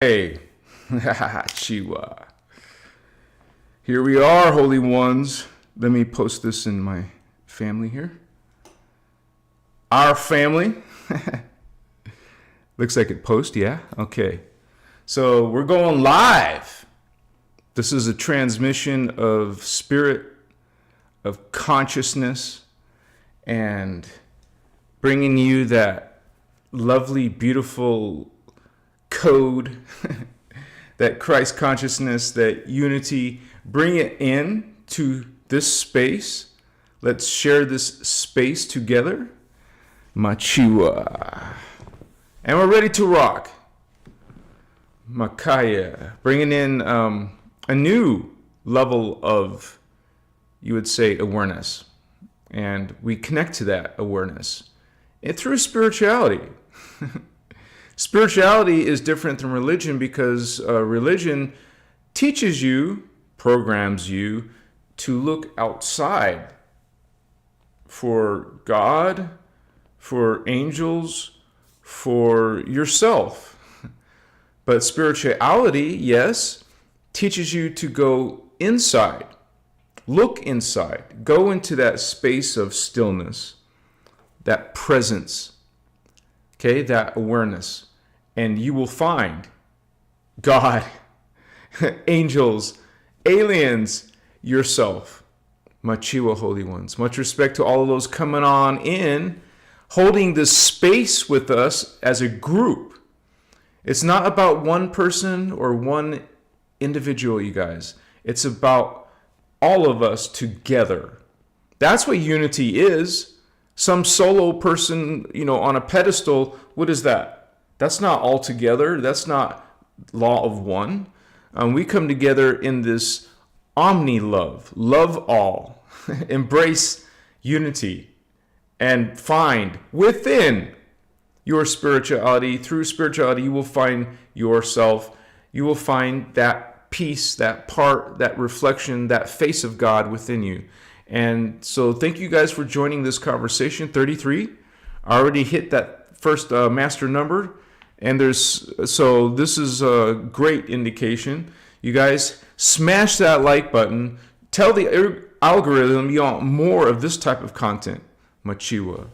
Hey, Chiwa. Here we are, holy ones. Let me post this in my family here. Our family. Looks like it post, yeah? Okay. So we're going live. This is a transmission of spirit, of consciousness, and bringing you that lovely, beautiful code, that Christ consciousness, that unity. Bring it in to this space. Let's share this space together. Machiwa. And we're ready to rock. Makaya. Bringing in a new level of, you would say, awareness. And we connect to that awareness through spirituality. Spirituality is different than religion because religion teaches you, programs you to look outside for God, for angels, for yourself. But spirituality, yes, teaches you to go inside, look inside, go into that space of stillness, that presence, okay, that awareness. And you will find God, angels, aliens, yourself. Machiwa, holy ones. Much respect to all of those coming on in, holding this space with us as a group. It's not about one person or one individual, you guys. It's about all of us together. That's what unity is. Some solo person, on a pedestal, what is that? That's not all together. That's not law of one. We come together in this omni-love. Love all. Embrace unity. And find within your spirituality. Through spirituality, you will find yourself. You will find that peace, that part, that reflection, that face of God within you. And so thank you guys for joining this conversation. 33. I already hit that first master number. And this is a great indication. You guys smash that like button. Tell the algorithm you want more of this type of content. Machiwa.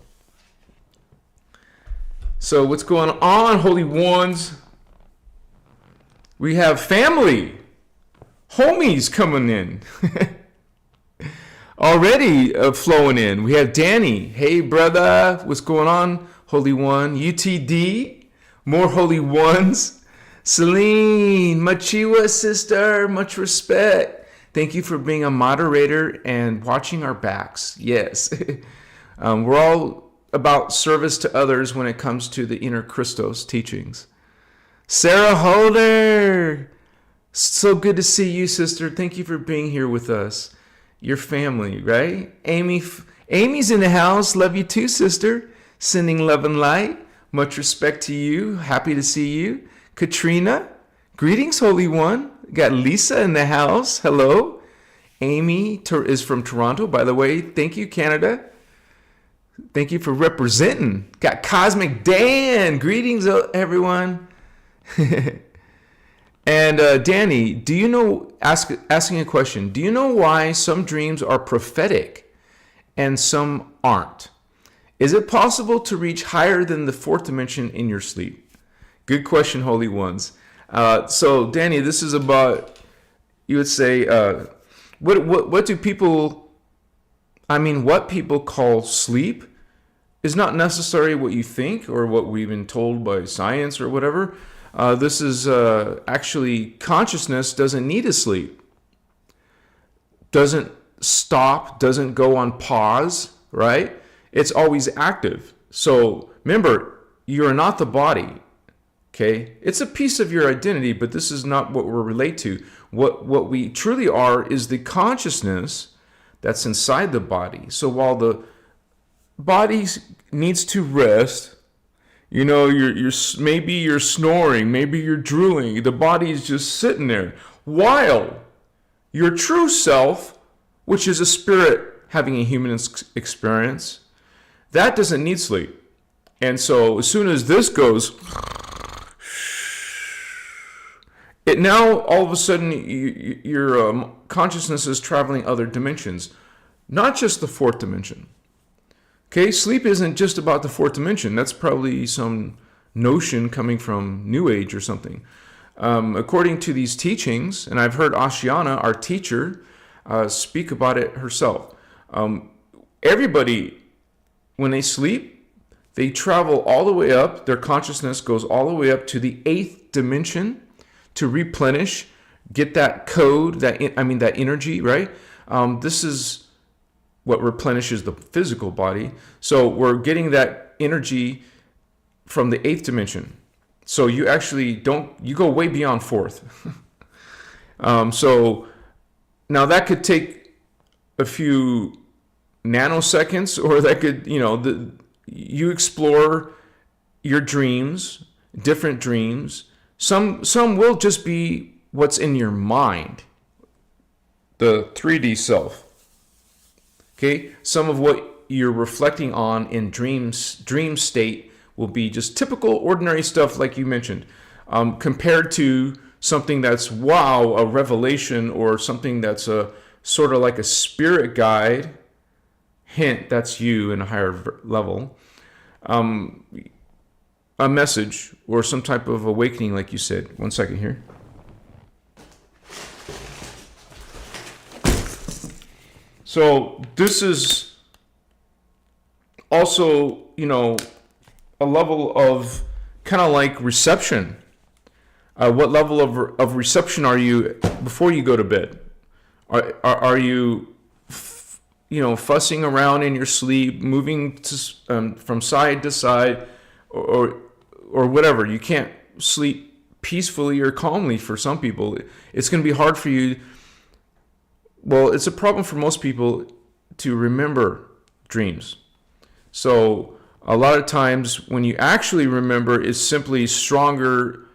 So what's going on, holy ones? We have family, homies coming in. Already flowing in. We have Danny. Hey, brother. What's going on, holy one? UTD. More holy ones. Celine, Machiwa sister, much respect. Thank you for being a moderator and watching our backs. Yes. We're all about service to others when it comes to the innerchristos teachings. Sarah Holder. So good to see you, sister. Thank you for being here with us. Your family, right? Amy's in the house. Love you too, sister. Sending love and light. Much respect to you. Happy to see you. Katrina, greetings, Holy One. Got Lisa in the house. Hello. Amy is from Toronto, by the way. Thank you, Canada. Thank you for representing. Got Cosmic Dan. Greetings, everyone. And Danny, do you know, asking a question, do you know why some dreams are prophetic and some aren't? Is it possible to reach higher than the fourth dimension in your sleep? Good question, holy ones. So, Danny, this is about, you would say, what people call sleep is not necessarily what you think or what we've been told by science or whatever. This is actually consciousness doesn't need to sleep. Doesn't stop, doesn't go on pause, right? It's always active. So remember, you're not the body, okay? It's a piece of your identity, but this is not what we're relate to. What we truly are is the consciousness that's inside the body. So while the body needs to rest, you're maybe you're snoring, maybe you're drooling. The body is just sitting there. While your true self, which is a spirit having a human experience, that doesn't need sleep. And so as soon as this goes, it now all of a sudden your consciousness is traveling other dimensions, not just the fourth dimension. Okay, sleep isn't just about the fourth dimension. That's probably some notion coming from New Age or something. According to these teachings, and I've heard Ashiana, our teacher, speak about it herself. Everybody, when they sleep, they travel all the way up. Their consciousness goes all the way up to the 8th dimension to replenish, get that code, that energy, right? This is what replenishes the physical body. So we're getting that energy from the 8th dimension. So you actually you go way beyond 4th. So now that could take a few nanoseconds, or that could, you explore your dreams, different dreams. Some will just be what's in your mind, the 3D self. Okay, some of what you're reflecting on in dream state will be just typical, ordinary stuff like you mentioned, compared to something that's, a revelation, or something that's a sort of like a spirit guide. Hint, that's you in a higher level. A message or some type of awakening, like you said. One second here. So this is also, a level of kind of like reception. What level of reception are you before you go to bed? Are you, fussing around in your sleep, moving from side to side, or whatever? You can't sleep peacefully or calmly for some people. It's going to be hard for you. Well, it's a problem for most people to remember dreams. So a lot of times when you actually remember, it's simply stronger,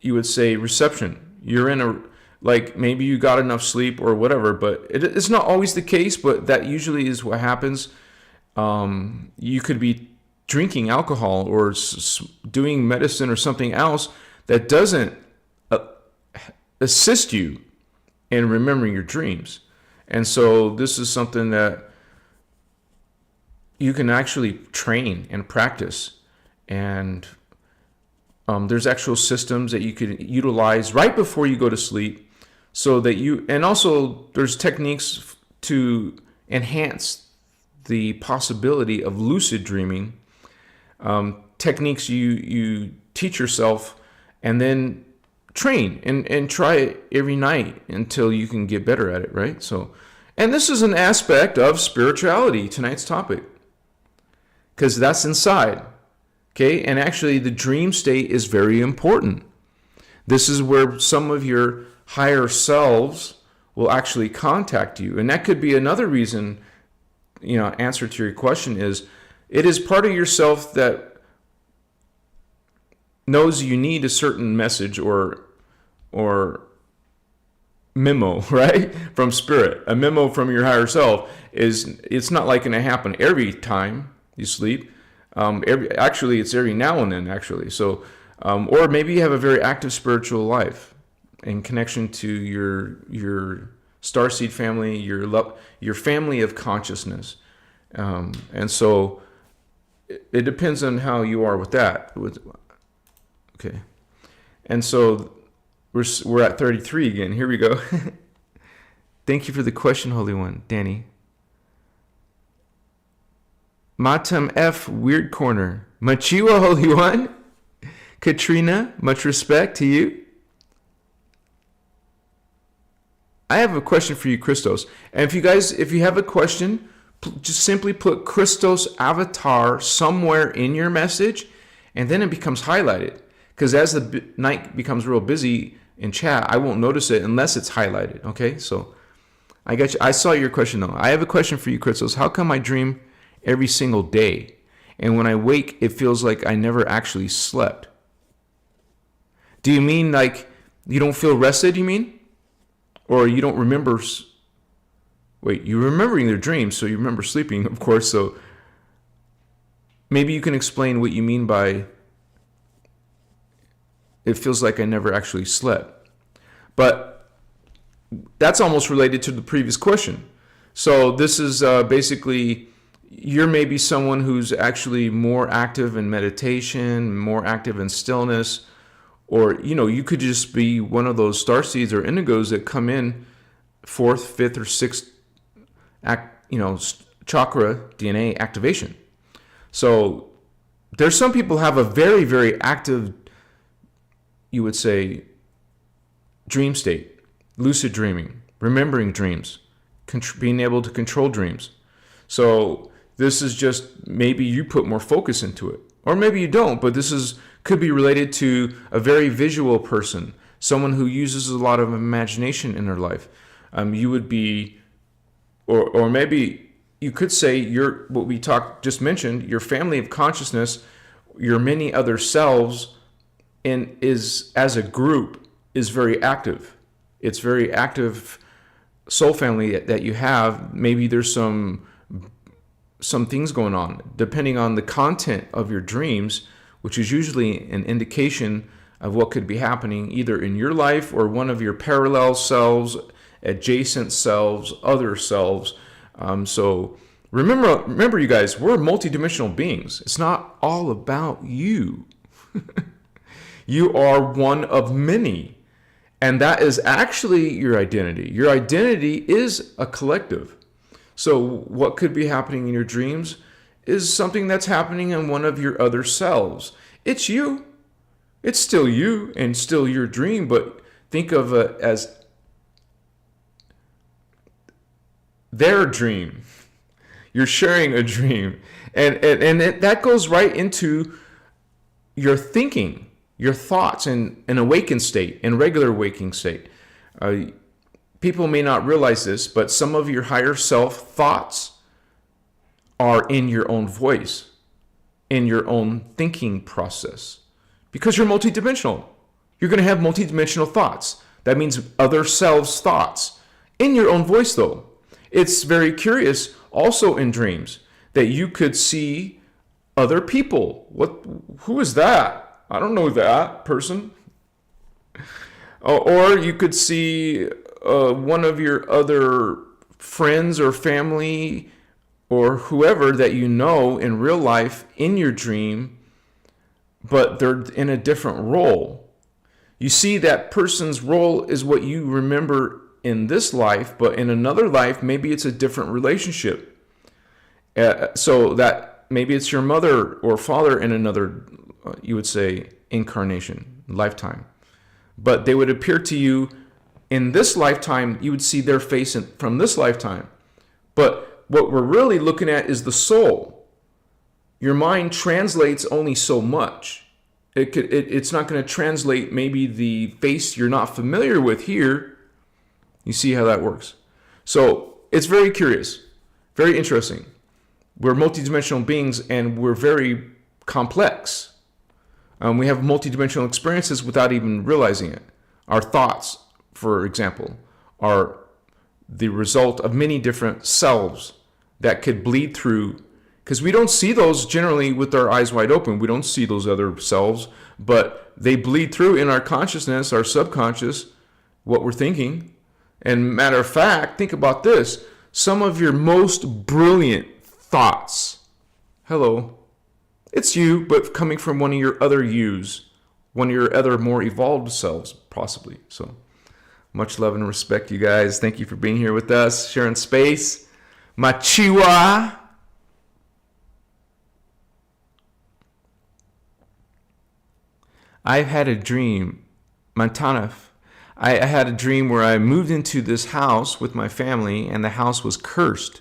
you would say, reception. You're in maybe you got enough sleep or whatever, but it's not always the case, but that usually is what happens. You could be drinking alcohol or doing medicine or something else that doesn't assist you in remembering your dreams. And so this is something that you can actually train and practice. And there's actual systems that you could utilize right before you go to sleep, so that and also there's techniques to enhance the possibility of lucid dreaming. Techniques you teach yourself and then train and try it every night until you can get better at it, right? So, and this is an aspect of spirituality, tonight's topic, because that's inside, okay? And actually the dream state is very important. This is where some of your higher selves will actually contact you. And that could be another reason, answer to your question is, it is part of yourself that knows you need a certain message or memo, right, from spirit. A memo from your higher self it's not like going to happen every time you sleep. Actually, it's every now and then, actually. So, or maybe you have a very active spiritual life in connection to your starseed family, your family of consciousness, and so it depends on how you are with that. Okay, and so we're at 33 again. Here we go. Thank you for the question, Holy One, Danny. Matam F, Weird Corner. Machiwa, Holy One. Katrina, much respect to you. I have a question for you, Christos. And if you have a question, just simply put Christos avatar somewhere in your message, and then it becomes highlighted. Because as the night becomes real busy in chat, I won't notice it unless it's highlighted. Okay, so I got you. I saw your question though. I have a question for you, Christos. How come I dream every single day, and when I wake, it feels like I never actually slept? Do you mean like you don't feel rested? You mean, or you don't remember? Wait, you're remembering their dreams, so you remember sleeping, of course. So maybe you can explain what you mean by it feels like I never actually slept. But that's almost related to the previous question. So this is basically, you're maybe someone who's actually more active in meditation, more active in stillness, or, you could just be one of those starseeds or indigos that come in fourth, fifth, or sixth, chakra DNA activation. So there's some people have a very, very active, you would say, dream state, lucid dreaming, remembering dreams, being able to control dreams. So this is just, maybe you put more focus into it, or maybe you don't, but this could be related to a very visual person, someone who uses a lot of imagination in their life. You would be, or maybe you could say what we just mentioned, your family of consciousness, your many other selves, as a group, is very active. It's very active soul family that you have. Maybe there's some things going on, depending on the content of your dreams, which is usually an indication of what could be happening either in your life or one of your parallel selves, adjacent selves, other selves. So remember, you guys, we're multidimensional beings. It's not all about you. You are one of many. And that is actually your identity. Your identity is a collective. So what could be happening in your dreams is something that's happening in one of your other selves. It's you. It's still you and still your dream, but think of it as their dream. You're sharing a dream. And that goes right into your thinking, your thoughts in an awakened state, in regular waking state. People may not realize this, but some of your higher self thoughts are in your own voice, in your own thinking process. Because you're multidimensional. You're going to have multidimensional thoughts. That means other selves' thoughts. In your own voice, though. It's very curious also in dreams that you could see other people. Who is that? I don't know that person. Or you could see one of your other friends or family or whoever that you know in real life in your dream, but they're in a different role. You see, that person's role is what you remember in this life, but in another life, maybe it's a different relationship. So that maybe it's your mother or father in another, you would say, incarnation, lifetime. But they would appear to you in this lifetime, you would see their face from this lifetime. But what we're really looking at is the soul. Your mind translates only so much. It's not going to translate maybe the face you're not familiar with here. You see how that works. So it's very curious, very interesting. We're multidimensional beings and we're very complex. We have multidimensional experiences without even realizing it. Our thoughts, for example, are the result of many different selves that could bleed through, because we don't see those generally with our eyes wide open. We don't see those other selves, but they bleed through in our consciousness, our subconscious, what we're thinking. And matter of fact, think about this. Some of your most brilliant thoughts, hello, it's you, but coming from one of your other yous, one of your other more evolved selves, possibly. So much love and respect, you guys. Thank you for being here with us, sharing space. Machiwa. I've had a dream, Mantanaf. I had a dream where I moved into this house with my family and the house was cursed.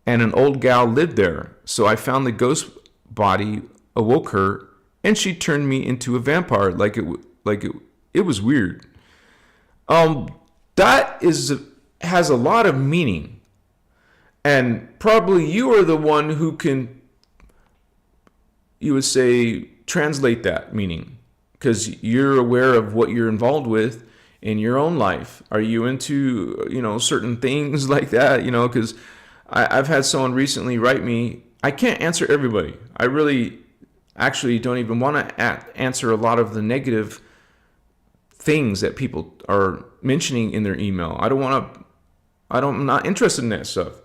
And an old gal lived there. So I found the ghost body, awoke her, and she turned me into a vampire. It was weird. That has a lot of meaning. And probably you are the one who can, you would say, translate that meaning, because you're aware of what you're involved with in your own life. Are you into, certain things like that? Because I've had someone recently write me. I can't answer everybody. I really actually don't even want to answer a lot of the negative things that people are mentioning in their email. I'm not interested in that stuff.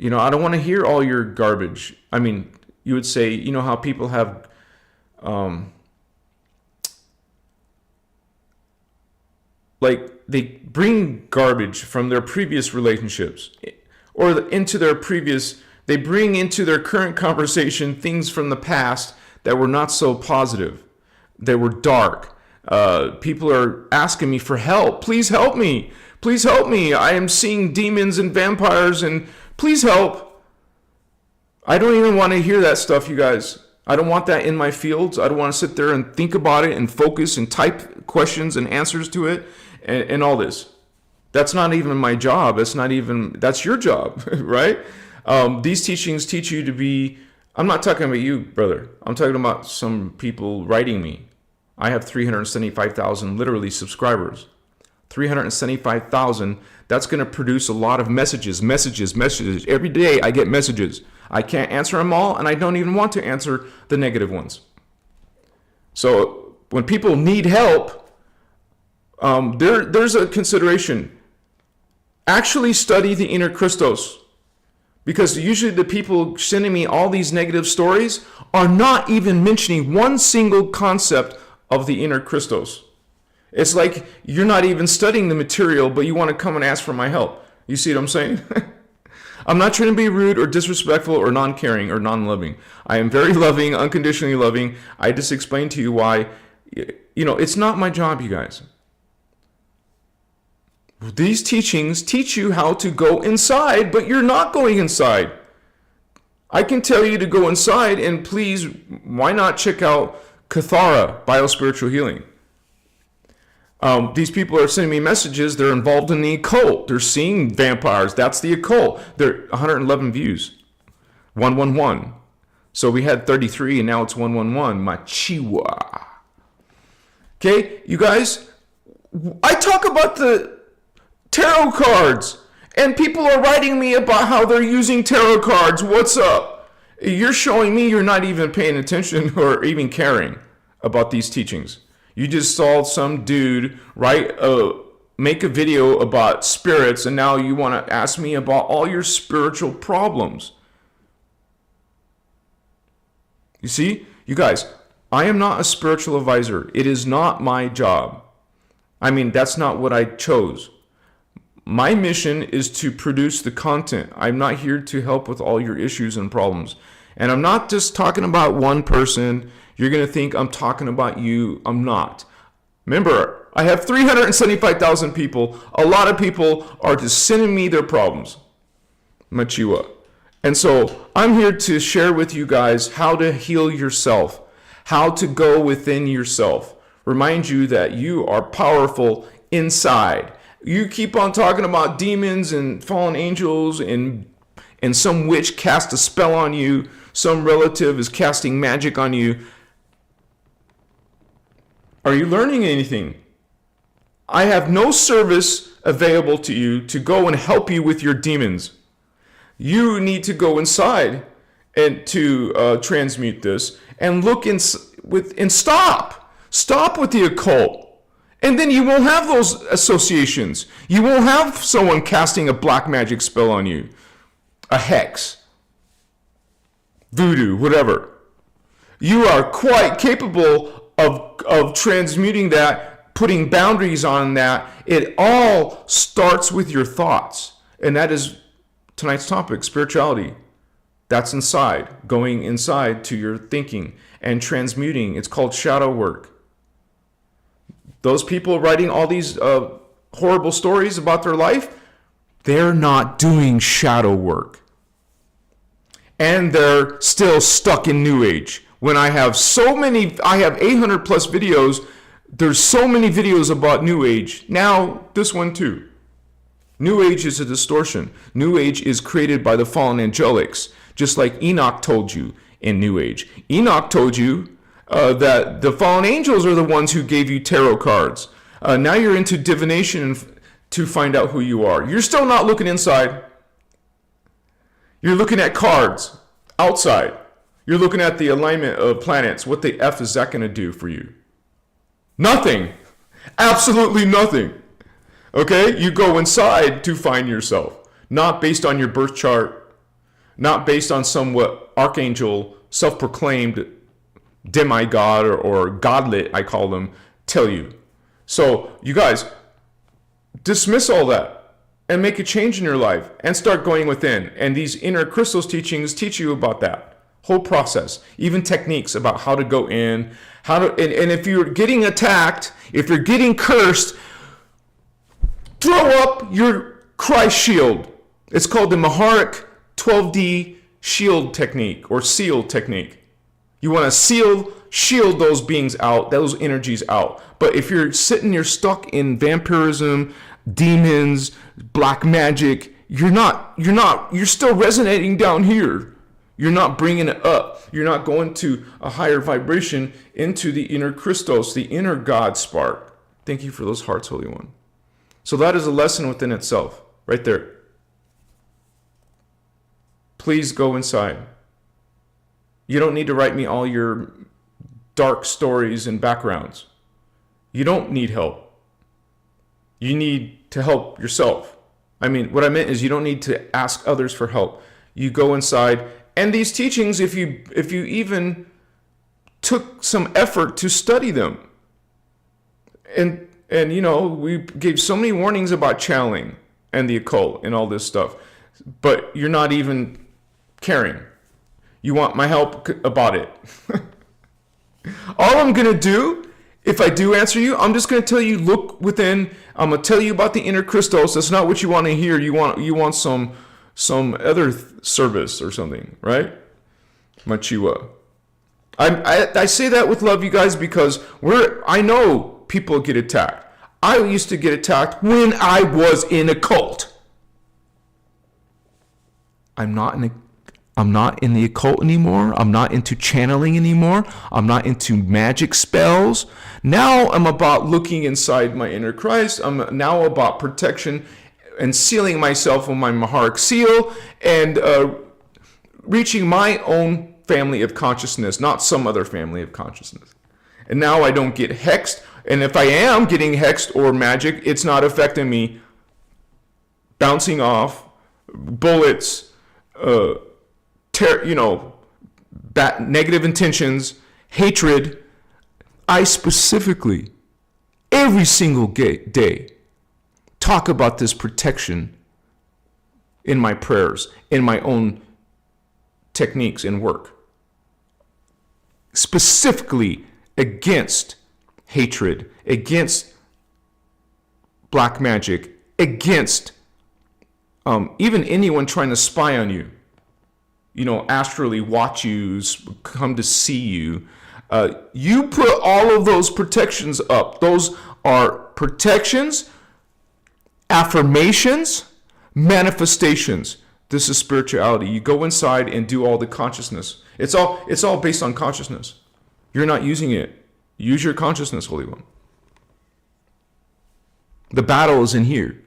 I don't want to hear all your garbage. I mean, you would say, how people have, like they bring garbage from their previous relationships or they bring into their current conversation things from the past that were not so positive. They were dark. People are asking me for help. Please help me. Please help me. I am seeing demons and vampires and please help. I don't even want to hear that stuff, you guys. I don't want that in my fields. I don't want to sit there and think about it and focus and type questions and answers to it and all this. That's not even my job. That's your job, right? These teachings teach you to be, I'm not talking about you, brother. I'm talking about some people writing me. I have 375,000 literally subscribers. 375,000, that's going to produce a lot of messages. Every day I get messages. I can't answer them all, and I don't even want to answer the negative ones. So when people need help, there's a consideration. Actually study the innerchristos. Because usually the people sending me all these negative stories are not even mentioning one single concept of the innerchristos. It's like you're not even studying the material, but you want to come and ask for my help. You see what I'm saying? I'm not trying to be rude or disrespectful or non-caring or non-loving. I am very loving, unconditionally loving. I just explained to you why, it's not my job, you guys. These teachings teach you how to go inside, but you're not going inside. I can tell you to go inside, and please, why not check out Kathara, Biospiritual Healing? These people are sending me messages. They're involved in the occult. They're seeing vampires. That's the occult. They're 111 views. 111. So we had 33, and now it's 111. Machiwa. Okay, you guys, I talk about the tarot cards, and people are writing me about how they're using tarot cards. What's up? You're showing me you're not even paying attention or even caring about these teachings. You just saw some dude make a video about spirits, and now you want to ask me about all your spiritual problems. You see, you guys, I am not a spiritual advisor. It is not my job. I mean, that's not what I chose. My mission is to produce the content. I'm not here to help with all your issues and problems. And I'm not just talking about one person. You're going to think I'm talking about you. I'm not. Remember, I have 375,000 people. A lot of people are just sending me their problems. Machiwa. And so I'm here to share with you guys how to heal yourself, how to go within yourself. Remind you that you are powerful inside. You keep on talking about demons and fallen angels and some witch cast a spell on you. Some relative is casting magic on you. Are you learning anything? I have no service available to you to go and help you with your demons. You need to go inside and to transmute this and look and stop. Stop with the occult. And then you won't have those associations. You won't have someone casting a black magic spell on you. A hex. Voodoo, whatever. You are quite capable of transmuting that, putting boundaries on that. It all starts with your thoughts. And that is tonight's topic, spirituality. That's inside, going inside to your thinking and transmuting. It's called shadow work. Those people writing all these horrible stories about their life, they're not doing shadow work. And they're still stuck in New Age. When I have 800 plus videos, there's so many videos about New Age. Now, this one too. New Age is a distortion. New Age is created by the fallen angelics, just like Enoch told you in New Age. Enoch told you that the fallen angels are the ones who gave you tarot cards. Now you're into divination to find out who you are. You're still not looking inside. You're looking at cards outside. You're looking at the alignment of planets. What the F is that going to do for you? Nothing. Absolutely nothing. Okay? You go inside to find yourself, not based on your birth chart, not based on some what archangel, self-proclaimed demigod or godlet, I call them, tell you. So you guys, dismiss all that and make a change in your life and start going within. And these inner crystals teachings teach you about that whole process, even techniques about how to go in, how to, and if you're getting attacked, if you're getting cursed, throw up your Christ shield. It's called the Maharic 12D shield technique or seal technique. You want to shield those beings out, those energies out. But if you're stuck in vampirism, demons, black magic, you're still resonating down here. You're not bringing it up. You're not going to a higher vibration into the inner Christos, the inner God spark. Thank you for those hearts, Holy One. So that is a lesson within itself, right there. Please go inside. You don't need to write me all your dark stories and backgrounds. You don't need help. You need to help yourself. I mean, what I meant is you don't need to ask others for help. You go inside. And these teachings, if you even took some effort to study them, and we gave so many warnings about channeling and the occult and all this stuff, but you're not even caring. You want my help about it. All I'm gonna do, if I do answer you, I'm just gonna tell you, look within. I'm gonna tell you about the inner Christos. That's not what you want to hear. You want some other service or something, right? Machiwa. I say that with love, you guys, because I know people get attacked. I used to get attacked when I was in a cult. I'm not in the occult anymore. I'm not into channeling anymore. I'm not into magic spells. Now I'm about looking inside my inner Christ. I'm now about protection and sealing myself with my Maharic seal and reaching my own family of consciousness, not some other family of consciousness. And now I don't get hexed. And if I am getting hexed or magic, it's not affecting me. Bouncing off, bullets, negative intentions, hatred. I specifically, every single day, talk about this protection in my prayers, in my own techniques and work. Specifically against hatred, against black magic, against even anyone trying to spy on you, astrally watch you, come to see you. You put all of those protections up. Those are protections, affirmations, manifestations. This is spirituality. You go inside and do all the consciousness. It's all based on consciousness. You're not using it. Use your consciousness, Holy One. The battle is in here.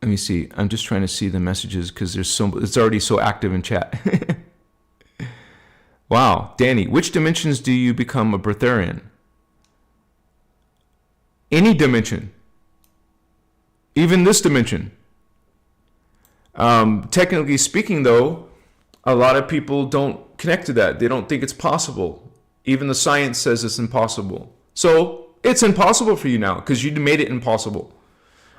Let me see. I'm just trying to see the messages because it's already so active in chat. Wow, Danny, which dimensions do you become a breatharian? Any dimension. Even this dimension. Technically speaking, though, a lot of people don't connect to that. They don't think it's possible. Even the science says it's impossible. So it's impossible for you now because you made it impossible.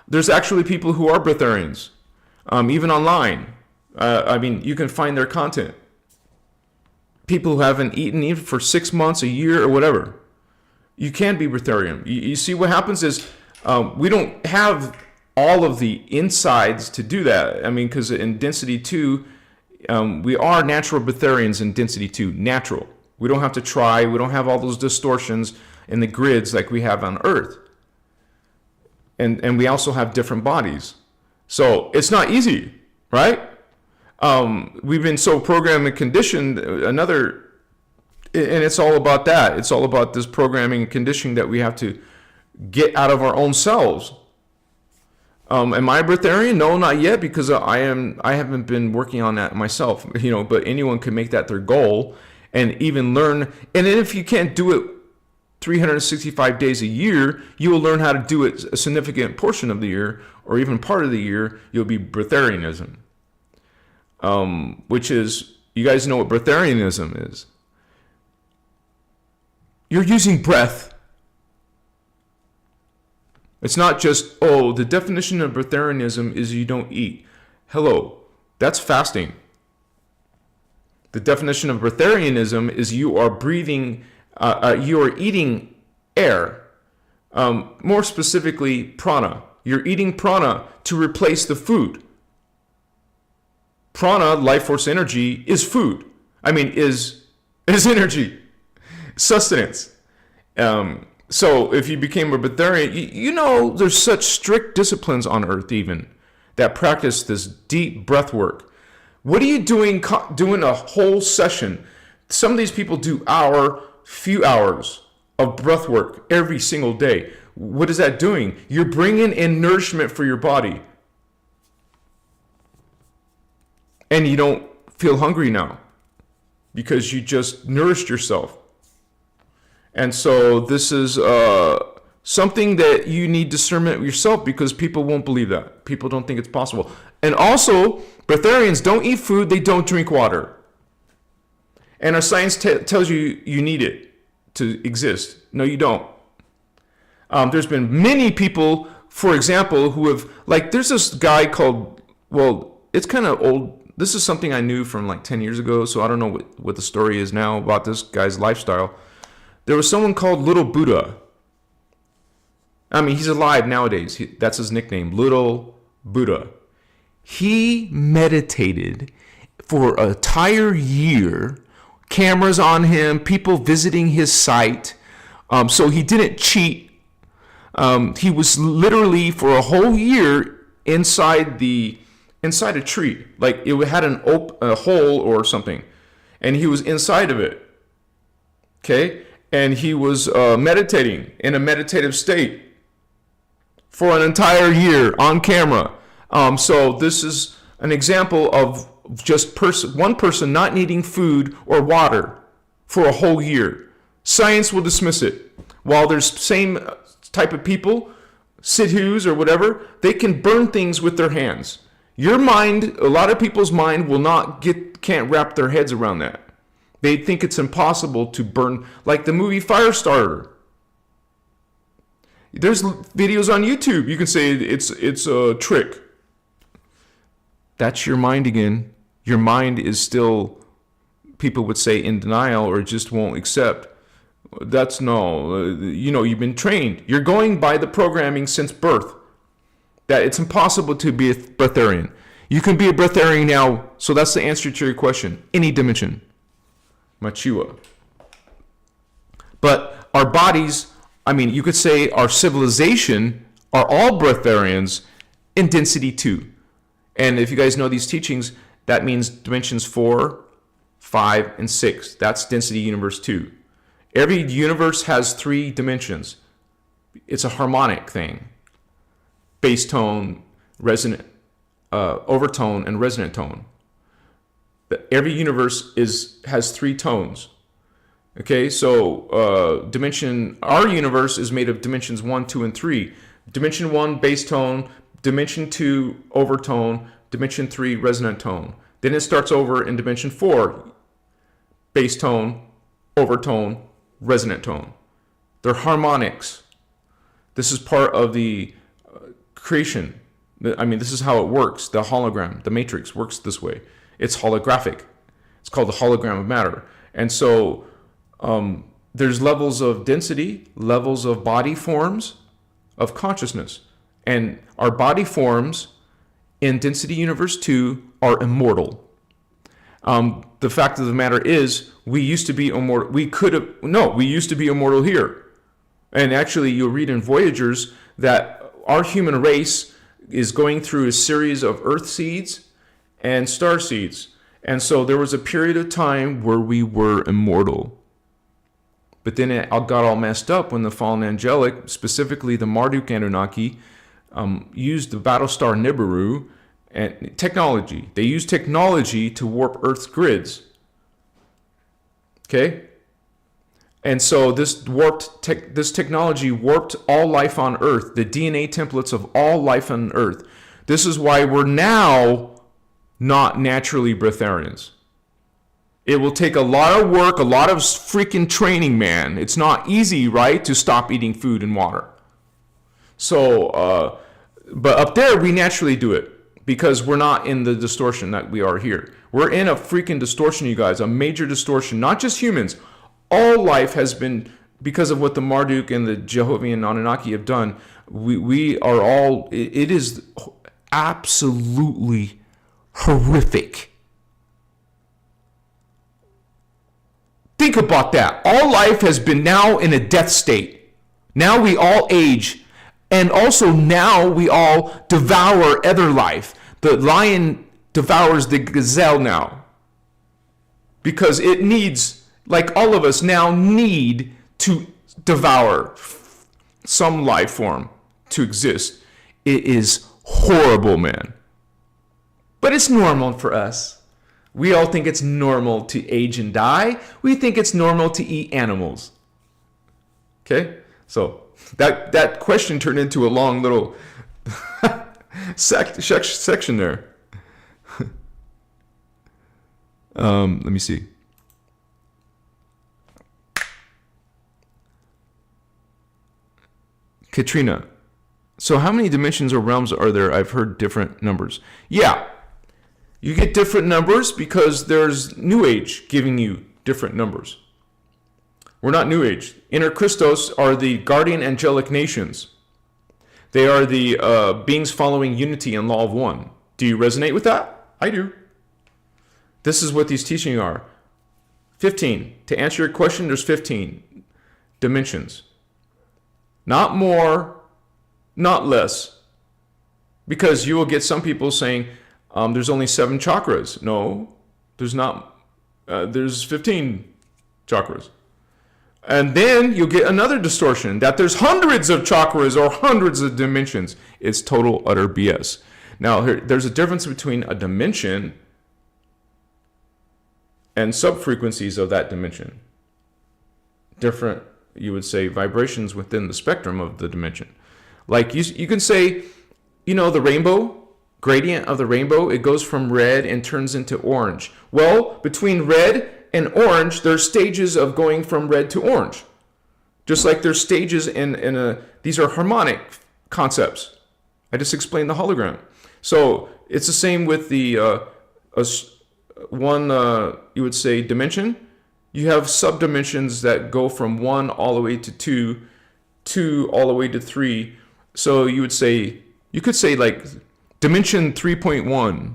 There's actually people who are breatharians, even online. You can find their content. People who haven't eaten even for 6 months, a year, or whatever. You can be breatharian. You see what happens is we don't have all of the insides to do that. Because in density 2, we are natural breatharians in density 2, natural. We don't have to try. We don't have all those distortions in the grids like we have on Earth. And we also have different bodies. So it's not easy, right? We've been so programmed and conditioned, and it's all about that. It's all about this programming and conditioning that we have to get out of our own selves. Am I a breatharian? No, not yet, because I haven't been working on that myself. But anyone can make that their goal and even learn. And then if you can't do it 365 days a year, you will learn how to do it a significant portion of the year, or even part of the year. You'll be breatharianism, which is, you guys know what breatharianism is. You're using breath. It's not just, the definition of breatharianism is you don't eat. Hello, that's fasting. The definition of breatharianism is you are breathing, you are eating air. More specifically, prana. You're eating prana to replace the food. Prana, life force energy, is food. Is energy, sustenance. So if you became a breatharian, there's such strict disciplines on earth even that practice this deep breath work. What are you doing a whole session? Some of these people do few hours of breath work every single day. What is that doing? You're bringing in nourishment for your body. And you don't feel hungry now because you just nourished yourself. And so this is something that you need discernment yourself, because people won't believe that. People don't think it's possible. And also, breatharians don't eat food, they don't drink water. And our science tells you you need it to exist. No, you don't. There's been many people, for example, who have, there's this guy called, it's kind of old. This is something I knew from 10 years ago, so I don't know what the story is now about this guy's lifestyle. There was someone called Little Buddha. He's alive nowadays. That's his nickname, Little Buddha. He meditated for an entire year, cameras on him, people visiting his site. So he didn't cheat. He was literally for a whole year inside a tree. It had a hole or something. And he was inside of it. Okay? And he was meditating in a meditative state for an entire year on camera. So this is an example of just one person not needing food or water for a whole year. Science will dismiss it. While there's same type of people, sidhus or whatever, they can burn things with their hands. Your mind, a lot of people's mind can't wrap their heads around that. They think it's impossible to burn, like the movie Firestarter. There's videos on YouTube. You can say it's a trick. That's your mind again. Your mind is still, people would say, in denial, or just won't accept. You've been trained. You're going by the programming since birth that it's impossible to be a breatharian. You can be a breatharian now, so that's the answer to your question. Any dimension. Machiwa. But our bodies, you could say our civilization are all breatharians in density 2. And if you guys know these teachings, that means dimensions 4, 5, and 6. That's density universe 2. Every universe has 3 dimensions. It's a harmonic thing. Bass tone, resonant, overtone, and resonant tone. Every universe has 3 tones. Okay, so our universe is made of dimensions 1, 2, and 3. Dimension 1, bass tone. Dimension 2, overtone. Dimension 3, resonant tone. Then it starts over in dimension 4, bass tone, overtone, resonant tone. They're harmonics. This is part of the creation. This is how it works. The hologram, the matrix works this way. It's holographic. It's called the hologram of matter. And so there's levels of density, levels of body forms, of consciousness. And our body forms in density universe 2 are immortal. The fact of the matter is, we used to be immortal. We used to be immortal here. And actually, you'll read in Voyagers that our human race is going through a series of earth seeds and star seeds. And so there was a period of time where we were immortal. But then it got all messed up when the fallen angelic, specifically the Marduk Anunnaki, used the Battlestar Nibiru and technology. They used technology to warp Earth's grids. Okay? And so this technology warped all life on Earth, the DNA templates of all life on Earth. This is why we're now not naturally breatharians. It will take a lot of work, a lot of freaking training, man. It's not easy, right, to stop eating food and water. So, but up there, we naturally do it because we're not in the distortion that we are here. We're in a freaking distortion, you guys, a major distortion. Not just humans. All life has been, because of what the Marduk and the Jehovah and Anunnaki have done, we are all, it is absolutely horrific. Think about that. All life has been now in a death state. Now we all age. And also now we all devour other life. The lion devours the gazelle now. Because it needs, like all of us now need to devour some life form to exist. It is horrible, man. But it's normal for us. We all think it's normal to age and die. We think it's normal to eat animals. Okay? So that question turned into a long little section there. Let me see. Katrina. So how many dimensions or realms are there? I've heard different numbers. Yeah. You get different numbers because there's New Age giving you different numbers. We're not New Age. Innerchristos are the guardian angelic nations. They are the beings following unity and law of one. Do you resonate with that? I do. This is what these teachings are. 15. To answer your question, there's 15 dimensions. Not more, not less. Because you will get some people saying, there's only 7 chakras. No, there's not. There's 15 chakras. And then you'll get another distortion that there's hundreds of chakras or hundreds of dimensions. It's total, utter BS. Now, there's a difference between a dimension and subfrequencies of that dimension. Different, you would say, vibrations within the spectrum of the dimension. Like you can say, the rainbow, gradient of the rainbow, it goes from red and turns into orange. Well, between red and orange, there's stages of going from red to orange. Just like there's stages these are harmonic concepts. I just explained the hologram. So it's the same with the you would say, dimension. You have subdimensions that go from 1 all the way to 2, 2 all the way to 3. So you could say like dimension 3.1.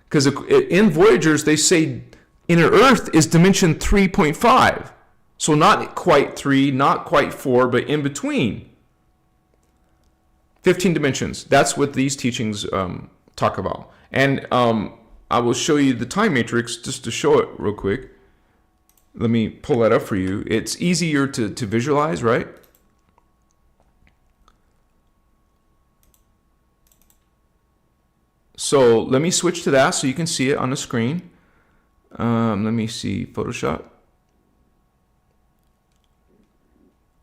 Because in Voyagers, they say inner Earth is dimension 3.5. So not quite 3, not quite 4, but in between. 15 dimensions. That's what these teachings talk about. And I will show you the time matrix just to show it real quick. Let me pull that up for you. It's easier to visualize, right? So let me switch to that so you can see it on the screen. Let me see, Photoshop.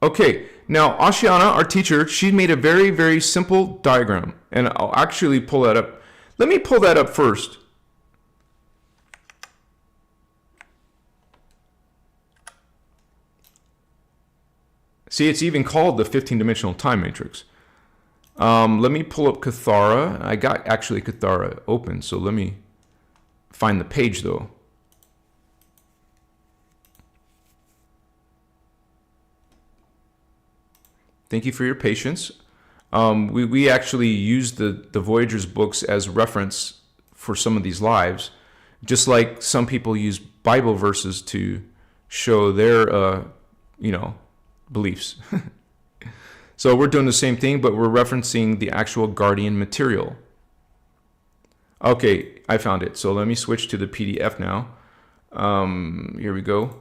Okay, now Ashiana, our teacher, she made a very, very simple diagram. And I'll actually pull that up. Let me pull that up first. See, it's even called the 15-dimensional time matrix. Let me pull up Cathara. I got actually Cathara open, so let me find the page though. Thank you for your patience. We actually used the Voyagers books as reference for some of these lives, just like some people use Bible verses to show their, beliefs. So we're doing the same thing, but we're referencing the actual guardian material. Okay, I found it. So let me switch to the PDF now. Here we go.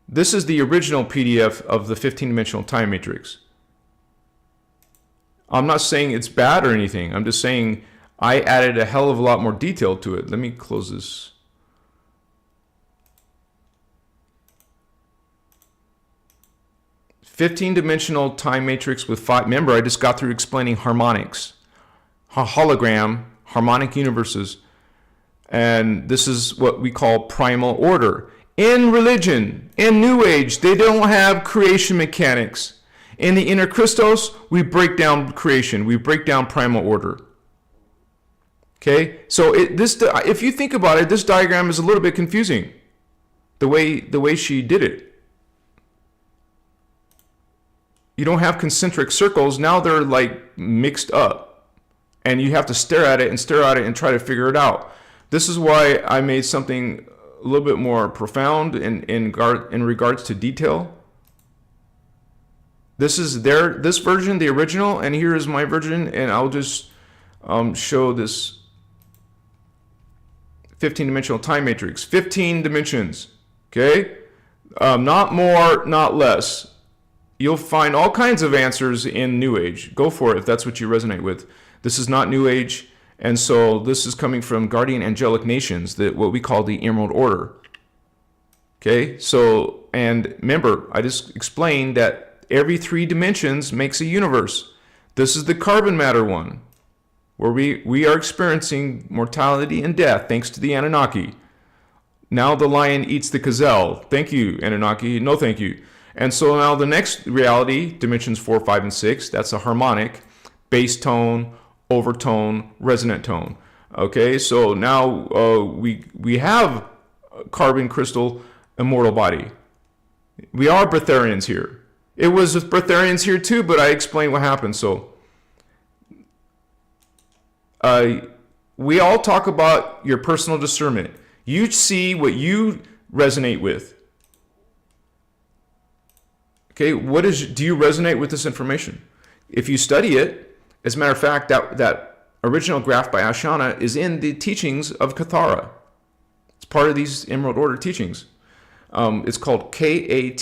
This is the original PDF of the 15-dimensional time matrix. I'm not saying it's bad or anything. I'm just saying I added a hell of a lot more detail to it. Let me close this. "15-dimensional time matrix with 5." Remember, I just got through explaining harmonics, hologram, harmonic universes. And this is what we call primal order. In religion, in New Age, they don't have creation mechanics. In the innerchristos, we break down creation. We break down primal order. Okay? So if you think about it, this diagram is a little bit confusing. The way she did it. You don't have concentric circles. Now they're like mixed up. And you have to stare at it and try to figure it out. This is why I made something a little bit more profound in regards to detail. This is this version, the original, and here is my version, and I'll just show this 15-dimensional time matrix. 15 dimensions, okay? Not more, not less. You'll find all kinds of answers in New Age. Go for it if that's what you resonate with. This is not New Age. And so this is coming from guardian angelic nations, what we call the Emerald Order. Okay, so, and remember, I just explained that every 3 dimensions makes a universe. This is the carbon matter one, where we are experiencing mortality and death thanks to the Anunnaki. Now the lion eats the gazelle. Thank you, Anunnaki. No thank you. And so now the next reality, dimensions 4, 5, and 6, that's a harmonic, bass tone, overtone, resonant tone. Okay, so now we have carbon crystal immortal body. We are breatharians here. It was breatharians here too, but I explained what happened. So we all talk about your personal discernment. You see what you resonate with. Okay, do you resonate with this information? If you study it, as a matter of fact, that original graph by Ashana is in the teachings of Kathara. It's part of these Emerald Order teachings. It's called Kathara,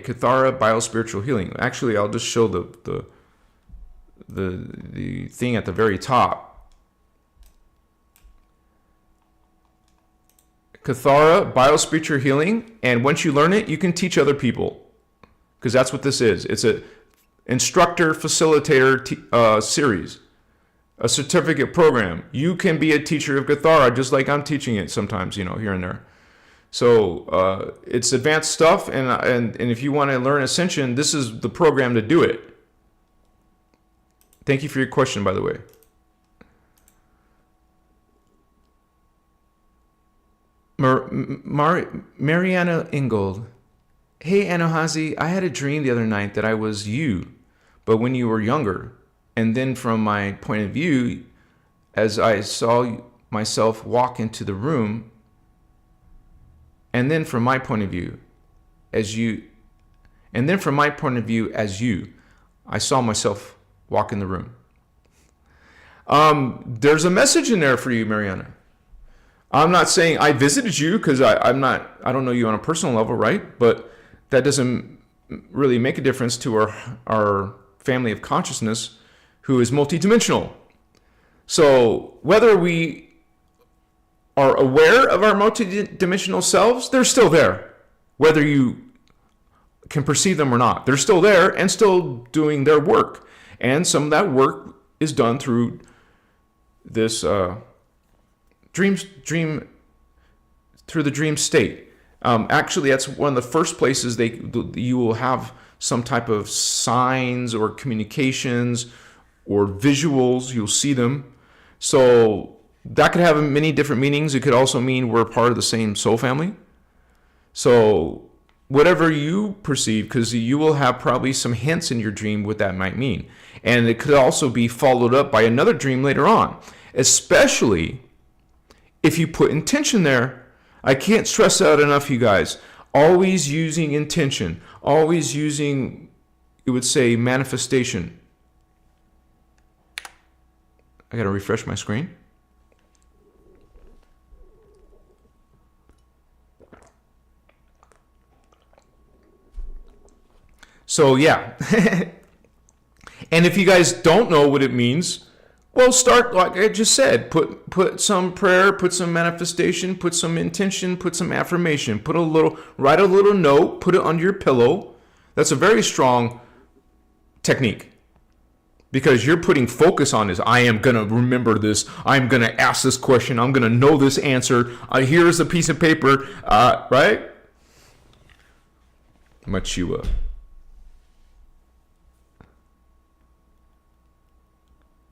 Kathara Biospiritual Healing. Actually, I'll just show the thing at the very top. Kathara Biospiritual Healing, and once you learn it, you can teach other people, because that's what this is. It's a instructor facilitator series, a certificate program. You can be a teacher of Kathara just like I'm teaching it sometimes, here and there. So it's advanced stuff, and if you want to learn Ascension, this is the program to do it. Thank you for your question, by the way. Mariana Ingold. Hey, Anuhazi, I had a dream the other night that I was you, but when you were younger. And then from my point of view, as I saw myself walk into the room, and then from my point of view, as you, I saw myself walk in the room. There's a message in there for you, Mariana. I'm not saying I visited you, because I don't know you on a personal level, right? But that doesn't really make a difference to our family of consciousness, who is multidimensional. So whether we are aware of our multidimensional selves, they're still there. Whether you can perceive them or not, they're still there and still doing their work. And some of that work is done through this through the dream state. Actually, that's one of the first places you will have some type of signs or communications or visuals. You'll see them. So that could have many different meanings. It could also mean we're part of the same soul family. So whatever you perceive, because you will have probably some hints in your dream what that might mean. And it could also be followed up by another dream later on, especially if you put intention there. I can't stress out enough, you guys. Always using intention. Always using, you would say, manifestation. I got to refresh my screen. So, yeah. And if you guys don't know what it means, well, start, like I just said, put some prayer, put some manifestation, put some intention, put some affirmation, write a little note, put it under your pillow. That's a very strong technique, because you're putting focus on this. I am going to remember this. I'm going to ask this question. I'm going to know this answer. Here's a piece of paper, right? Machiwa.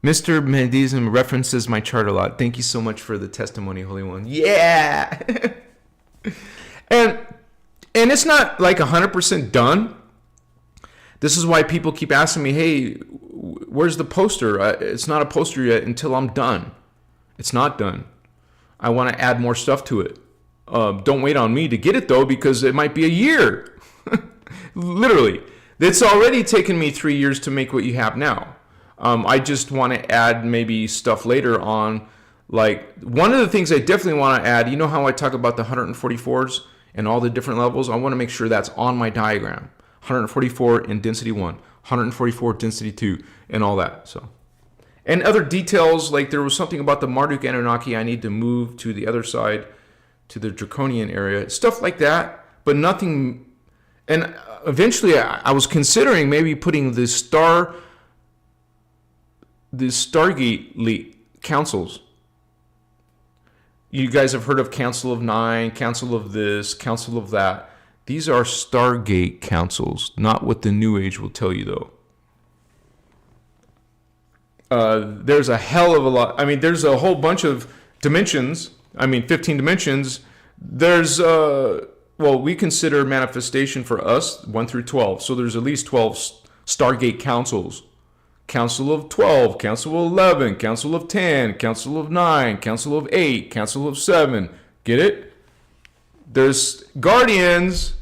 Mr. Medism references my chart a lot. Thank you so much for the testimony, Holy One. Yeah! and it's not like 100% done. This is why people keep asking me, hey, where's the poster? It's not a poster yet until I'm done. It's not done. I want to add more stuff to it. Don't wait on me to get it, though, because it might be a year. Literally. It's already taken me 3 years to make what you have now. I just want to add maybe stuff later on. Like, one of the things I definitely want to add, you know how I talk about the 144s and all the different levels? I want to make sure that's on my diagram. 144 in density 1, 144 density 2, and all that. So, and other details, like there was something about the Marduk Anunnaki I need to move to the other side, to the Draconian area. Stuff like that, but nothing. And eventually I was considering maybe putting the Stargate councils. You guys have heard of Council of Nine, Council of this, Council of that. These are Stargate councils, not what the New Age will tell you, though. There's a hell of a lot. I mean, there's a whole bunch of dimensions. 15 dimensions. There's, we consider manifestation for us 1 through 12. So there's at least 12 Stargate councils. Council of 12, Council of 11, Council of 10, Council of 9, Council of 8, Council of 7. Get it? There's guardians.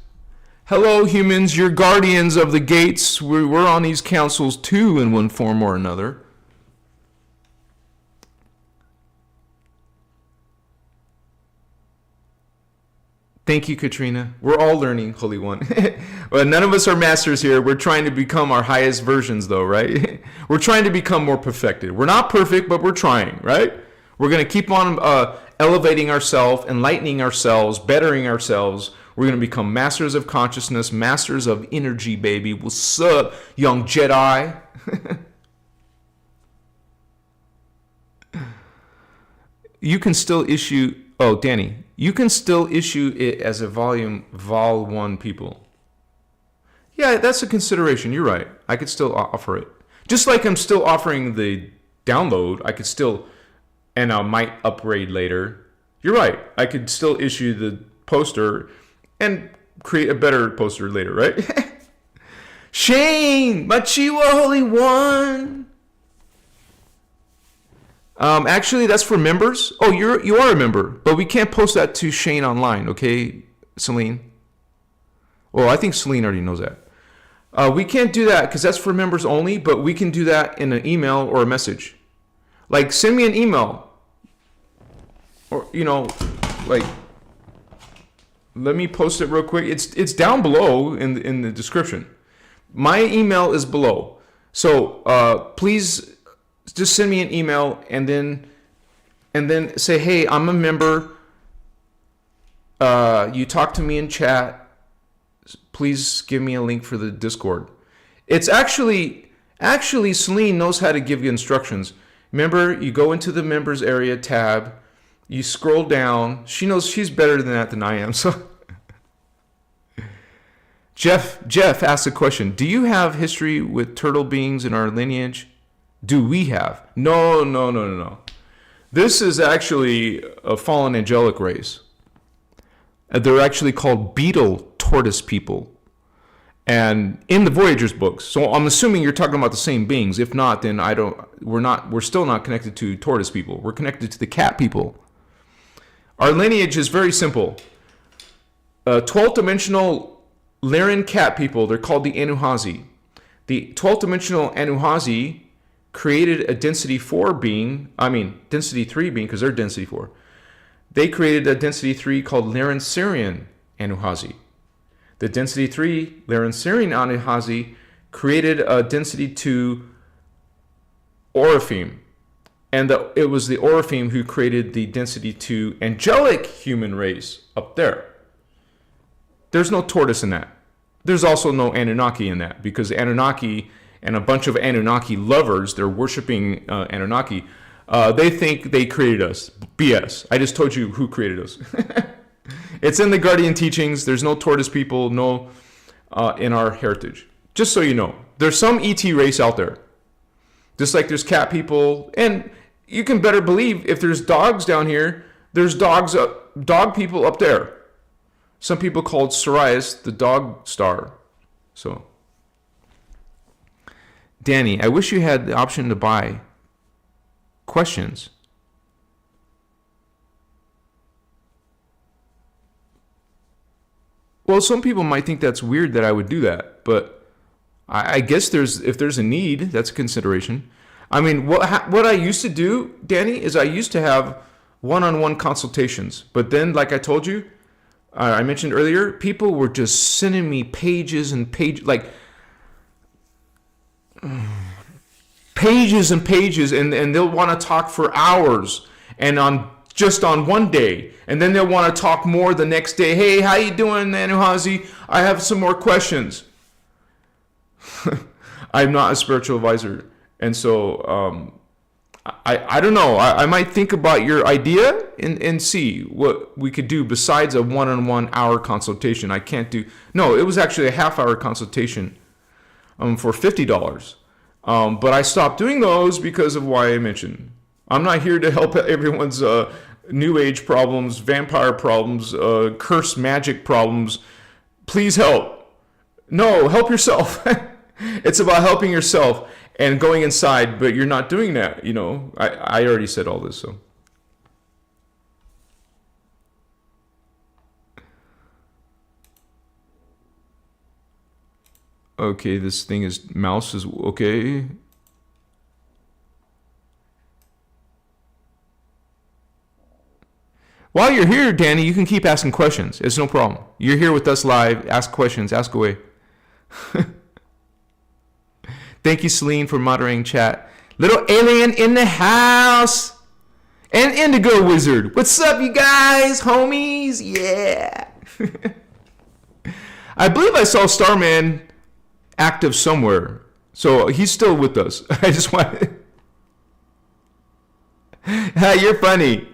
Hello, humans. You're guardians of the gates. We're on these councils too in one form or another. Thank you, Katrina. We're all learning, Holy One. Well, none of us are masters here. We're trying to become our highest versions, though, right? We're trying to become more perfected. We're not perfect, but we're trying, right? We're going to keep on elevating ourselves, enlightening ourselves, bettering ourselves. We're going to become masters of consciousness, masters of energy, baby. What's up, young Jedi? You can still issue... Oh, Danny, you can still issue it as a volume, Vol 1 people. Yeah, that's a consideration. You're right. I could still offer it. Just like I'm still offering the download, I could still, and I might upgrade later. You're right. I could still issue the poster and create a better poster later, right? Shane, Machiwa Holy One. Actually, that's for members. Oh, you are a member, but we can't post that to Shane online, okay, Celine? Well, I think Celine already knows that. We can't do that because that's for members only, but we can do that in an email or a message. Like, send me an email. Or, like, let me post it real quick. It's down below in the description. My email is below. So, please... just send me an email and then say, hey, I'm a member. You talk to me in chat. Please give me a link for the Discord. It's actually Celine knows how to give you instructions. Remember, you go into the members area tab. You scroll down. She knows she's better than that than I am. So Jeff asked a question. Do you have history with turtle beings in our lineage? Do we have? No. This is actually a fallen angelic race. They're actually called beetle tortoise people. And in the Voyager's books. So I'm assuming you're talking about the same beings. If not, then we're still not connected to tortoise people. We're connected to the cat people. Our lineage is very simple. 12th dimensional Lyran cat people, they're called the anuhazi. The 12th dimensional anuhazi created a density 4 being, density 3 being, because they're density 4. They created a density 3 called Lyran anuhazi. The density 3 Lyran Anuhazi created a density 2 Oraphim. And it was the Oraphim who created the density 2 angelic human race up there. There's no tortoise in that. There's also no Anunnaki in that, because Anunnaki and a bunch of Anunnaki lovers, they're worshiping Anunnaki, they think they created us. BS. I just told you who created us. It's in the Guardian teachings. There's no tortoise people, no in our heritage. Just so you know, there's some ET race out there. Just like there's cat people, and you can better believe if there's dogs down here, there's dog people up there. Some people called Sirius the dog star. So, Danny, I wish you had the option to buy questions. Well, some people might think that's weird that I would do that, but I guess if there's a need, that's a consideration. I mean, what I used to do, Danny, is I used to have one-on-one consultations, but then, like I told you, I mentioned earlier, people were just sending me pages and pages, like pages and pages, and they'll want to talk for hours, and just on one day, and then they'll want to talk more the next day. Hey, how you doing, anuhazi? I have some more questions. I'm not a spiritual advisor, and so I don't know. I might think about your idea and see what we could do besides a one-on-one hour consultation. I can't do. No, it was actually a half-hour consultation for $50. But I stopped doing those because of why I mentioned. I'm not here to help everyone's New Age problems, vampire problems, curse magic problems. Please help. No, help yourself. It's about helping yourself and going inside, but you're not doing that. You know, I already said all this, so. Okay, this thing is, mouse is, okay. While you're here, Danny, you can keep asking questions. It's no problem. You're here with us live. Ask questions. Ask away. Thank you, Celine, for moderating chat. Little alien in the house. And Indigo Wizard. What's up, you guys? Homies? Yeah. I believe I saw Starman active somewhere. So he's still with us. I just want... You're funny.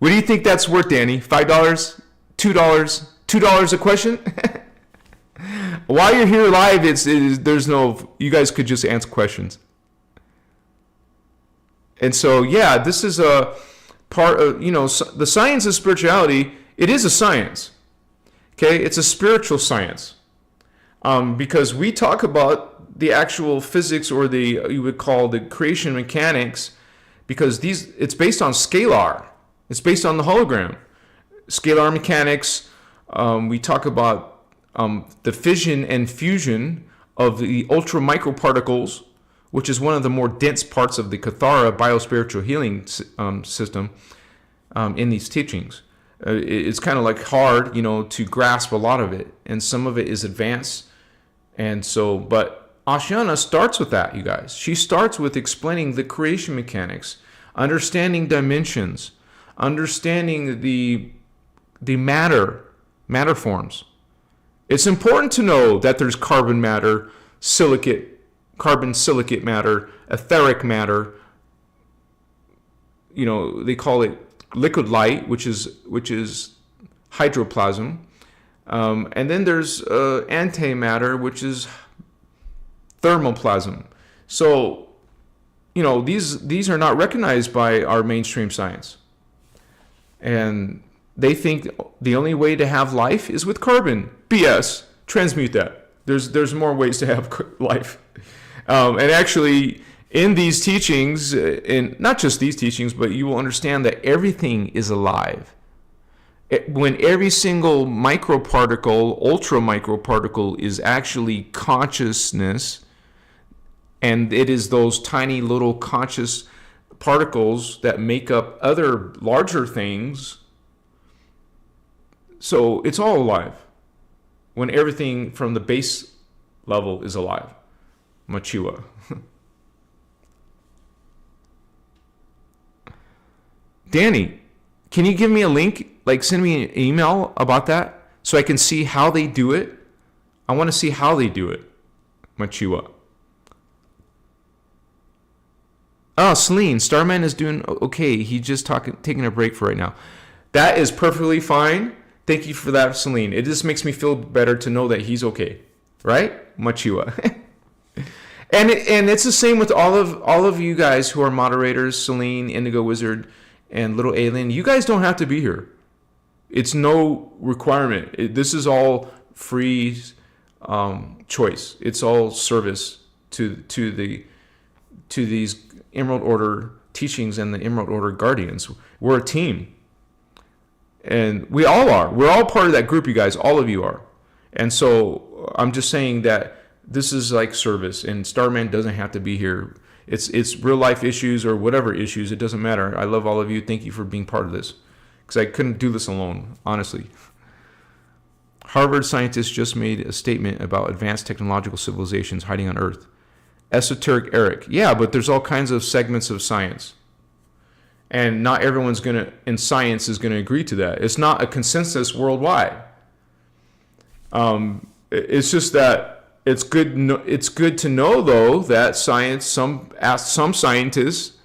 What do you think that's worth, Danny? $5? $2? $2 a question? While you're here live, there's no, you guys could just answer questions. And so, yeah, this is a part of, the science of spirituality. It is a science. Okay, it's a spiritual science. Because we talk about the actual physics, or you would call the creation mechanics, because it's based on scalar. It's based on the hologram. Scalar mechanics, we talk about the fission and fusion of the ultra microparticles, which is one of the more dense parts of the Kathara biospiritual healing system in these teachings. It's kind of like hard, to grasp a lot of it, and some of it is advanced. And so, but Ashiana starts with that, you guys. She starts with explaining the creation mechanics, understanding dimensions, understanding the matter forms. It's important to know that there's carbon matter, carbon silicate matter, etheric matter. They call it liquid light, which is hydroplasm. And then there's antimatter, which is thermoplasm. So, these are not recognized by our mainstream science. And they think the only way to have life is with carbon. BS. Transmute that. There's more ways to have life. And actually, in these teachings, and not just these teachings, but you will understand that everything is alive. When every single microparticle, ultra microparticle, is actually consciousness, and it is those tiny little conscious particles that make up other larger things. So it's all alive when everything from the base level is alive. Machiwa. Danny, can you give me a link? Like send me an email about that so I can see how they do it. I want to see how they do it. Machiwa. Oh, Celine, Starman is doing okay. He's just taking a break for right now. That is perfectly fine. Thank you for that, Celine. It just makes me feel better to know that he's okay. Right? Machiwa. And it's the same with all of you guys who are moderators, Celine, Indigo Wizard, and Little Alien. You guys don't have to be here. It's no requirement. This is all free choice. It's all service to these Emerald Order teachings and the Emerald Order Guardians. We're a team. And we all are. We're all part of that group, you guys. All of you are. And so I'm just saying that this is like service, and Starman doesn't have to be here. It's real life issues or whatever issues. It doesn't matter. I love all of you. Thank you for being part of this, because I couldn't do this alone, honestly. Harvard scientists just made a statement about advanced technological civilizations hiding on Earth. Esoteric Eric. Yeah, but there's all kinds of segments of science. And not everyone's in science is going to agree to that. It's not a consensus worldwide. It's just that it's good to know, though, that science, some scientists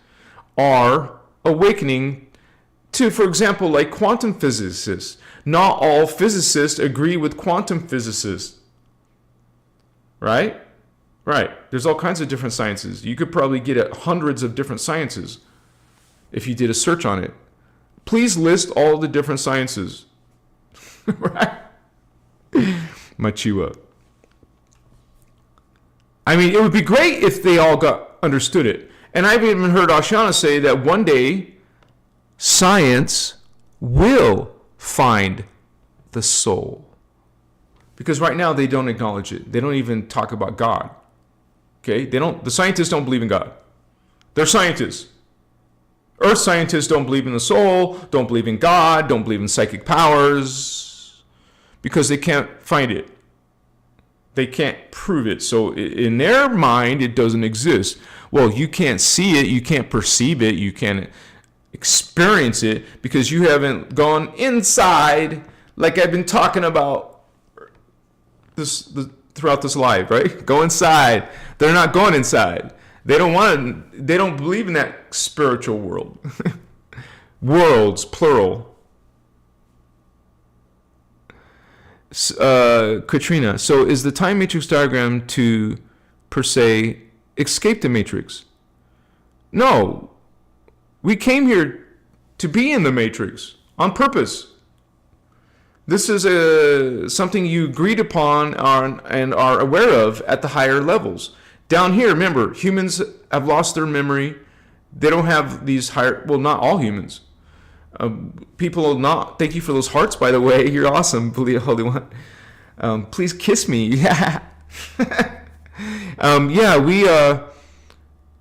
are awakening to, for example, like quantum physicists. Not all physicists agree with quantum physicists. Right? Right. There's all kinds of different sciences. You could probably get at hundreds of different sciences if you did a search on it. Please list all the different sciences. Right? Machiwa. I mean, it would be great if they all understood it. And I've even heard Ashana say that one day science will find the soul. Because right now they don't acknowledge it. They don't even talk about God. Okay? The scientists don't believe in God. They're scientists. Earth scientists don't believe in the soul, don't believe in God, don't believe in psychic powers, because they can't find it. They can't prove it. So in their mind, it doesn't exist. Well, you can't see it, you can't perceive it, you can't experience it because you haven't gone inside, like I've been talking about throughout this live, right? Go inside. They're not going inside. They don't believe in that spiritual world. Worlds, plural. Katrina, so is the time matrix diagram to, per se, escape the matrix? No. We came here to be in the matrix on purpose. This is something you agreed upon and are aware of at the higher levels. Down here, remember, humans have lost their memory. They don't have these higher, well, not all humans. People are not, thank you for those hearts, by the way. You're awesome, Believe Holy One. Please kiss me. Yeah.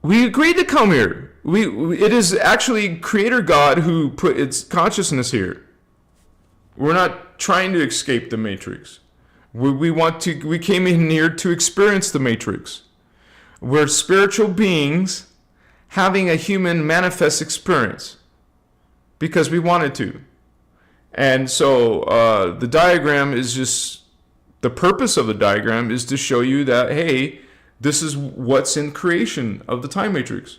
We agreed to come here. It is actually Creator God who put its consciousness here. We're not trying to escape the matrix. We came in here to experience the matrix. We're spiritual beings having a human manifest experience because we wanted to. And so the diagram is just, the purpose of the diagram is to show you that, hey, this is what's in creation of the time matrix.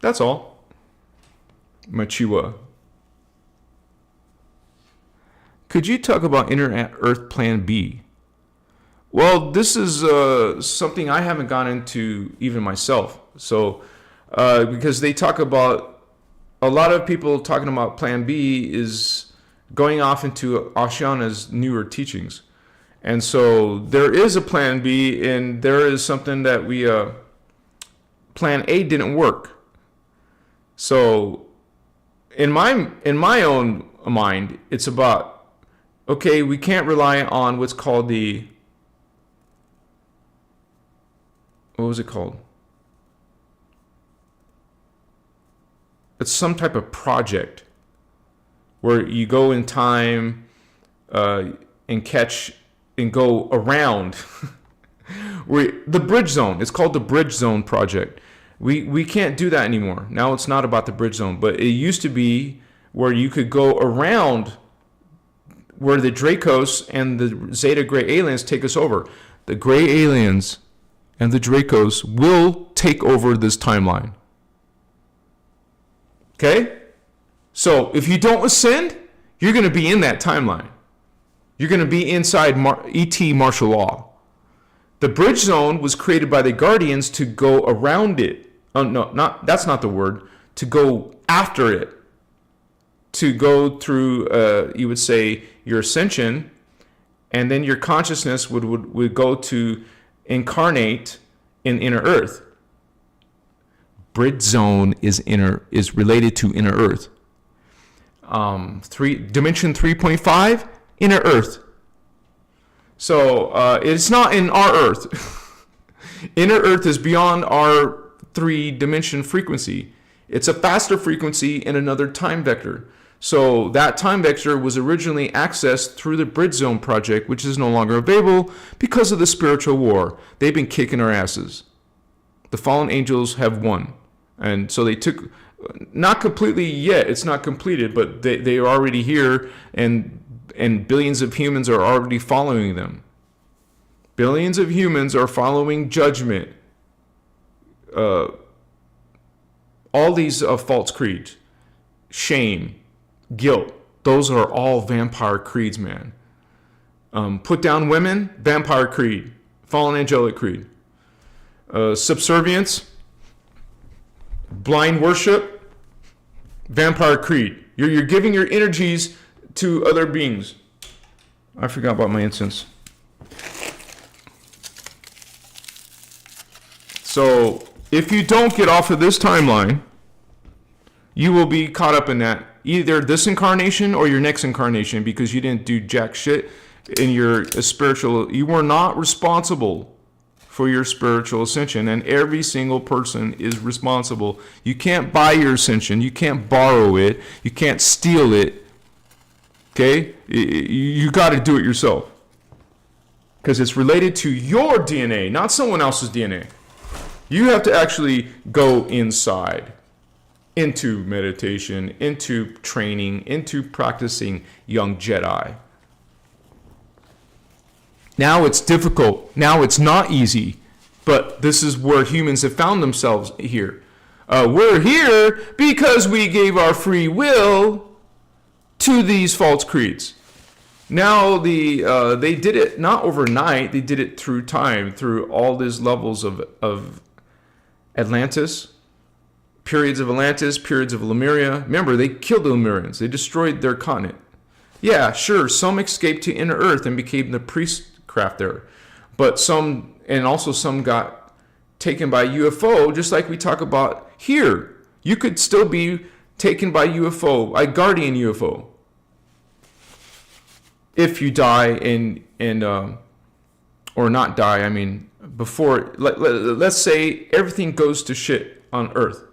That's all. Machiwa. Could you talk about Inner Earth Plan B? Well, this is something I haven't gone into even myself. So, because they talk about, a lot of people talking about Plan B is going off into Ashana's newer teachings. And so there is a Plan B, and there is something that Plan A didn't work. So in my own mind, it's about, okay, we can't rely on what's called what was it called? It's some type of project where you go in time and catch and go around. The Bridge Zone. It's called the Bridge Zone Project. We can't do that anymore. Now it's not about the Bridge Zone, but it used to be where you could go around where the Dracos and the Zeta Gray aliens take us over. The Gray aliens and the Dracos will take over this timeline. Okay? So if you don't ascend, you're going to be in that timeline. You're going to be inside ET martial law. The bridge zone was created by the Guardians to go around it. That's not the word. To go after it. To go through, you would say, your ascension, and then your consciousness would go to incarnate in inner earth. Bridge zone is related to inner earth. Dimension 3.5, inner earth. So it's not in our earth. Inner earth is beyond our 3-dimension frequency. It's a faster frequency in another time vector. So that time vector was originally accessed through the Bridge Zone project, which is no longer available because of the spiritual war. They've been kicking our asses. The fallen angels have won. And so they took, not completely yet, it's not completed, but they are already here, and billions of humans are already following them. Billions of humans are following judgment. All these false creeds. Shame. Guilt. Those are all vampire creeds, man. Put down women, vampire creed. Fallen angelic creed. Subservience. Blind worship. Vampire creed. You're giving your energies to other beings. I forgot about my incense. So if you don't get off of this timeline, you will be caught up in that. Either this incarnation or your next incarnation, because you didn't do jack shit in your spiritual. You were not responsible for your spiritual ascension, and every single person is responsible. You can't buy your ascension. You can't borrow it. You can't steal it. Okay? You got to do it yourself, because it's related to your DNA, not someone else's DNA. You have to actually go inside. Into meditation, into training, into practicing young Jedi. Now it's difficult. Now it's not easy. But this is where humans have found themselves here. We're here because we gave our free will to these false creeds. Now they did it not overnight. They did it through time, through all these levels of Atlantis. Periods of Atlantis, periods of Lemuria. Remember, they killed the Lemurians. They destroyed their continent. Yeah, sure, some escaped to inner earth and became the priestcraft there. But some got taken by UFO, just like we talk about here. You could still be taken by UFO, a guardian UFO. If you die or not die, I mean, before, let's say everything goes to shit on earth.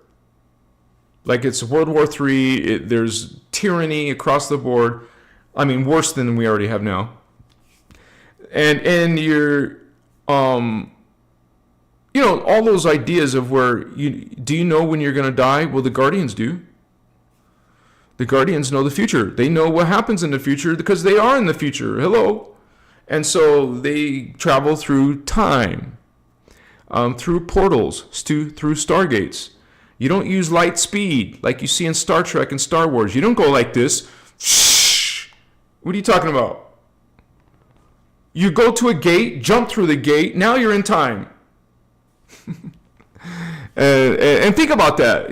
Like it's World War III, there's tyranny across the board. I mean, worse than we already have now. And you're, all those ideas of where, do you know when you're going to die? Well, the Guardians do. The Guardians know the future. They know what happens in the future because they are in the future. Hello. And so they travel through time, through portals, through stargates. You don't use light speed like you see in Star Trek and Star Wars. You don't go like this. What are you talking about? You go to a gate, jump through the gate, now you're in time. And think about that.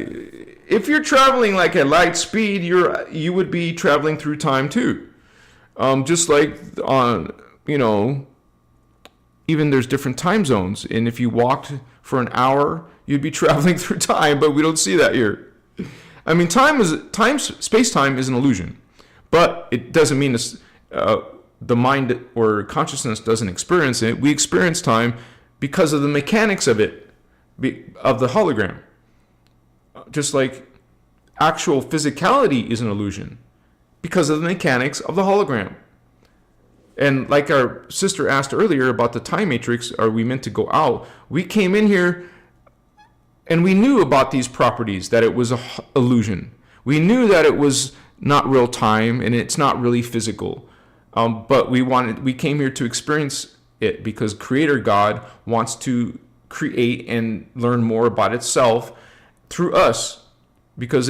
If you're traveling like at light speed, you would be traveling through time too. Just like on, even there's different time zones. And if you walked for an hour, you'd be traveling through time, but we don't see that here. I mean, space-time is an illusion, but it doesn't mean the mind or consciousness doesn't experience it. We experience time because of the mechanics of it, of the hologram. Just like actual physicality is an illusion because of the mechanics of the hologram. And like our sister asked earlier about the time matrix, are we meant to go out? We came in here and we knew about these properties, that it was an illusion. We knew that it was not real time, and it's not really physical. But we came here to experience it because Creator God wants to create and learn more about itself through us, because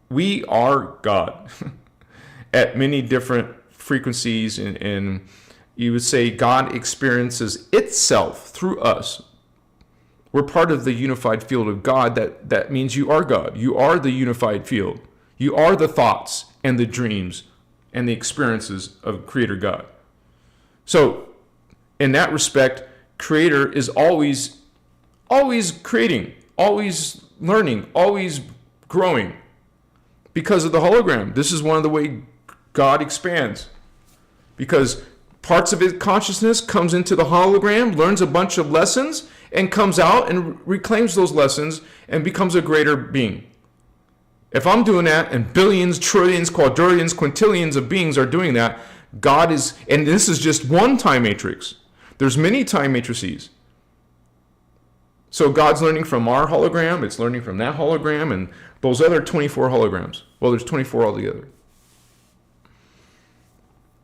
we are God at many different frequencies, and you would say God experiences itself through us. We're part of the unified field of God. That means you are God. You are the unified field. You are the thoughts and the dreams and the experiences of Creator God. So in that respect, Creator is always creating, always learning, always growing because of the hologram. This is one of the way God expands, because parts of his consciousness comes into the hologram, learns a bunch of lessons, and comes out and reclaims those lessons and becomes a greater being. If I'm doing that, and billions, trillions, quadrillions, quintillions of beings are doing that, God is, and this is just one time matrix. There's many time matrices. So God's learning from our hologram, it's learning from that hologram, and those other 24 holograms. Well, there's 24 altogether.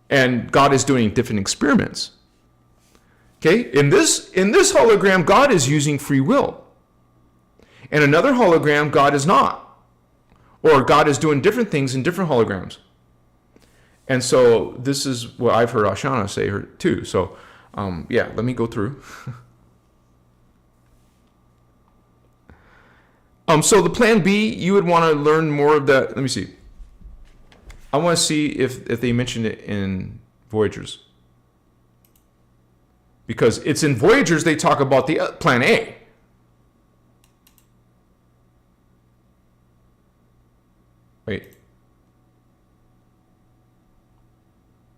And God is doing different experiments. Okay, in this hologram, God is using free will. In another hologram, God is not. Or God is doing different things in different holograms. And so this is what I've heard Ashana say too. So let me go through. So the plan B, you would want to learn more of that. Let me see. I want to see if they mentioned it in Voyagers. Because it's in Voyagers they talk about the plan A. Wait.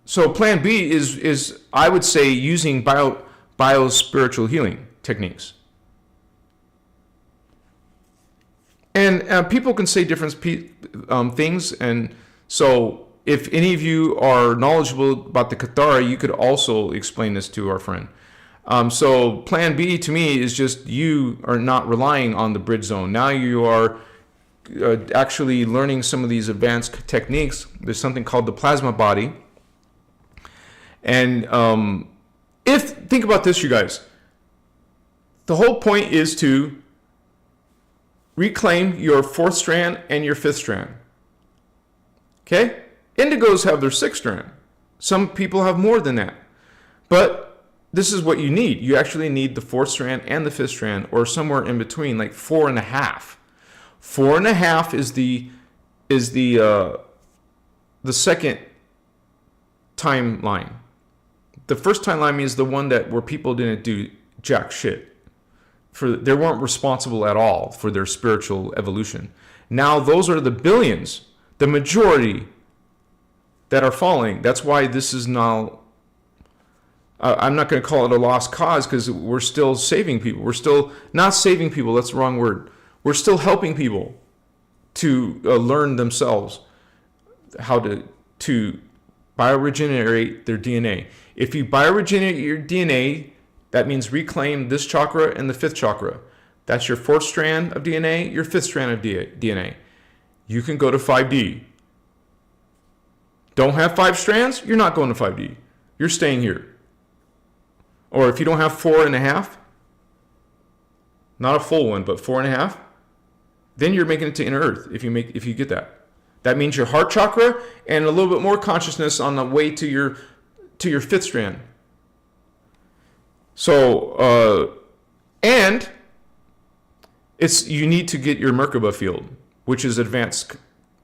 So plan B is I would say using bio-spiritual healing techniques. And people can say different things, and so if any of you are knowledgeable about the Kathara, you could also explain this to our friend. So plan B to me is just you are not relying on the bridge zone. Now you are actually learning some of these advanced techniques. There's something called the plasma body. And think about this, you guys. The whole point is to reclaim your fourth strand and your fifth strand. Okay? Indigos have their sixth strand. Some people have more than that. But this is what you need. You actually need the fourth strand and the fifth strand, or somewhere in between, like 4.5. 4.5 is the second timeline. The first timeline is the one where people didn't do jack shit. They weren't responsible at all for their spiritual evolution. Now those are the billions, the majority that are falling. That's why this is now, I'm not going to call it a lost cause, because we're still saving people. We're still not saving people, that's the wrong word. We're still helping people to learn themselves how to bioregenerate their DNA. If you bioregenerate your DNA, that means reclaim this chakra and the fifth chakra. That's your fourth strand of DNA, your fifth strand of DNA. You can go to 5D. Don't have 5 strands? You're not going to 5D. You're staying here. Or if you don't have 4.5, not a full one, but 4.5, then you're making it to inner earth if you get that. That means your heart chakra and a little bit more consciousness on the way to your fifth strand. So, and you need to get your Merkaba field, which is advanced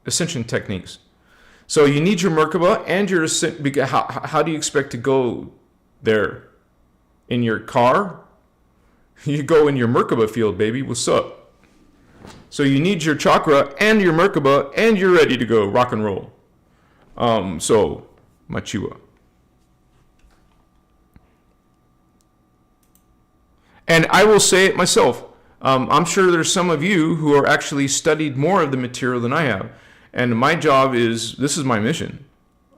ascension techniques. So you need your Merkaba and your how do you expect to go there? In your car? You go in your Merkaba field, baby. What's up? So you need your chakra and your Merkaba, and you're ready to go rock and roll. So Machiwa. And I will say it myself. I'm sure there's some of you who are actually studied more of the material than I have. And my job this is my mission.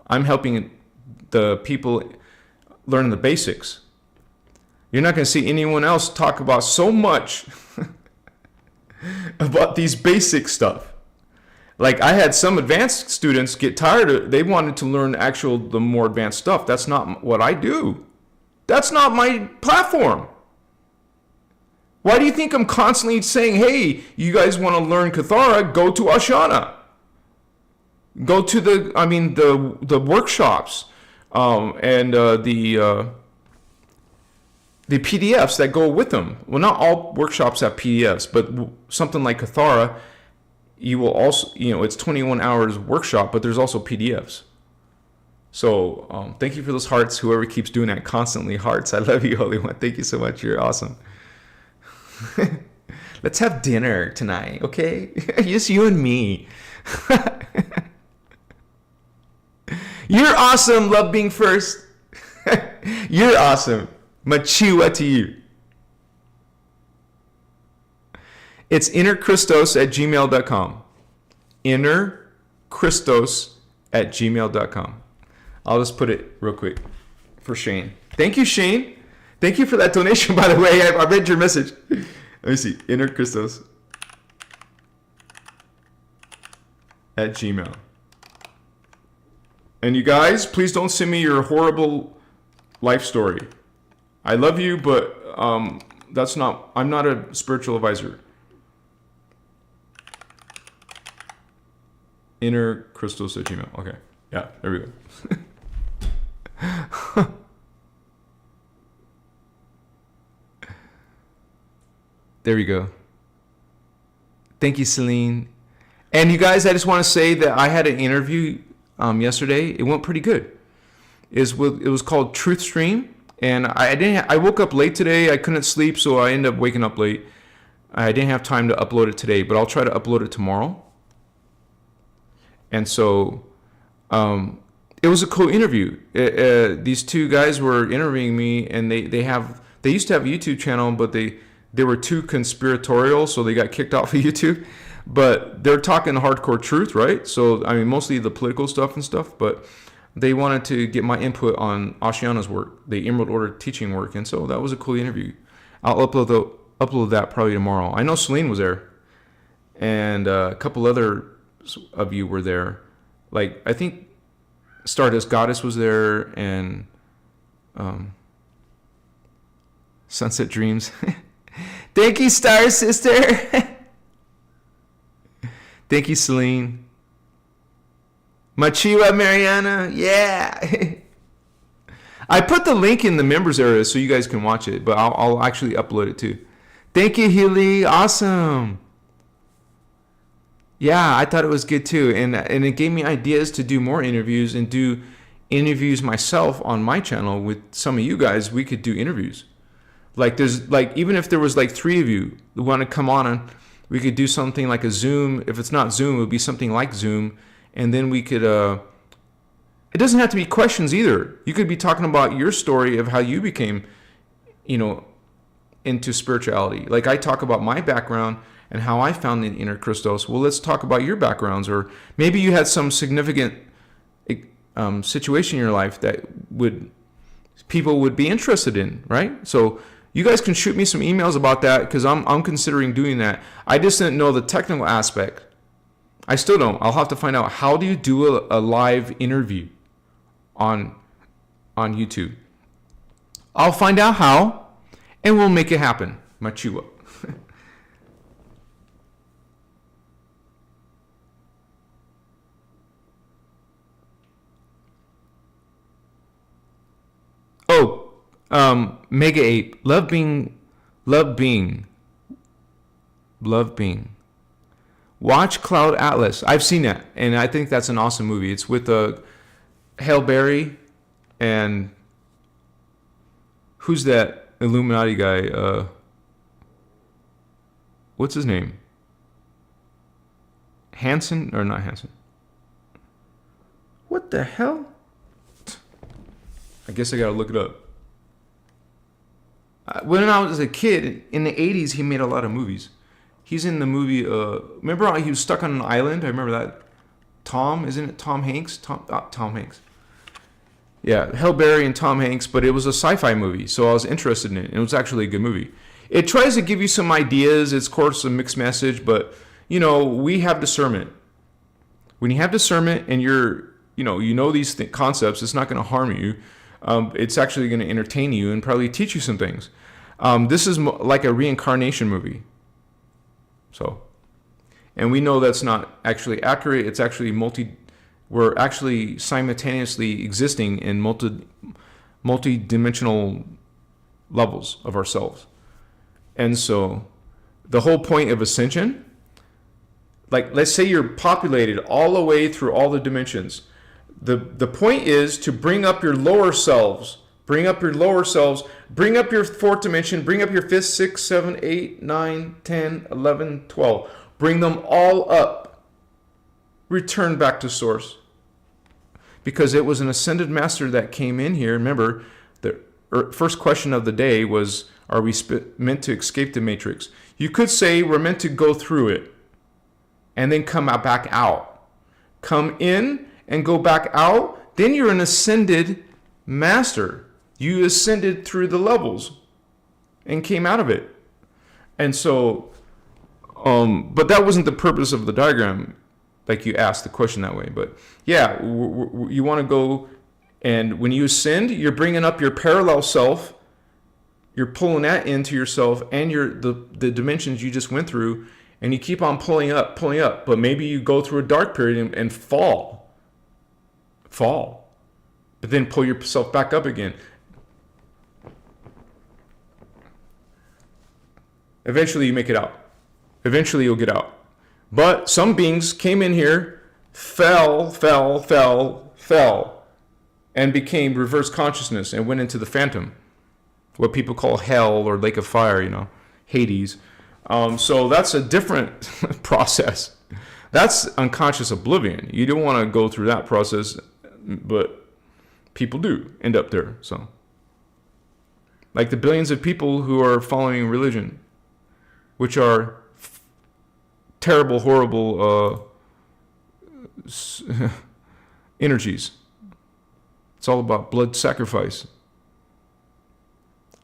I'm helping the people learn the basics. You're not going to see anyone else talk about so much about these basic stuff. Like I had some advanced students get tired of, they wanted to learn the more advanced stuff. That's not what I do. That's not my platform. Why do you think I'm constantly saying, hey, you guys want to learn Cathara, go to Ashana. Go to the workshops and the PDFs that go with them. Well, not all workshops have PDFs, but something like Cathara, you will also, it's 21 hours workshop, but there's also PDFs. So thank you for those hearts. Whoever keeps doing that constantly, hearts. I love you, Holy One. Thank you so much. You're awesome. Let's have dinner tonight, okay? Just you and me. You're awesome. Love being first. You're awesome. Machiwa to you. It's innerchristos@gmail.com. innerchristos@gmail.com. I'll just put it real quick for Shane. Thank you, Shane. Thank you for that donation, by the way. I read your message. Let me see. innerchristos@gmail. And you guys, please don't send me your horrible life story. I love you, but I'm not a spiritual advisor. innerchristos@gmail. Okay. Yeah, there we go. There we go. Thank you, Celine. And you guys, I just want to say that I had an interview yesterday. It went pretty good. It was called Truth Stream, and I woke up late today. I couldn't sleep, so I ended up waking up late. I didn't have time to upload it today, but I'll try to upload it tomorrow. And so it was a cool interview. These two guys were interviewing me, and they used to have a YouTube channel, but they were too conspiratorial, so they got kicked off of YouTube. But they're talking hardcore truth, right? So, I mean, mostly the political stuff and stuff, but they wanted to get my input on Ashiana's work, the Emerald Order teaching work, and so that was a cool interview. I'll upload that probably tomorrow. I know Celine was there, and a couple other of you were there. Like, I think Stardust Goddess was there, and Sunset Dreams. Thank you, Star Sister. Thank you, Celine. Machiwa Mariana, yeah. I put the link in the members area so you guys can watch it, but I'll actually upload it too. Thank you, Healy. Awesome. Yeah, I thought it was good too, and it gave me ideas to do more interviews and do interviews myself on my channel with some of you guys. We could do interviews. Like even if there was like 3 of you who want to come on and we could do something like a Zoom. If it's not Zoom, it would be something like Zoom. And then we could, it doesn't have to be questions either. You could be talking about your story of how you became, into spirituality. Like I talk about my background and how I found the inner Christos. Well, let's talk about your backgrounds. Or maybe you had some significant situation in your life that people would be interested in, right? So you guys can shoot me some emails about that because I'm considering doing that. I just didn't know the technical aspect. I still don't. I'll have to find out, how do you do a live interview on YouTube? I'll find out how, and we'll make it happen. Machiwa. Mega Ape, love being. Watch Cloud Atlas. I've seen that, and I think that's an awesome movie. It's with Halle Berry and who's that Illuminati guy? What's his name? Hansen or not Hansen? What the hell? I guess I gotta look it up. When I was a kid, in the 80s, he made a lot of movies. He's in the movie, remember how he was stuck on an island? I remember that. Tom, isn't it Tom Hanks? Tom Hanks. Yeah, Halle Berry and Tom Hanks, but it was a sci-fi movie, so I was interested in it. It was actually a good movie. It tries to give you some ideas. It's, of course, a mixed message, but, we have discernment. When you have discernment and you know these concepts, it's not going to harm you. It's actually going to entertain you and probably teach you some things. This is like a reincarnation movie. So, and we know that's not actually accurate. It's actually we're actually simultaneously existing in multi-dimensional levels of ourselves. And so the whole point of Ascension, like let's say you're populated all the way through all the dimensions. The point is to bring up your lower selves, bring up your fourth dimension, bring up your 5th, 6th, 7th, 8, 9, 10, 11, 12. Bring them all up. Return back to source. Because it was an ascended master that came in here. Remember, the first question of the day was, are we meant to escape the matrix? You could say we're meant to go through it and then come back out. Come in and go back out, then you're an ascended master. You ascended through the levels and came out of it. And so, but that wasn't the purpose of the diagram, like you asked the question that way. But yeah, you want to go, and when you ascend, you're bringing up your parallel self, you're pulling that into yourself and the dimensions you just went through, and you keep on pulling up, but maybe you go through a dark period and fall, but then pull yourself back up again. Eventually you make it out. Eventually you'll get out. But some beings came in here, fell, and became reverse consciousness and went into the phantom, what people call hell or lake of fire, Hades. So that's a different process. That's unconscious oblivion. You don't want to go through that process, but people do end up there. So, like the billions of people who are following religion, which are terrible, horrible energies. It's all about blood sacrifice.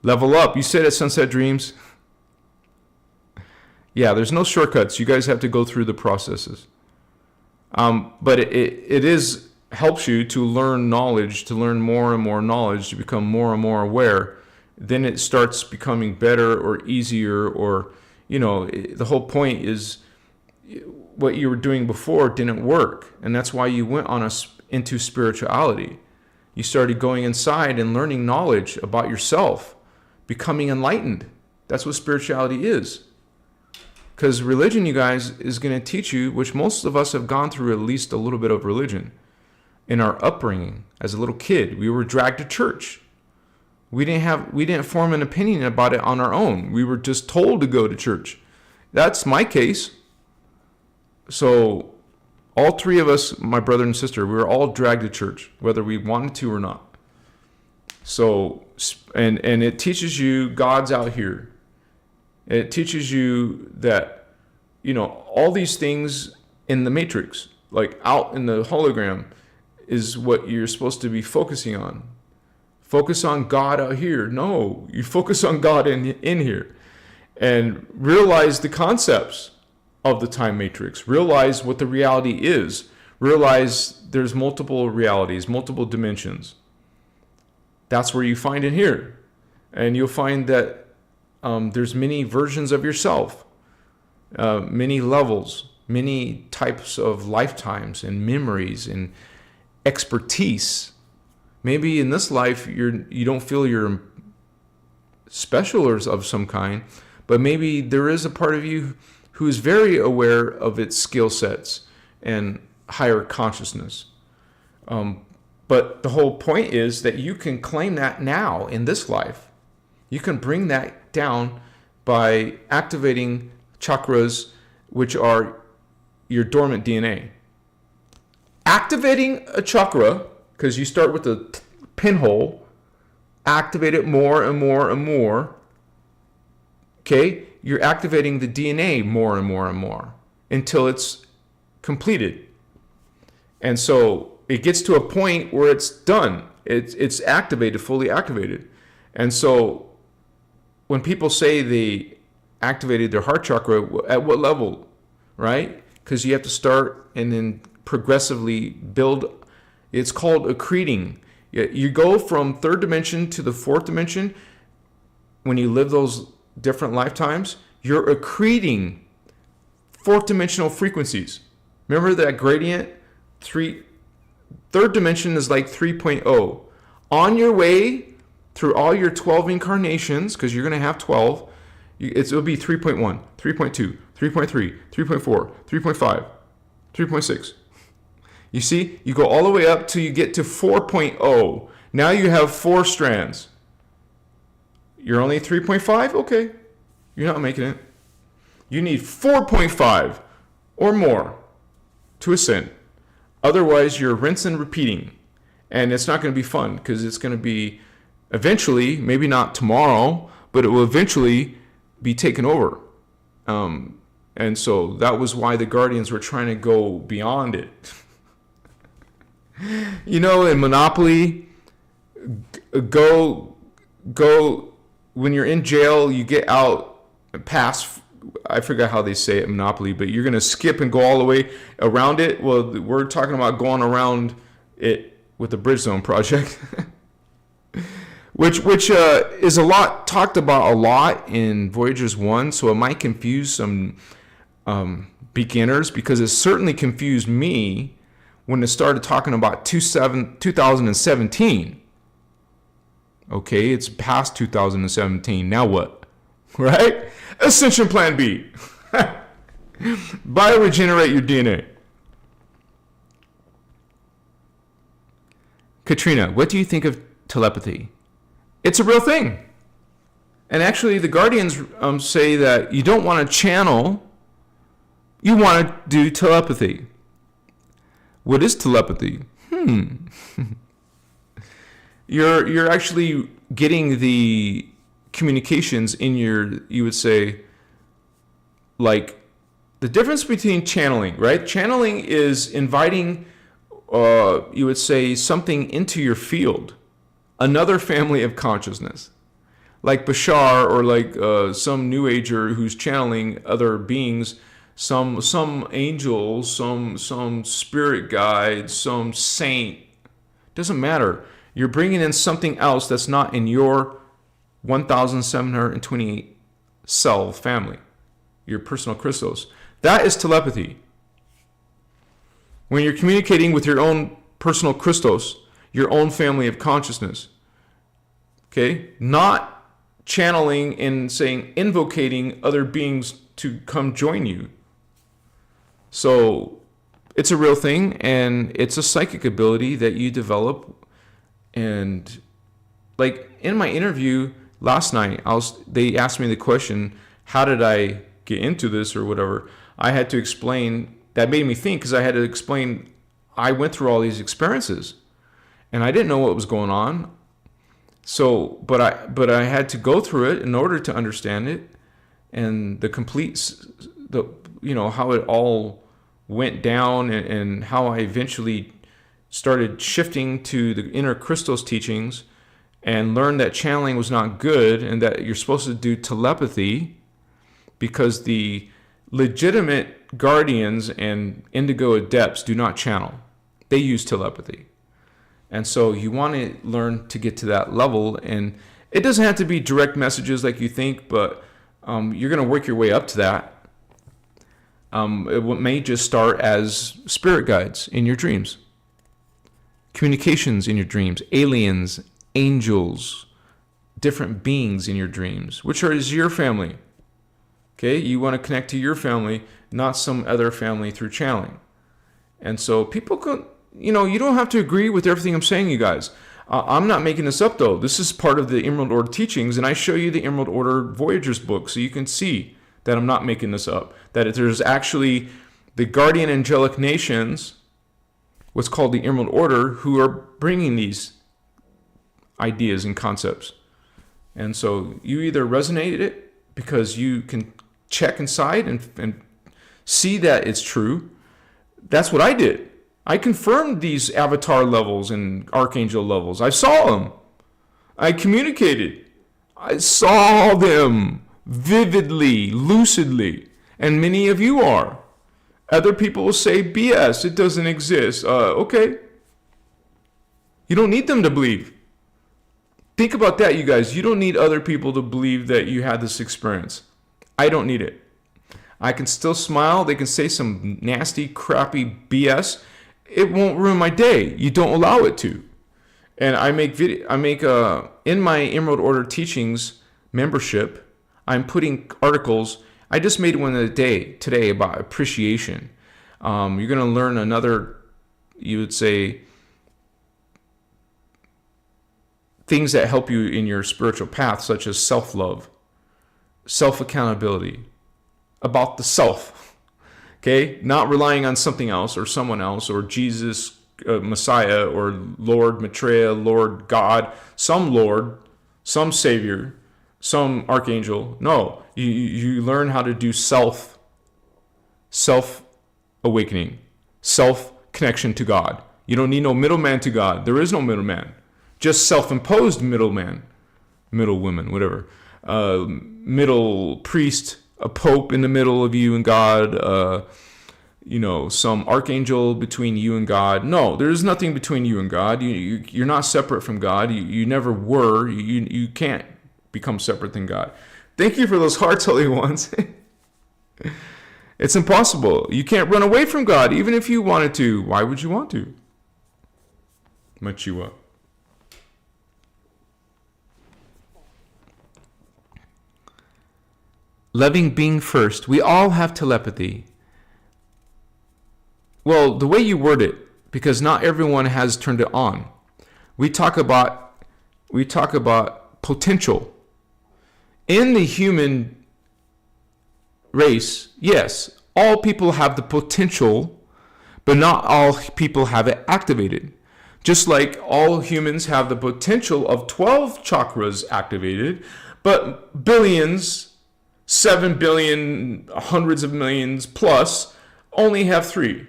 Level up. You said at Sunset Dreams. Yeah, there's no shortcuts. You guys have to go through the processes. But it helps you to learn knowledge, to learn more and more knowledge, to become more and more aware. Then it starts becoming better or easier, or, the whole point is what you were doing before didn't work. And that's why you went into spirituality. You started going inside and learning knowledge about yourself, becoming enlightened. That's what spirituality is. Because religion, you guys, is going to teach you, which most of us have gone through at least a little bit of religion. In our upbringing, as a little kid, we were dragged to church. We didn't form an opinion about it on our own. We were just told to go to church. That's my case. So all three of us, my brother and sister, we were all dragged to church, whether we wanted to or not. So, and it teaches you God's out here. It teaches you that, all these things in the matrix, like out in the hologram, is what you're supposed to be focusing on. Focus on God out here. No, you focus on God in here. And realize the concepts of the time matrix. Realize what the reality is. Realize there's multiple realities, multiple dimensions. That's where you find it here. And you'll find that there's many versions of yourself, many levels, many types of lifetimes and memories and expertise. Maybe in this life you don't feel you're special or of some kind, but maybe there is a part of you who is very aware of its skill sets and higher consciousness. But the whole point is that you can claim that now in this life. You can bring that down by activating chakras, which are your dormant DNA. Activating a chakra, because you start with the pinhole, activate it more and more and more. Okay? You're activating the DNA more and more and more until it's completed. And so it gets to a point where it's done. It's activated, fully activated. And so when people say they activated their heart chakra, at what level, right? Because you have to start and then progressively build. It's called accreting. You go from third dimension to the fourth dimension. When you live those different lifetimes, you're accreting fourth dimensional frequencies. Remember that gradient? Third dimension is like 3.0. On your way through all your 12 incarnations, because you're going to have 12, it'll be 3.1, 3.2, 3.3, 3.4, 3.5, 3.6. You see, you go all the way up till you get to 4.0. Now you have 4 strands. You're only 3.5? Okay. You're not making it. You need 4.5 or more to ascend. Otherwise, you're rinse and repeating. And it's not going to be fun, because it's going to be eventually, maybe not tomorrow, but it will eventually be taken over. And so that was why the Guardians were trying to go beyond it. You know, in Monopoly, go when you're in jail, you get out past, I forgot how they say it in Monopoly, but you're going to skip and go all the way around it. Well, we're talking about going around it with the Bridge Zone project, which is a lot talked about a lot in Voyagers 1, so it might confuse some beginners, because it certainly confused me when it started talking about 2017. Okay, it's past 2017. Now what? Right? Ascension Plan B. Bioregenerate your DNA. Katrina, what do you think of telepathy? It's a real thing. And actually, the Guardians say that you don't want to channel, you want to do telepathy. What is telepathy? You're actually getting the communications in your, you would say, like the difference between channeling, right? Channeling is inviting, you would say, something into your field, another family of consciousness, like Bashar, or like some New Ager who's channeling other beings, some angel, some spirit guide, some saint. Doesn't matter. You're bringing in something else that's not in your 1,728 cell family, your personal Christos. That is telepathy. When you're communicating with your own personal Christos, your own family of consciousness, okay? Not channeling and saying, invocating other beings to come join you. So it's a real thing, and it's a psychic ability that you develop. And like in my interview last night, they asked me the question, how did I get into this or whatever? I had to explain. That made me think, because I had to explain, I went through all these experiences and I didn't know what was going on. So, but I had to go through it in order to understand it, and how it all went down, and how I eventually started shifting to the innerchristos teachings and learned that channeling was not good, and that you're supposed to do telepathy, because the legitimate guardians and indigo adepts do not channel. They use telepathy. And so you want to learn to get to that level, and it doesn't have to be direct messages like you think, but you're going to work your way up to that. It may just start as spirit guides in your dreams, communications in your dreams, aliens, angels, different beings in your dreams, which is your family. Okay, you want to connect to your family, not some other family through channeling. And so people can, you don't have to agree with everything I'm saying, you guys. I'm not making this up, though. This is part of the Emerald Order teachings, and I show you the Emerald Order Voyagers book, so you can see that I'm not making this up. That there's actually the guardian angelic nations, what's called the Emerald Order, who are bringing these ideas and concepts. And so you either resonate it because you can check inside and see that it's true. That's what I did. I confirmed these avatar levels and archangel levels. I saw them. I communicated. I saw them vividly, lucidly. And many of you are. Other people will say BS, it doesn't exist. Okay. You don't need them to believe. Think about that, you guys. You don't need other people to believe that you had this experience. I don't need it. I can still smile. They can say some nasty, crappy BS. It won't ruin my day. You don't allow it to. And I make in my Emerald Order Teachings membership, I'm putting articles. I just made one today about appreciation. You're going to learn another, you would say, things that help you in your spiritual path, such as self-love, self-accountability, about the self, okay? Not relying on something else or someone else or Jesus, Messiah, or Lord Maitreya, Lord God, some Lord, some Savior, some Archangel. No, you learn how to do self-awakening, self-connection to God. You don't need no middleman to God. There is no middleman. Just self-imposed middleman, middle women, whatever. Middle priest, a pope in the middle of you and God, some archangel between you and God. No, there is nothing between you and God. You're not separate from God. You never were. You can't become separate than God. Thank you for those hearts, Holy Ones. It's impossible. You can't run away from God, even if you wanted to. Why would you want to? Machiwa. Loving being first. We all have telepathy. Well, the way you word it, because not everyone has turned it on. We talk about potential. In the human race, yes, all people have the potential, but not all people have it activated. Just like all humans have the potential of 12 chakras activated, but billions, 7 billion, hundreds of millions plus only have 3.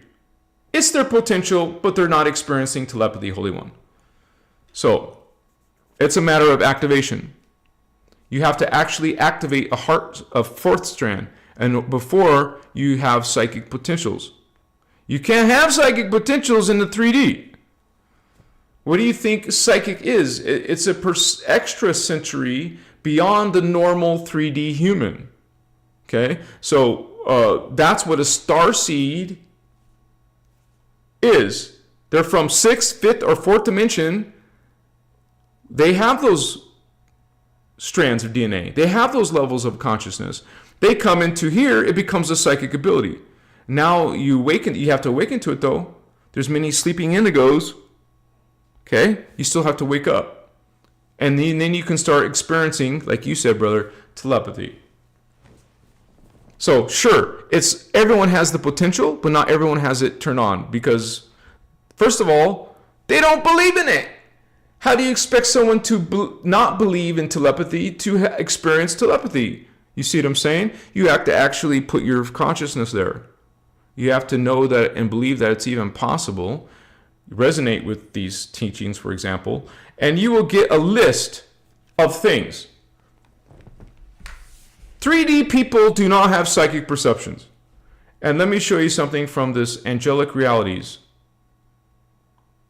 It's their potential, but they're not experiencing telepathy, Holy One. So, it's a matter of activation. You have to actually activate a fourth strand, and before you have psychic potentials. You can't have psychic potentials in the 3D. What do you think psychic is? It's a extra sensory beyond the normal 3D human. Okay? So that's what a starseed is. They're from 6th, 5th, or 4th dimension. They have those strands of DNA. They have those levels of consciousness. They come into here, it becomes a psychic ability. Now you have to awaken to it though. There's many sleeping indigos. Okay? You still have to wake up. And then you can start experiencing, like you said, brother, telepathy. So, sure, everyone has the potential, but not everyone has it turned on. Because, first of all, they don't believe in it. How do you expect someone to not believe in telepathy to experience telepathy? You see what I'm saying? You have to actually put your consciousness there. You have to know that and believe that it's even possible. Resonate with these teachings, for example, and you will get a list of things. 3D people do not have psychic perceptions. And let me show you something from this Angelic Realities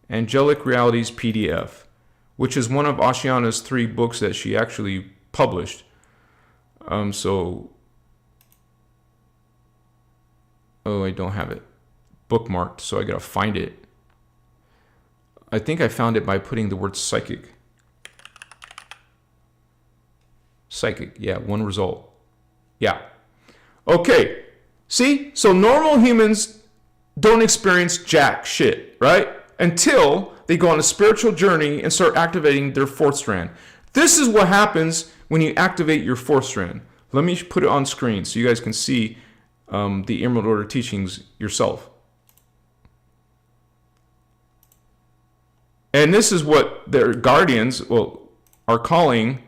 PDF, which is one of Ashiana's 3 books that she actually published. I don't have it bookmarked, so I gotta find it. I think I found it by putting the word psychic. Psychic, yeah, one result. Yeah. Okay, see? So normal humans don't experience jack shit, right? Until they go on a spiritual journey and start activating their 4th strand. This is what happens when you activate your 4th strand. Let me put it on screen so you guys can see the Emerald Order teachings yourself. And this is what their guardians are calling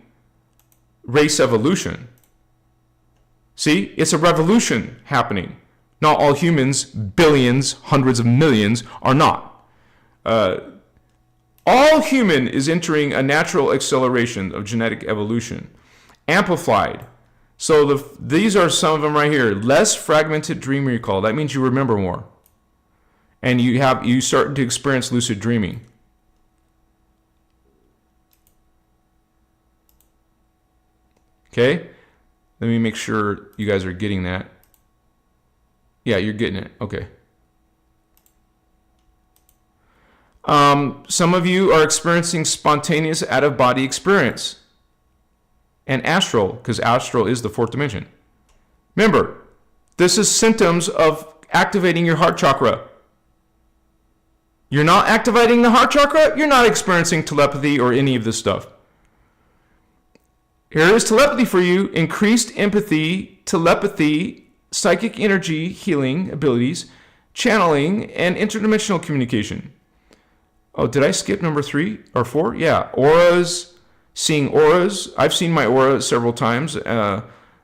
race evolution. See, it's a revolution happening. Not all humans, billions, hundreds of millions, are not. All human is entering a natural acceleration of genetic evolution, amplified So these are some of them right here. Less fragmented dream recall. That means you remember more. And you start to experience lucid dreaming. Okay? Let me make sure you guys are getting that. Yeah, you're getting it. Okay. Some of you are experiencing spontaneous out-of-body experience. And astral, because astral is the fourth dimension. Remember, this is symptoms of activating your heart chakra. You're not activating the heart chakra, you're not experiencing telepathy or any of this stuff. Here is telepathy for you: increased empathy, telepathy, psychic energy, healing abilities, channeling, and interdimensional communication. Oh, did I skip number 3 or 4? Yeah, auras, seeing auras. I've seen my aura several times.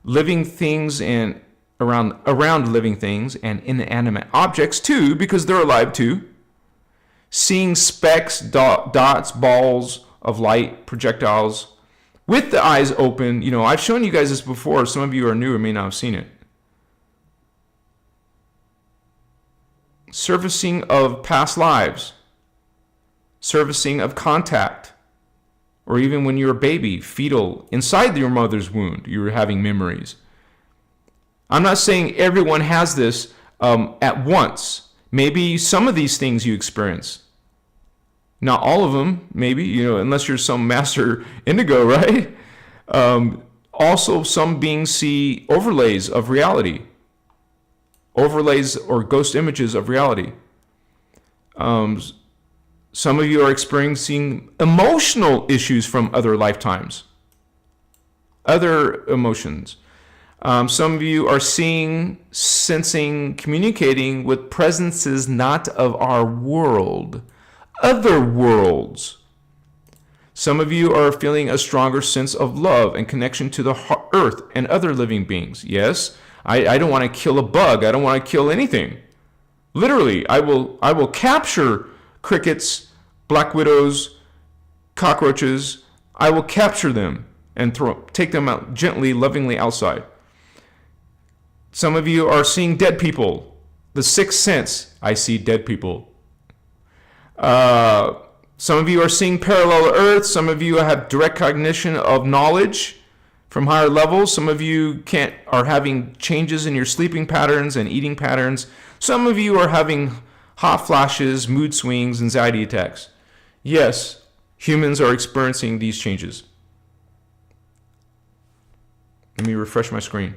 Living things and around living things and inanimate objects too, because they're alive too. Seeing specks, dots, balls of light, projectiles, with the eyes open. You know, I've shown you guys this before. Some of you are new and may not have seen it. Servicing of past lives. Servicing of contact. Or even when you're a baby, fetal, inside your mother's womb, you're having memories. I'm not saying everyone has this at once. Maybe some of these things you experience. Not all of them, maybe, unless you're some master indigo, right? Also, some beings see overlays of reality. Overlays or ghost images of reality. Some of you are experiencing emotional issues from other lifetimes. Other emotions. Some of you are seeing, sensing, communicating with presences not of our world. Other worlds. Some of you are feeling a stronger sense of love and connection to the earth and other living beings. Yes, I don't want to kill a bug. I don't want to kill anything. Literally, I will capture crickets, black widows, cockroaches. I will capture them and take them out gently, lovingly outside. Some of you are seeing dead people. The sixth sense, I see dead people. Some of you are seeing parallel Earth. Some of you have direct cognition of knowledge from higher levels. Some of you are having changes in your sleeping patterns and eating patterns. Some of you are having hot flashes, mood swings, anxiety attacks. Yes, humans are experiencing these changes. Let me refresh my screen.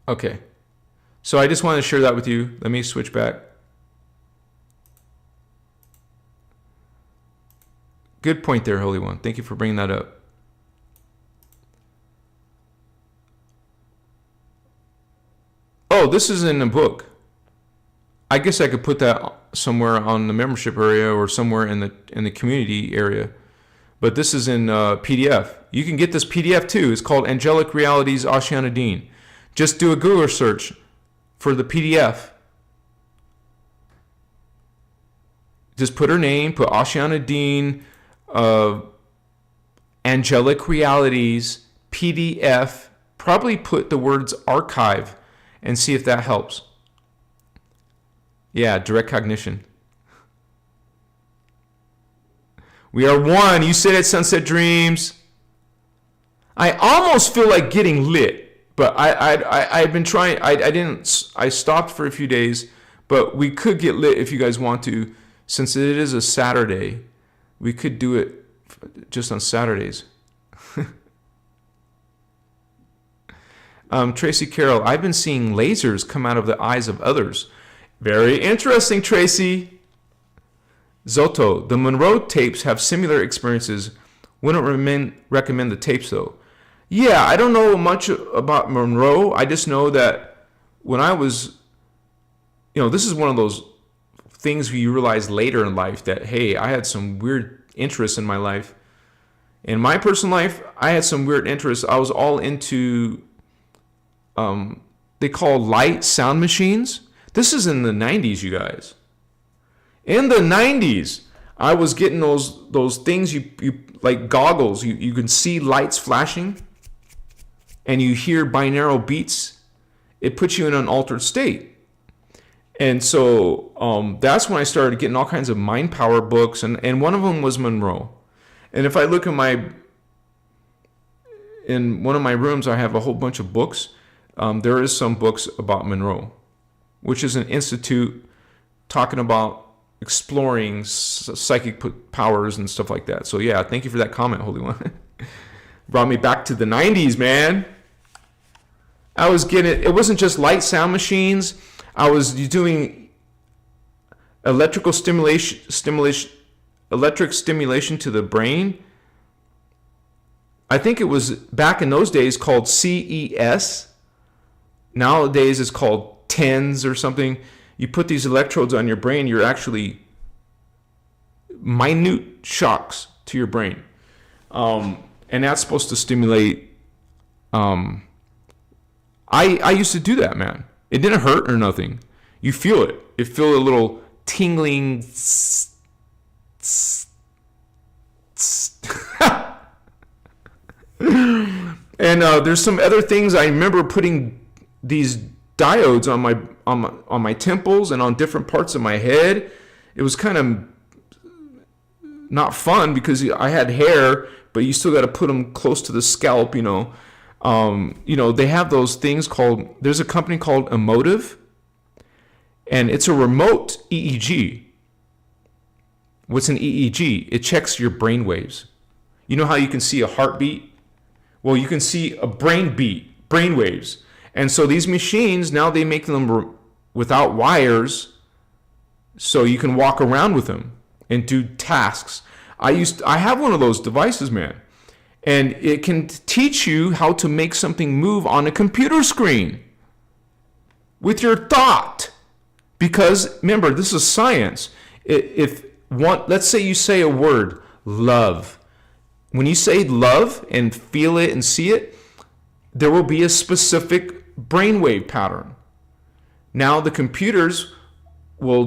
Okay, so I just wanted to share that with you. Let me switch back. Good point there, Holy One. Thank you for bringing that up. Oh, this is in a book. I guess I could put that somewhere on the membership area or somewhere in the community area. But this is in PDF. You can get this PDF too. It's called Angelic Realities Ashiana Dean. Just do a Google search for the PDF. Just put her name, put Ashiana Dean, Angelic Realities, PDF. Probably put the words archive and see if that helps. Yeah, direct cognition. We are one. You said it, Sunset Dreams. I almost feel like getting lit. But I've been trying. I stopped for a few days, but we could get lit if you guys want to. Since it is a Saturday, we could do it just on Saturdays. Tracy Carroll, I've been seeing lasers come out of the eyes of others. Very interesting, Tracy. Zoto, the Monroe tapes have similar experiences. Wouldn't recommend the tapes though. Yeah, I don't know much about Monroe. I just know that when I was, this is one of those things you realize later in life that, hey, I had some weird interests in my life. In my personal life, I had some weird interests. I was all into, they call light sound machines. This is in the 90s, you guys. In the 90s, I was getting those things you like goggles. You can see lights flashing and you hear binaural beats. It puts you in an altered state. And so that's when I started getting all kinds of mind power books, and one of them was Monroe. And if I look in one of my rooms, I have a whole bunch of books. There is some books about Monroe, which is an institute talking about exploring psychic powers and stuff like that. So yeah, thank you for that comment, Holy One. Brought me back to the 90s, man. I was getting it wasn't just light sound machines. I was doing electric stimulation to the brain. I think it was back in those days called CES. Nowadays it's called TENS or something. You put these electrodes on your brain, you're actually minute shocks to your brain. And that's supposed to stimulate. I used to do that, man. It didn't hurt or nothing. You feel it. You feel a little tingling. And there's some other things. I remember putting these diodes on my temples and on different parts of my head. It was kind of not fun because I had hair, but you still got to put them close to the scalp, you know. They have those things called, there's a company called Emotive, and it's a remote EEG. What's an EEG? It checks your brain waves. You know how you can see a heartbeat? Well, you can see a brain waves. And so these machines, now they make them without wires, so you can walk around with them and do tasks. I have one of those devices, man. And it can teach you how to make something move on a computer screen with your thought. Because remember, this is science. Let's say you say a word, love. When you say love and feel it and see it, there will be a specific brainwave pattern. Now the computers will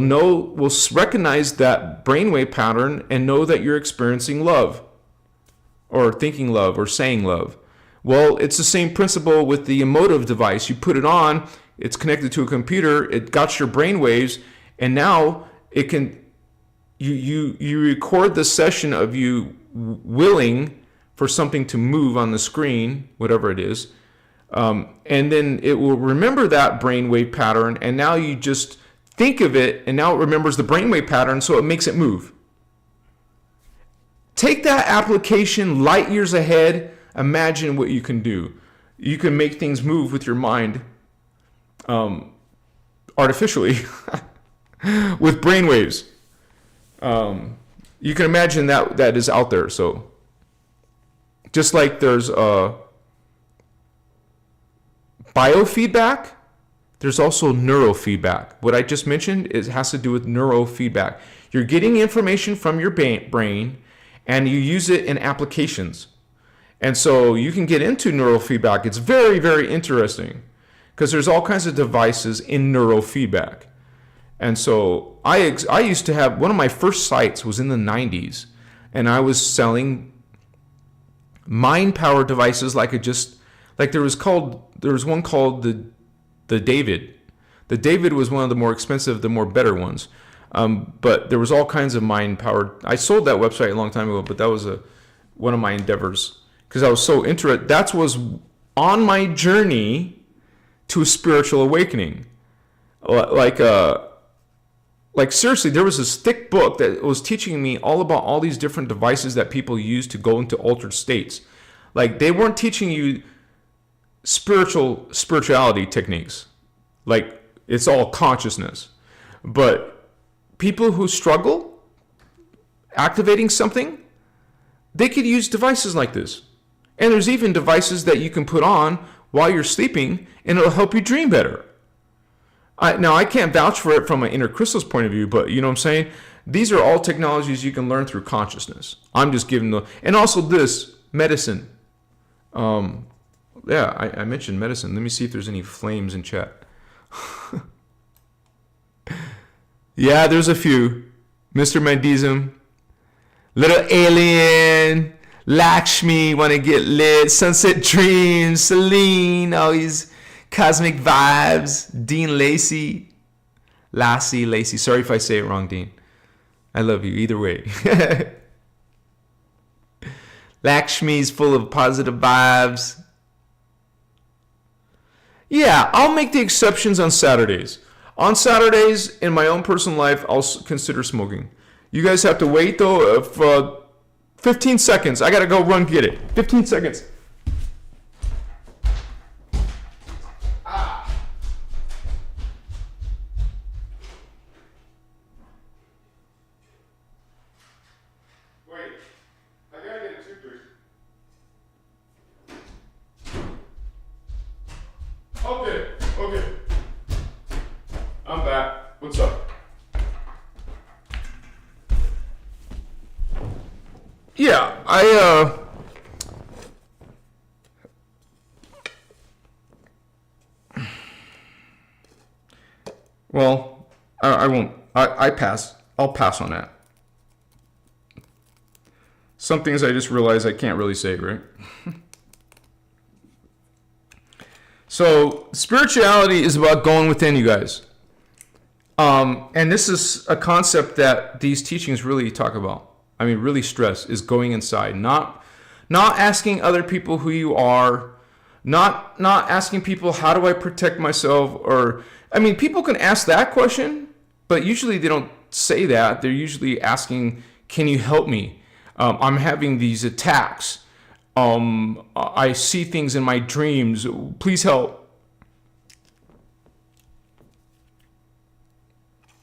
recognize that brainwave pattern and know that you're experiencing love, or thinking love, or saying love. Well, it's the same principle with the emotive device. You put it on, it's connected to a computer, it got your brain waves, and now it can, you record the session of you willing for something to move on the screen, whatever it is, and then it will remember that brainwave pattern, and now you just think of it, and now it remembers the brainwave pattern, so it makes it move. Take that application light years ahead. Imagine what you can do. You can make things move with your mind artificially with brainwaves. You can imagine that is out there. So just like there's biofeedback, there's also neurofeedback. What I just mentioned has to do with neurofeedback. You're getting information from your brain, and you use it in applications. And so you can get into neurofeedback. It's very, very interesting because there's all kinds of devices in neurofeedback. And so I used to have, one of my first sites was in the 90s, and I was selling mind power devices there was one called the David. The David was one of the more expensive, the more better ones. But there was all kinds of mind power. I sold that website a long time ago, but that was one of my endeavors because I was so interested. That was on my journey to a spiritual awakening. Like seriously, there was this thick book that was teaching me all about all these different devices that people use to go into altered states. Like they weren't teaching you spirituality techniques. Like it's all consciousness. But people who struggle activating something, they could use devices like this. And there's even devices that you can put on while you're sleeping, and it'll help you dream better. Now, I can't vouch for it from an innerchristos point of view, but you know what I'm saying? These are all technologies you can learn through consciousness. I'm just giving and also this, medicine. I mentioned medicine. Let me see if there's any flames in chat. Yeah, there's a few. Mr. Mandism, Little Alien, Lakshmi, want to get lit, Sunset Dreams, Celine, all these cosmic vibes, Dean Lacey, Lacey. Sorry if I say it wrong, Dean. I love you either way. Lakshmi's full of positive vibes. Yeah, I'll make the exceptions on Saturdays. On Saturdays, in my own personal life, I'll consider smoking. You guys have to wait, though, for 15 seconds. I got to go run get it. 15 seconds. Wait, I got to get a toothbrush. Okay. I'm back. What's up? Yeah, well, I won't. I pass. I'll pass on that. Some things I just realized I can't really say, right? So, spirituality is about going within, you guys. And this is a concept that these teachings really talk about. I mean, really stress is going inside, not asking other people who you are, not asking people, how do I protect myself? Or, I mean, people can ask that question, but usually they don't say that. They're usually asking, can you help me? I'm having these attacks. I see things in my dreams. Please help.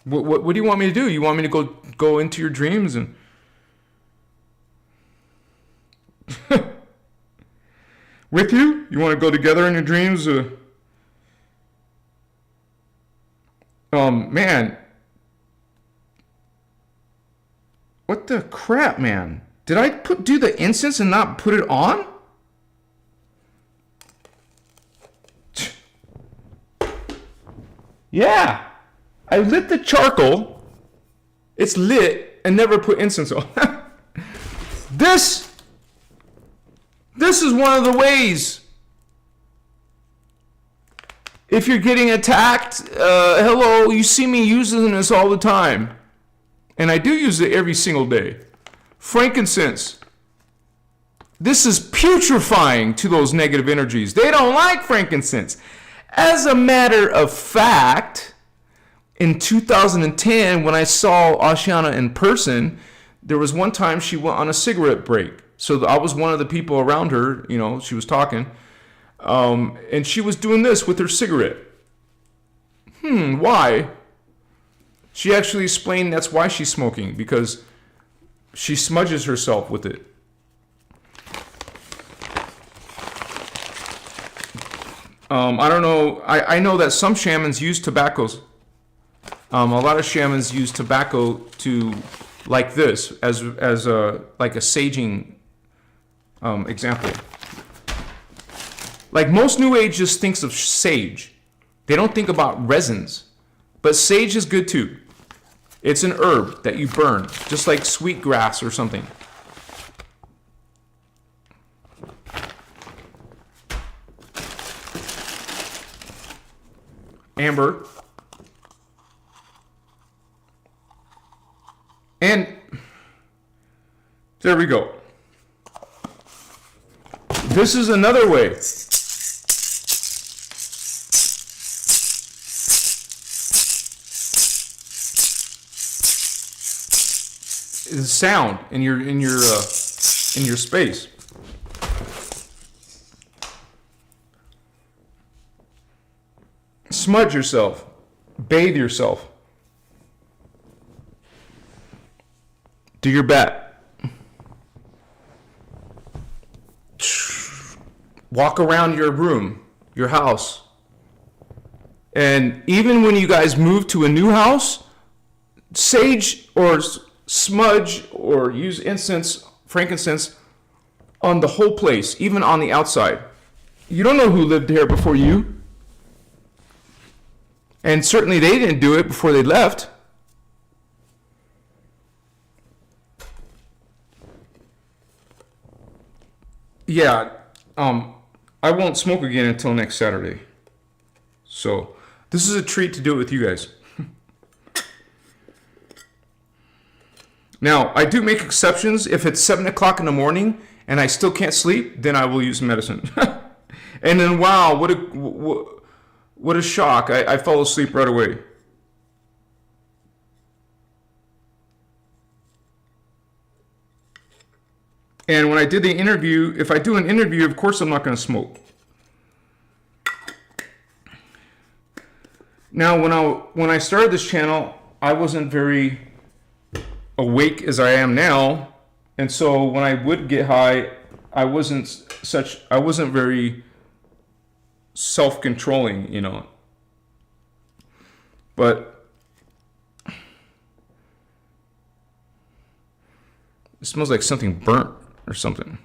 What do you want me to do? You want me to go into your dreams and with you? You want to go together in your dreams? Man. What the crap, man? Did I do the incense and not put it on? Yeah. I lit the charcoal. It's lit and never put incense on. This is one of the ways. If you're getting attacked, hello, you see me using this all the time. And I do use it every single day. Frankincense. This is putrefying to those negative energies. They don't like frankincense. As a matter of fact, in 2010, when I saw Ashiana in person, there was one time she went on a cigarette break. So I was one of the people around her, she was talking. And she was doing this with her cigarette. Why? She actually explained that's why she's smoking, because she smudges herself with it. I don't know. I know that some shamans use tobaccos. A lot of shamans use tobacco to, like this, as like a saging example. Like most New Age just thinks of sage. They don't think about resins. But sage is good too. It's an herb that you burn, just like sweet grass or something. Amber. And there we go. This is another way. The sound in your space. Smudge yourself. Bathe yourself. Do your bet. Walk around your room, your house. And even when you guys move to a new house, sage or smudge or use incense, frankincense on the whole place, even on the outside. You don't know who lived here before you. And certainly they didn't do it before they left. Yeah, I won't smoke again until next Saturday. So this is a treat to do it with you guys. Now, I do make exceptions. If it's 7 o'clock in the morning and I still can't sleep, then I will use medicine. And then, wow, what a shock. I fall asleep right away. And when I did the interview, if I do an interview, of course I'm not going to smoke. Now, when I started this channel, I wasn't very awake as I am now, and so when I would get high, I wasn't very self-controlling, you know. But it smells like something burnt or something.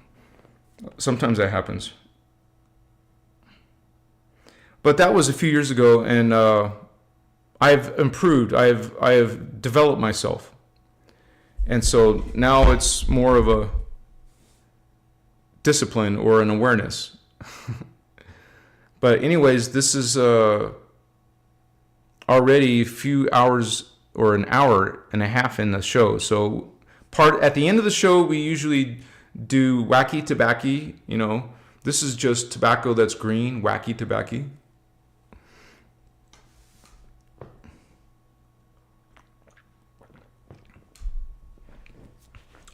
Sometimes that happens. But that was a few years ago, and I've improved. I have developed myself. And so now it's more of a discipline or an awareness. But anyways, this is already a few hours or an hour and a half in the show. So at the end of the show, we usually do wacky tobacco. You know, this is just tobacco that's green, wacky tobacco.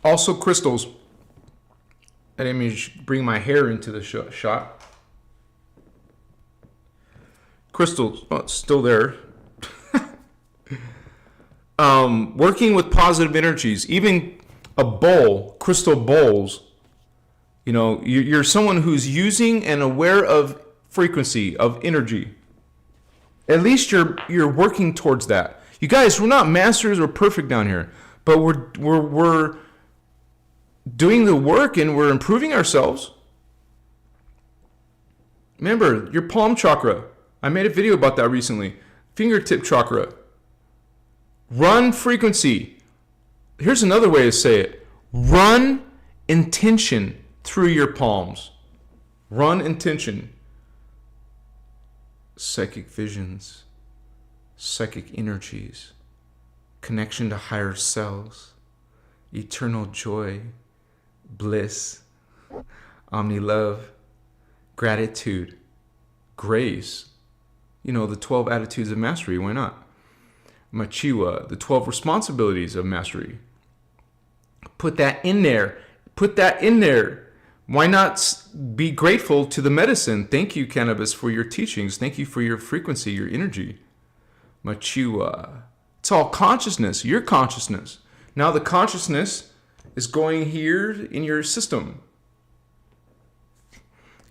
Also, crystals. I didn't mean to bring my hair into the shot. Crystals, oh, it's still there. Working with positive energies, even a bowl, crystal bowls. You know, you're someone who's using and aware of frequency, of energy. At least you're working towards that. You guys, we're not masters or perfect down here, but we're doing the work and we're improving ourselves. Remember, your palm chakra. I made a video about that recently. Fingertip chakra. Run frequency. Here's another way to say it. Run intention through your palms. Run intention. Psychic visions. Psychic energies. Connection to higher selves. Eternal joy. Bliss, omni-love, gratitude, grace. You know, the 12 attitudes of mastery, why not? Machiwa, the 12 responsibilities of mastery. Put that in there. Put that in there. Why not be grateful to the medicine? Thank you, cannabis, for your teachings. Thank you for your frequency, your energy. Machiwa. It's all consciousness, your consciousness. Now the consciousness is going here in your system.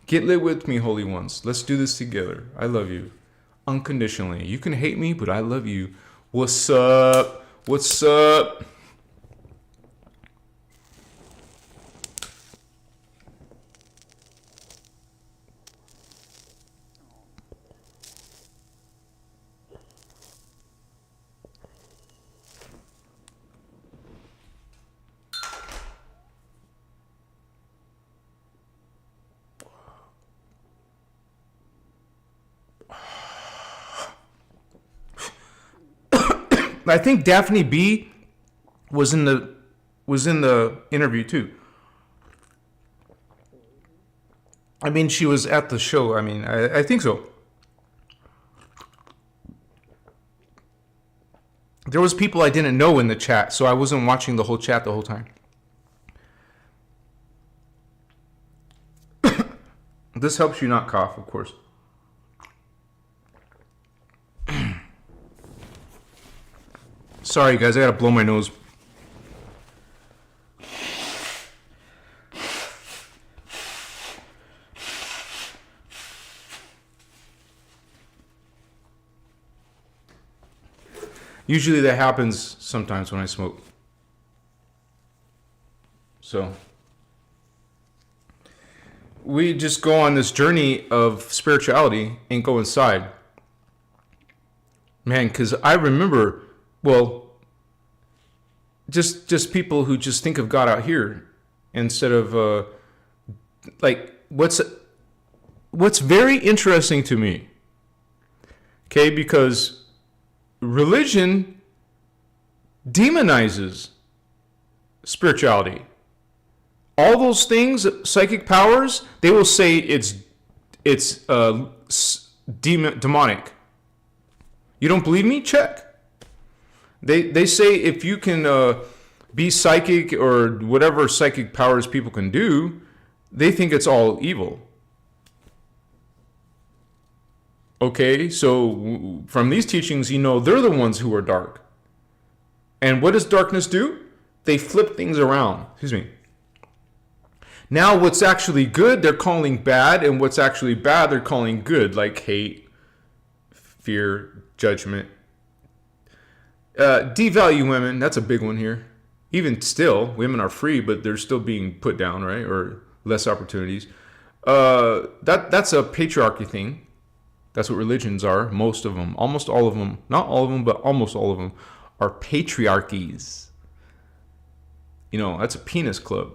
Get lit with me, holy ones. Let's do this together. I love you unconditionally. You can hate me, but I love you. What's up? What's up? I think Daphne B was in the interview too. I mean, she was at the show. I mean, I think so. There was people I didn't know in the chat, so I wasn't watching the whole chat the whole time. This helps you not cough, of course. Sorry, guys, I gotta blow my nose. Usually that happens sometimes when I smoke. So we just go on this journey of spirituality and go inside. Man, because I remember, well, just people who just think of God out here instead of like, what's very interesting to me, okay, because religion demonizes spirituality. All those things, psychic powers, they will say it's demonic. You don't believe me? Check. They say if you can be psychic or whatever psychic powers people can do, they think it's all evil. Okay, so from these teachings, you know they're the ones who are dark. And what does darkness do? They flip things around. Excuse me. Now what's actually good, they're calling bad, and what's actually bad, they're calling good, like hate, fear, judgment. Devalue women, that's a big one here. Even still, women are free, but they're still being put down, right? Or less opportunities. That's a patriarchy thing. That's what religions are. Most of them, almost all of them, not all of them, but almost all of them are patriarchies. You know, that's a penis club.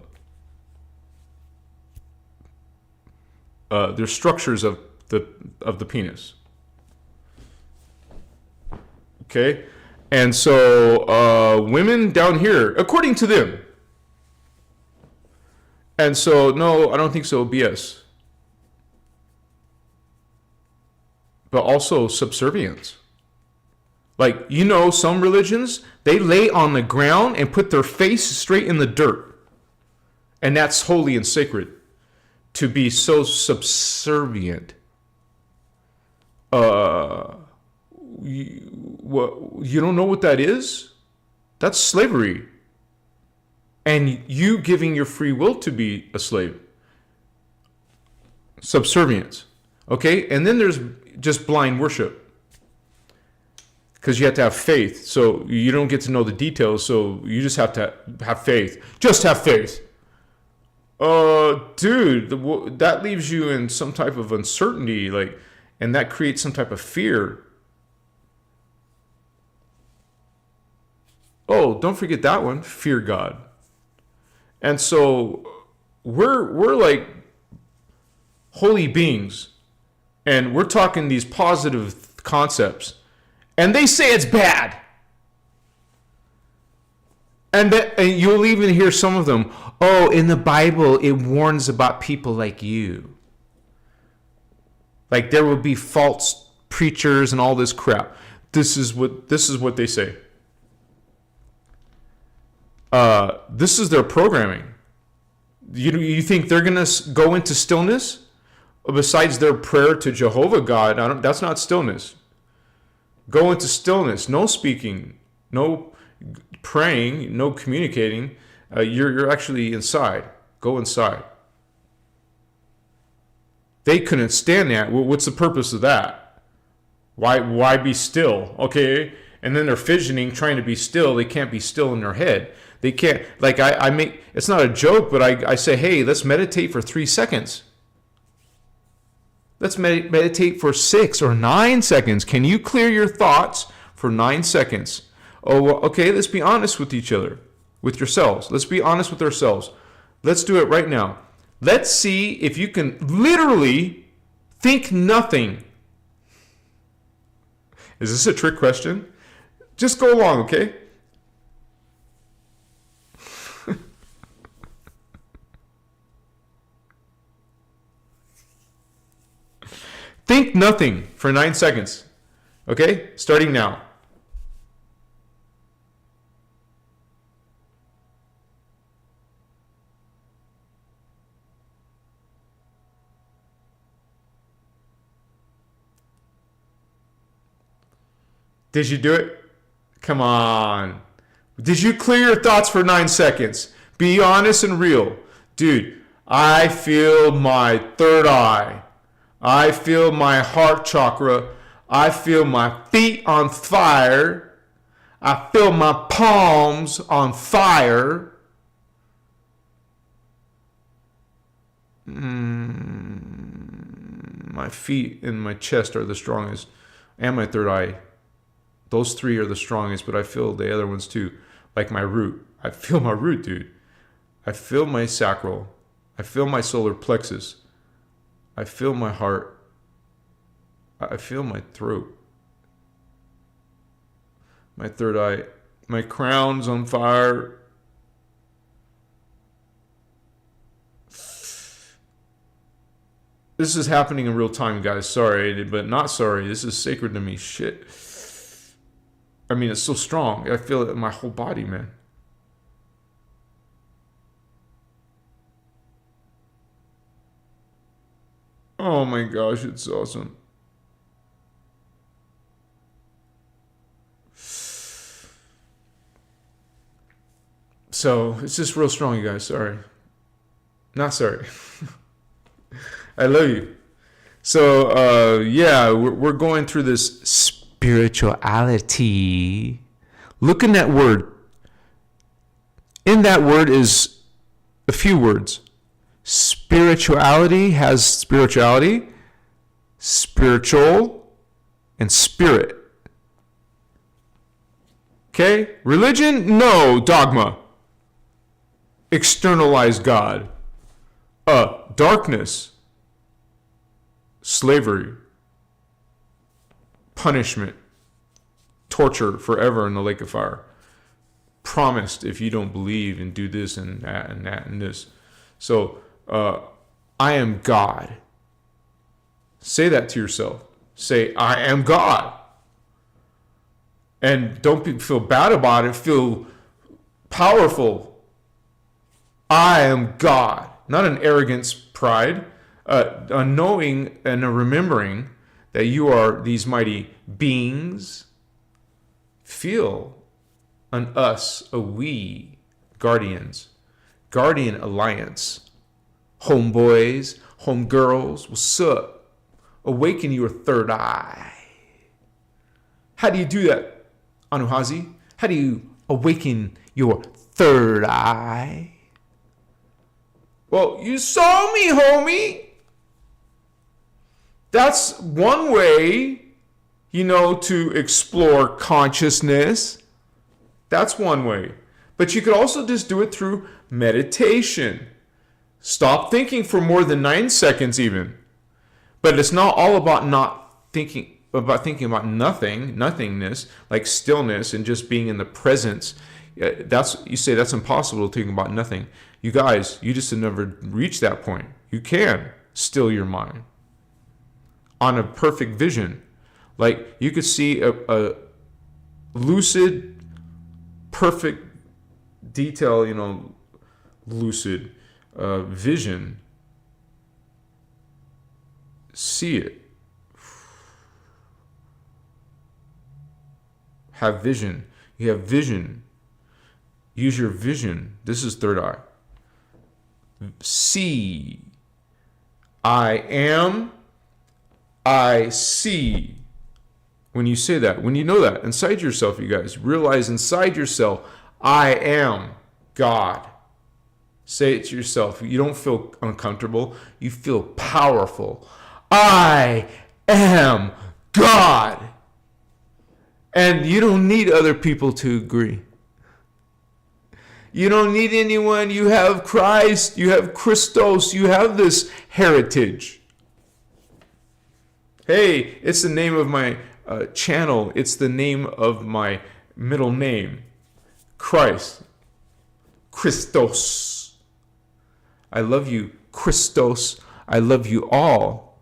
They're structures of the penis. Okay? And so women down here, according to them. And so, no, I don't think so, BS. But also subservience. Like, you know, some religions, they lay on the ground and put their face straight in the dirt. And that's holy and sacred. To be so subservient. You don't know what that is? That's slavery. And you giving your free will to be a slave. Subservience. Okay? And then there's just blind worship. Because you have to have faith. So you don't get to know the details. So you just have to have faith. Just have faith. Dude, that leaves you in some type of uncertainty. And that creates some type of fear. Oh, don't forget that one. Fear God. And so we're like holy beings. And we're talking these positive concepts. And they say it's bad. And you'll even hear some of them. Oh, in the Bible, it warns about people like you. Like there will be false preachers and all this crap. This is what they say. This is their programming. You think they're going to go into stillness? Besides their prayer to Jehovah God, that's not stillness. Go into stillness. No speaking. No praying. No communicating. You're actually inside. Go inside. They couldn't stand that. What's the purpose of that? Why be still? Okay. And then they're fidgeting, trying to be still. They can't be still in their head. They can't, like I make, it's not a joke, but I say, hey, let's meditate for 3 seconds. Let's meditate for 6 or 9 seconds. Can you clear your thoughts for 9 seconds? Oh, well, okay, let's be honest with each other, with yourselves. Let's be honest with ourselves. Let's do it right now. Let's see if you can literally think nothing. Is this a trick question? Just go along, okay? Think nothing for 9 seconds. Okay? Starting now. Did you do it? Come on. Did you clear your thoughts for 9 seconds? Be honest and real. Dude, I feel my third eye. I feel my heart chakra. I feel my feet on fire. I feel my palms on fire. My feet and my chest are the strongest. And my third eye. Those 3 are the strongest, but I feel the other ones too. Like my root. I feel my root, dude. I feel my sacral. I feel my I feel my solar plexus. I feel my heart. I feel my throat. My third eye. My crown's on fire. This is happening in real time, guys. Sorry, but not sorry. This is sacred to me. Shit. I mean, it's so strong. I feel it in my whole body, man. Oh my gosh, it's awesome. So, it's just real strong, you guys. Sorry. Not sorry. I love you. So, yeah, we're going through this spirituality. Look in that word. In that word is a few words. Spirituality has spirituality, spiritual, and spirit. Okay? Religion? No. Dogma. Externalize God. Darkness. Slavery, punishment, torture forever in the lake of fire. Promised if you don't believe and do this and that and that and this. So, I am God. Say that to yourself. Say, I am God. And don't feel bad about it. Feel powerful. I am God. Not an arrogance, pride. A knowing and a remembering that you are these mighty beings. Feel an us, a we, guardians, guardian alliance, homeboys, homegirls, what's up? Awaken your third eye. How do you do that, Anuhazi? How do you awaken your third eye? Well, you saw me, homie. That's one way, to explore consciousness. That's one way. But you could also just do it through meditation. Stop thinking for more than 9 seconds even. But it's not all about thinking about nothingness, like stillness and just being in the presence. You say that's impossible to think about nothing. You guys, you just have never reached that point. You can still your mind on a perfect vision. Like you could see a lucid, perfect detail, lucid vision. See it. Have vision. You have vision. Use your vision. This is third eye. See. I am. I see. When you say that, when you know that inside yourself, you guys realize inside yourself, I am God. Say it to yourself. You don't feel uncomfortable. You feel powerful. I am God. And you don't need other people to agree. You don't need anyone. You have Christ. You have Christos. You have this heritage. Hey, it's the name of my channel. It's the name of my middle name. Christ. Christos. I love you, Christos. I love you all.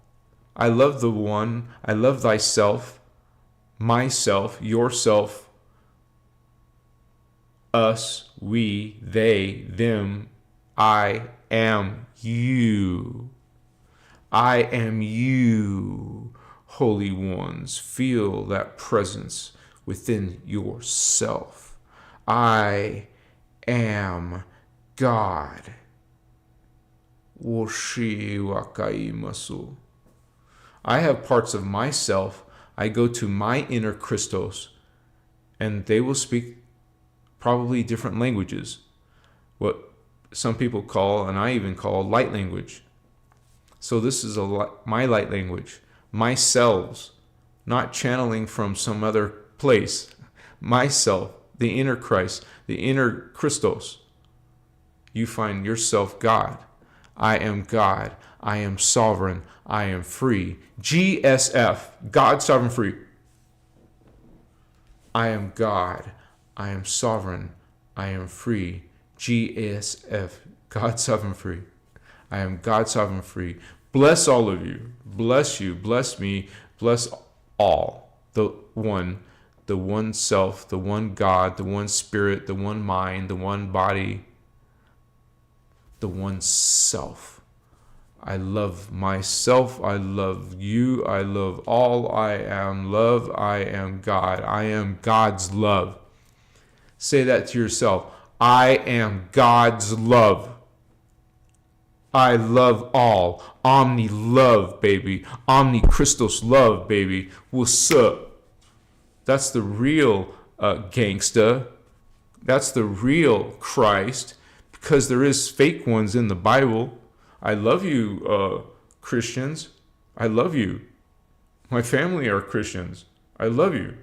I love the one. I love thyself, myself, yourself, us, we, they, them. I am you. I am you, holy ones. Feel that presence within yourself. I am God. I have parts of myself. I go to my inner Christos, and they will speak probably different languages. What some people call, and I even call, light language. So this is my light language. My selves, not channeling from some other place. Myself, the inner Christ, the inner Christos. You find yourself God. I am God. I am sovereign. I am free. GSF, God, sovereign, free. I am God. I am sovereign. I am free. GSF, God, sovereign, free. I am God, sovereign, free. Bless all of you. Bless you. Bless me. Bless all. The one self, the one God, the one spirit, the one mind, the one body, the one self. I love myself. I love you. I love all. I am love. I am God. I am God's love. Say that to yourself. I am God's love. I love all. Omni love, baby. Omni Christos love, baby. What's up? That's the real gangsta. That's the real Christ. Because there is fake ones in the Bible. I love you, Christians. I love you. My family are Christians. I love you.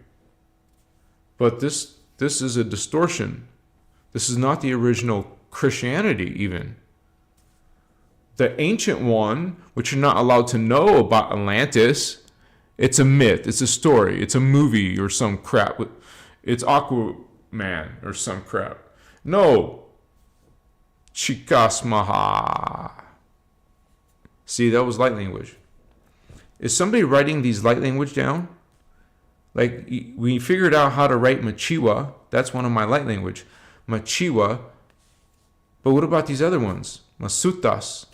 But this is a distortion. This is not the original Christianity even. The ancient one, which you're not allowed to know about Atlantis, it's a myth, it's a story, it's a movie or some crap. It's Aquaman or some crap. No. Chikasmaha. See, that was light language. Is somebody writing these light language down? Like, we figured out how to write Machiwa. That's one of my light language. Machiwa. But what about these other ones? Masutas.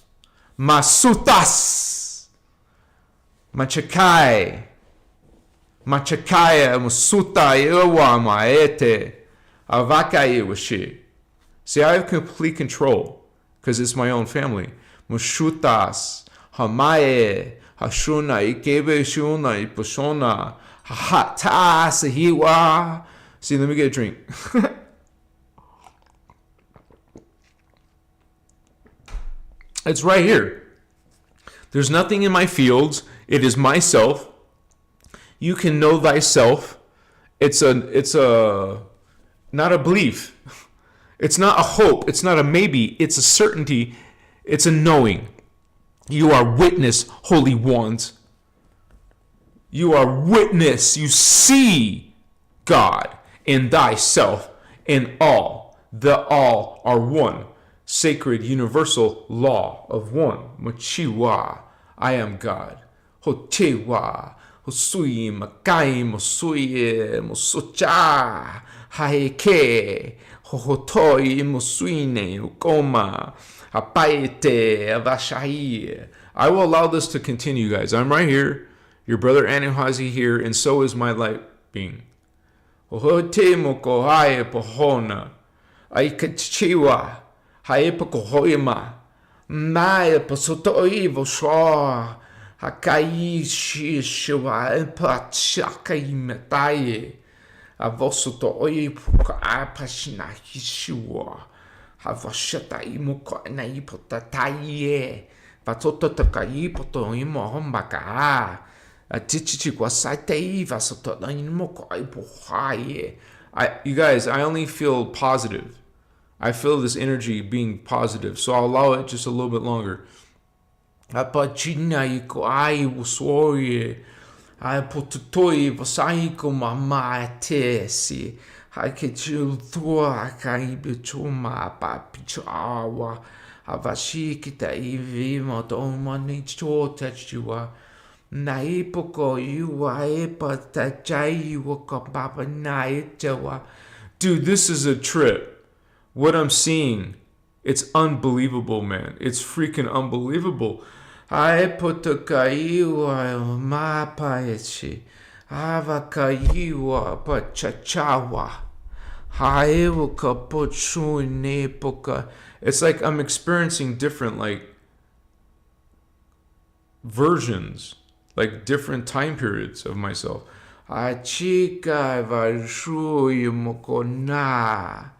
Masutas. Machakai. Machakaya. Masuta. Ewa maete. Avakai washi. See, I have complete control because it's my own family. Mushutas. Hamae. Hashuna. Ikebe shuna. Iposhona. Hata. Sahiwa. See, let me get a drink. It's right here. There's nothing in my fields. It is myself. You can know thyself. It's a not a belief. It's not a hope. It's not a maybe. It's a certainty. It's a knowing. You are witness, holy ones. You are witness. You see God in thyself, in all. The all are one. Sacred universal law of one. Machiwa, I am God. Hotewa, Hosui, Makai, Mosuye, Mosucha, Haeke, Hohotoi, Mosuine, Ukoma, Apaete, Avashai. I will allow this to continue, guys. I'm right here. Your brother Anuhazi here, and so is my light being. Hohote mokohae pohona. Aikachiwa. Haepakohoima, Maya Pasotoi Voshaw, Hakai Shishua, Epachakai Metaye, Avosotoi Apashina Hishua, Havashatai Muka Naipotataye, Vatotokai Potoimo Hombaka, a Tichiquasate Vasotoin Mokai Pohaye. You guys, I only feel positive. I feel this energy being positive, so I'll allow it just a little bit longer. Apachina iko ai usoye, ai potutoi vasaiko mama tesi, hai kechu tua kai bichuma papichawa, avashikita ivi motomani chotachua, naipoko yuwa epa tachai wakapapa naitawa. Dude, this is a trip. What I'm seeing, it's unbelievable, man. It's freaking unbelievable. Ai potokaiwa mapaechi. Avakaiwa pachachawa. Haewa kapochu nepoka. It's like I'm experiencing different, like, versions, like different time periods of myself. Achika vashuyu mokona.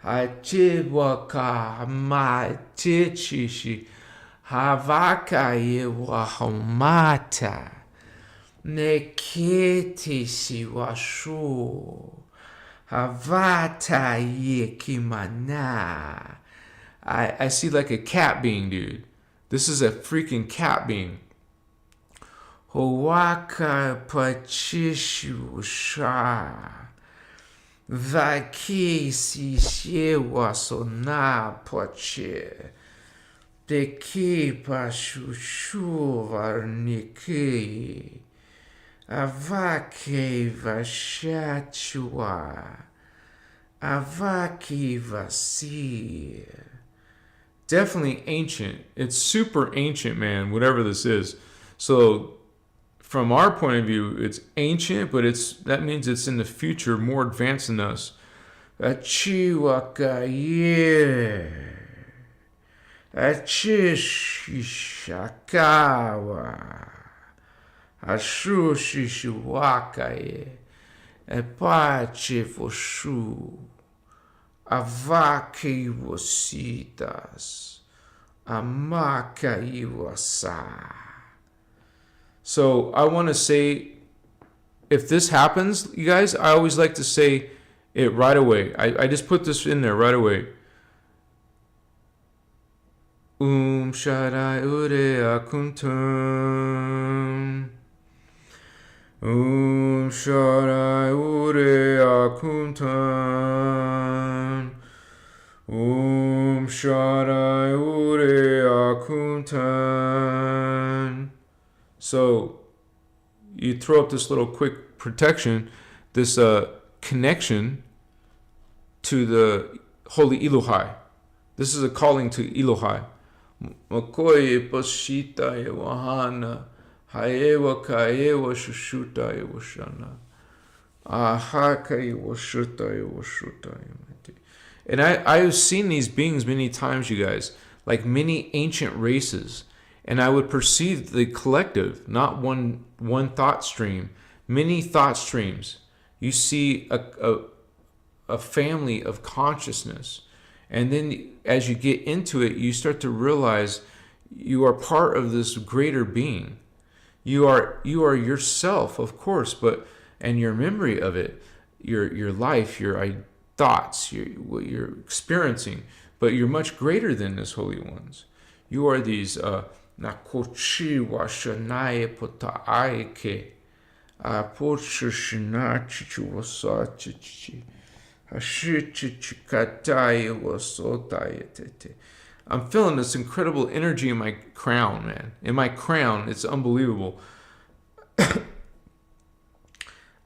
Achewaka ma tichishi havaka yewahomata neketishi washu havata yekimana. I see like a cat being, dude. This is a freaking cat being. Howaka pachishu sha. Vaki si shewa sona pache. Deki pashushu varniki. Avake vashachua. Avaki vasi. Definitely ancient. It's super ancient, man, whatever this is. So from our point of view, it's ancient, but that means it's in the future, more advanced than us. Achiwakaye. Achishishakawa. Ashushishuwakaye. Epache voshu. Avake vositas. Amaka iwasa. So I want to say, if this happens, you guys, I always like to say it right away. I just put this in there right away. Shaddai Ure Akuntum. Shaddai Ure Akuntum. Shaddai Ure Akuntum. So you throw up this little quick protection, this connection to the Holy Elohai. This is a calling to Elohai. Makoye pasita wahana haewa kaewa shushuta ewashana ahaka ewashuta ewashuta. And I've seen these beings many times, you guys, like many ancient races. And I would perceive the collective, not one thought stream, many thought streams. You see a family of consciousness. And then as you get into it, you start to realize you are part of this greater being. You are yourself, of course, and your memory of it, your life, your thoughts, what you're experiencing, but you're much greater than this holy ones. You are these Nakochi washanaye potaaike. Apochushinachi wasachichi. Hashichichikataye wasotayetete. I'm feeling this incredible energy in my crown, man. In my crown, it's unbelievable.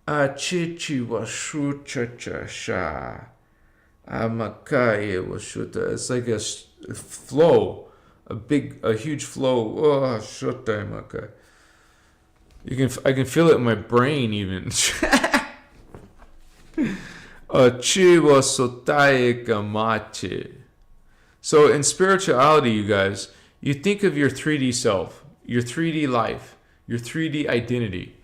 Achichi washuchachasha. Amakaye washuta. It's like a flow. A huge flow. Oh, shota maka. I can feel it in my brain even. Chiwa sotaye kamache. So in spirituality, you guys, you think of your 3D self, your 3D life, your 3D identity.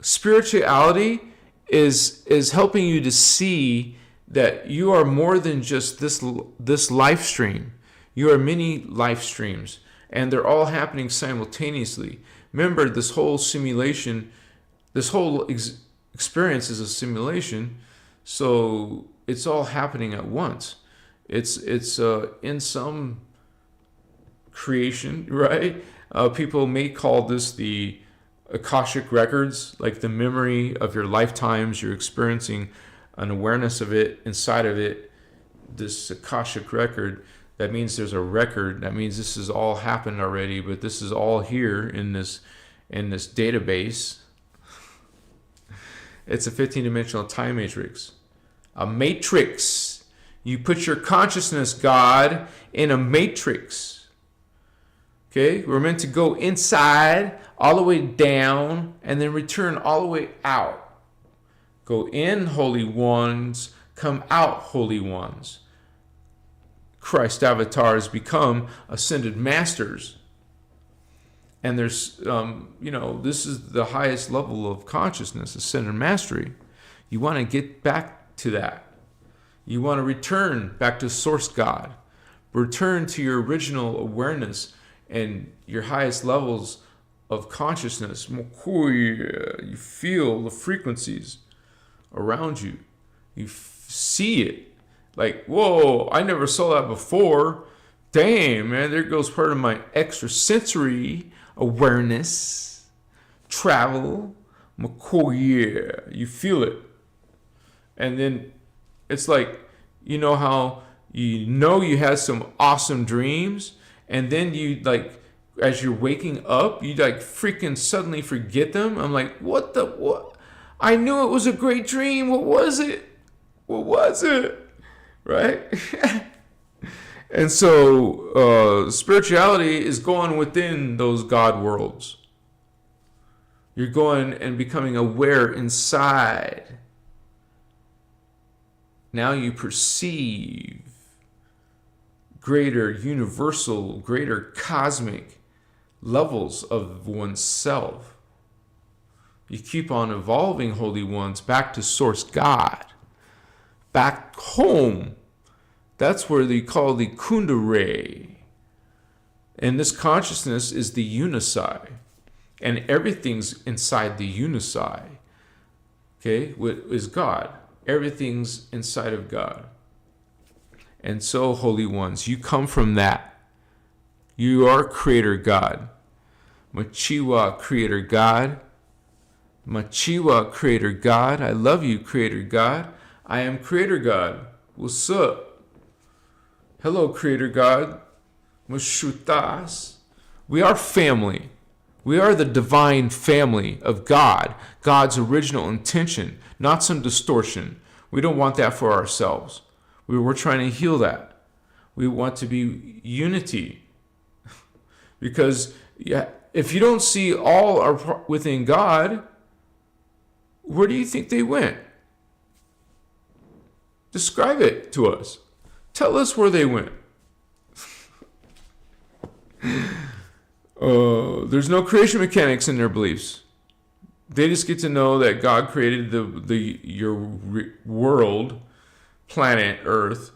Spirituality is helping you to see that you are more than just this life stream. You are many life streams, and they're all happening simultaneously. Remember, this whole simulation, this whole experience is a simulation, so it's all happening at once. It's in some creation, right? People may call this the Akashic records, like the memory of your lifetimes. You're experiencing an awareness of it, inside of it, this Akashic record. That means there's a record. That means this has all happened already, but this is all here in this database. It's a 15-dimensional time matrix. A matrix. You put your consciousness, God, in a matrix. Okay? We're meant to go inside, all the way down, and then return all the way out. Go in, holy ones. Come out, holy ones. Christ avatars become ascended masters. And there's, this is the highest level of consciousness, ascended mastery. You want to get back to that. You want to return back to Source God. Return to your original awareness and your highest levels of consciousness. You feel the frequencies around you. You see it. Like, whoa, I never saw that before. Damn, man, there goes part of my extrasensory awareness, travel. I'm a cool, yeah, you feel it. And then it's like, you know how you had some awesome dreams, and then you like, as you're waking up, you like freaking suddenly forget them. I'm like, what? I knew it was a great dream. What was it? What was it? Right? And so spirituality is going within those God worlds. You're going and becoming aware inside. Now you perceive greater universal, greater cosmic levels of oneself. You keep on evolving, holy ones, back to source God, back home. That's where they call the Kundalini. And this consciousness is the Unisi. And everything's inside the Unisi. Okay? What is God? Everything's inside of God. And so, holy ones, you come from that. You are Creator God. Machiwa, Creator God. Machiwa, Creator God. I love you, Creator God. I am Creator God. What's up? Hello, Creator God. Mashutas. We are family. We are the divine family of God. God's original intention, not some distortion. We don't want that for ourselves. We're trying to heal that. We want to be unity. Because if you don't see all are within God, where do you think they went? Describe it to us. Tell us where they went. There's no creation mechanics in their beliefs. They just get to know that God created your world, planet Earth,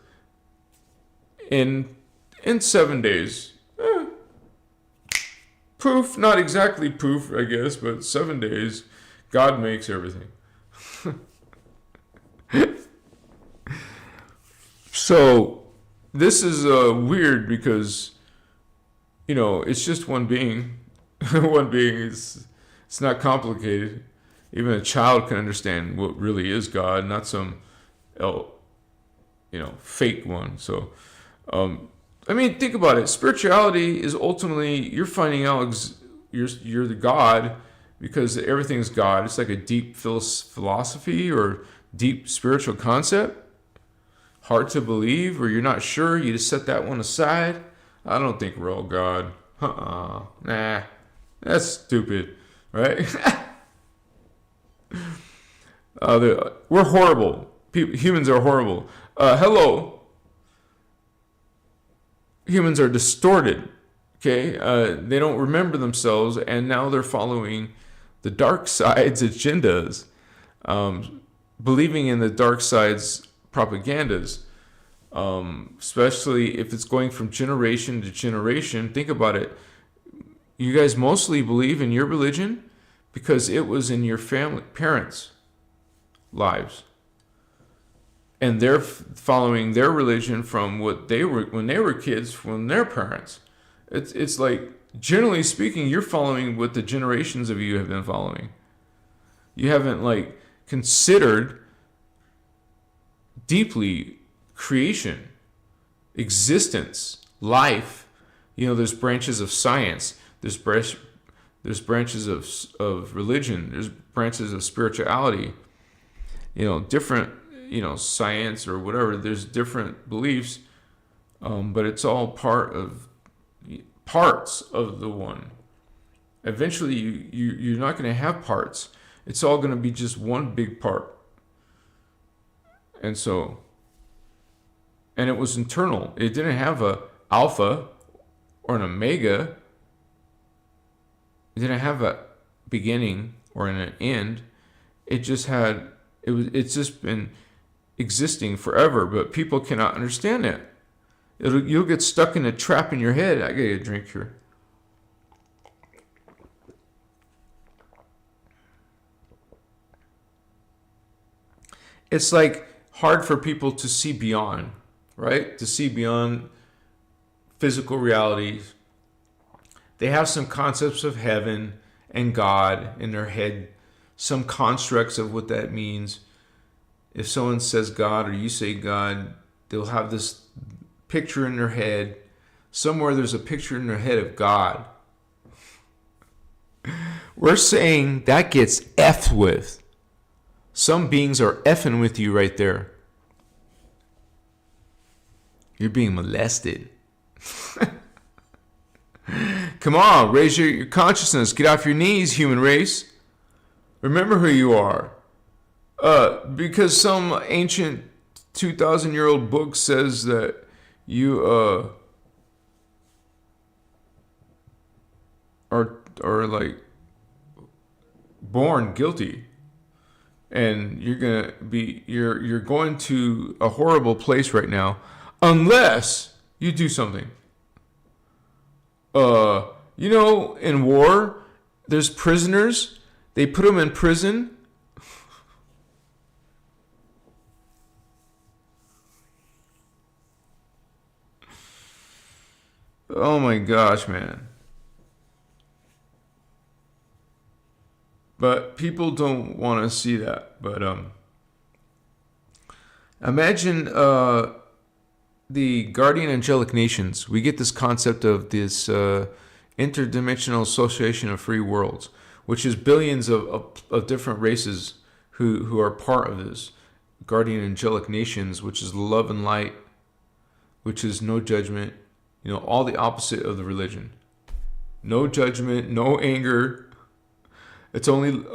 in 7 days. Poof, not exactly poof, I guess, but 7 days. God makes everything. So this is weird because, it's just one being. One being is, it's not complicated. Even a child can understand what really is God, not some, fake one. So, think about it. Spirituality is ultimately, you're finding out you're the God because everything's God. It's like a deep philosophy or deep spiritual concept. Hard to believe, or you're not sure, you just set that one aside. I don't think we're all God. Nah, that's stupid, right? We're horrible. Humans are horrible. Hello. Humans are distorted. Okay, they don't remember themselves, and now they're following the dark side's agendas, believing in the dark side's propagandas, especially if it's going from generation to generation. Think about it. You guys mostly believe in your religion because it was in your parents' lives, and they're following their religion from what they were when they were kids from their parents. It's like, generally speaking, you're following what the generations of you have been following. You haven't considered deeply creation, existence, life. There's branches of science, there's branches of religion, there's branches of spirituality, different, science or whatever. There's different beliefs, but it's all parts of the one. Eventually you're not going to have parts. It's all going to be just one big part. And it was internal. It didn't have a alpha or an omega. It didn't have a beginning or an end. It's just been existing forever, but people cannot understand that. You'll get stuck in a trap in your head. I gotta get a drink here. It's hard for people to see beyond, right? To see beyond physical realities. They have some concepts of heaven and God in their head, some constructs of what that means. If someone says God or you say God, they'll have this picture in their head. Somewhere there's a picture in their head of God. We're saying that gets effed with. Some beings are effing with you right there. You're being molested. Come on, raise your consciousness. Get off your knees, human race. Remember who you are. Because some ancient 2,000-year-old book says that you are like born guilty, and you're going to a horrible place right now unless you do something. In war, there's prisoners. They put them in prison. Oh my gosh, man. But people don't want to see that. But imagine the guardian angelic nations. We get this concept of this interdimensional association of free worlds, which is billions of different races who are part of this guardian angelic nations, which is love and light, which is no judgment, all the opposite of the religion. No judgment, no anger. It's only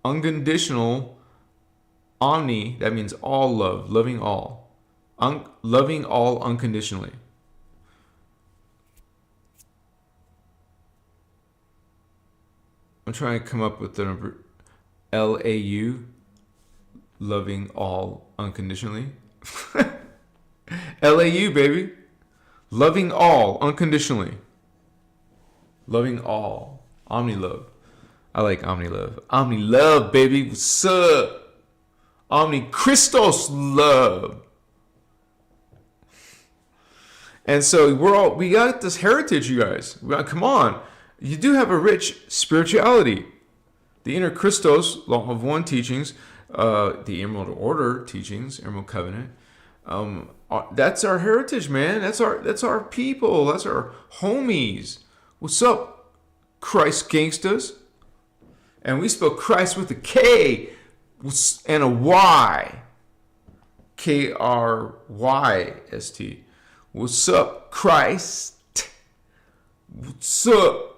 unconditional omni. That means all love, loving all. Loving all unconditionally. I'm trying to come up with the number LAU, loving all unconditionally. LAU, baby. Loving all unconditionally. Loving all. Omni love. I like omni love. Omni love, baby. What's up? Omni Christos love. And so we got this heritage, you guys. Come on. You do have a rich spirituality. The innerchristos, Law of One teachings, the Emerald Order teachings, Emerald Covenant. That's our heritage, man. That's our people. That's our homies. What's up, Christ gangsters? And we spell Christ with a K and a Y. Kryst. What's up, Christ? What's up?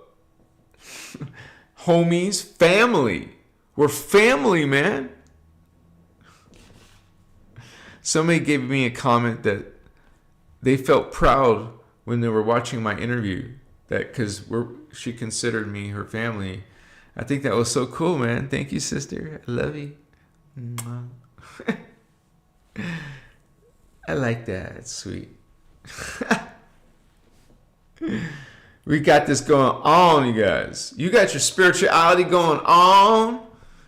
Homies, family. We're family, man. Somebody gave me a comment that they felt proud when they were watching my interview, that because she considered me her family. I think that was so cool, man. Thank you, sister. I love you. I like that. It's sweet. We got this going on, you guys. You got your spirituality going on.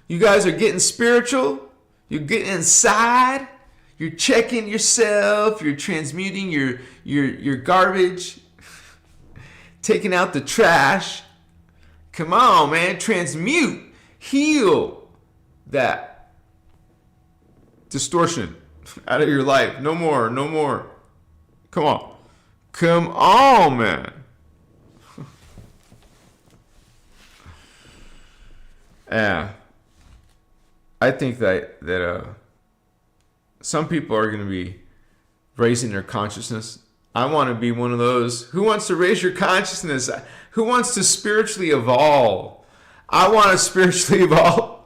You guys are getting spiritual. You're getting inside. You're checking yourself. You're transmuting your garbage. Taking out the trash. Come on, man. Transmute. Heal that distortion out of your life. No more. No more. Come on. Come on, man. Yeah. I think that some people are going to be raising their consciousness. I want to be one of those. Who wants to raise your consciousness? Who wants to spiritually evolve? I want to spiritually evolve.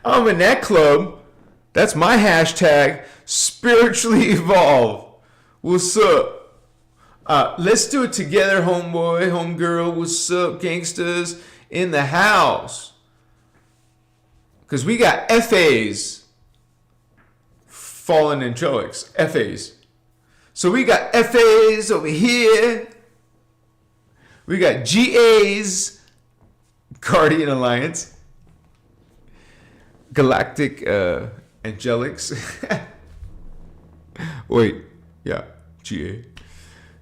I'm in that club. That's my hashtag. Spiritually evolve. What's up? Let's do it together, homeboy, homegirl. What's up, gangsters? In the house. Because we got FAs. Fallen angelics. FAs. So we got FAs over here. We got GAs. Guardian Alliance. Galactic Angelics. Wait. Yeah. GA.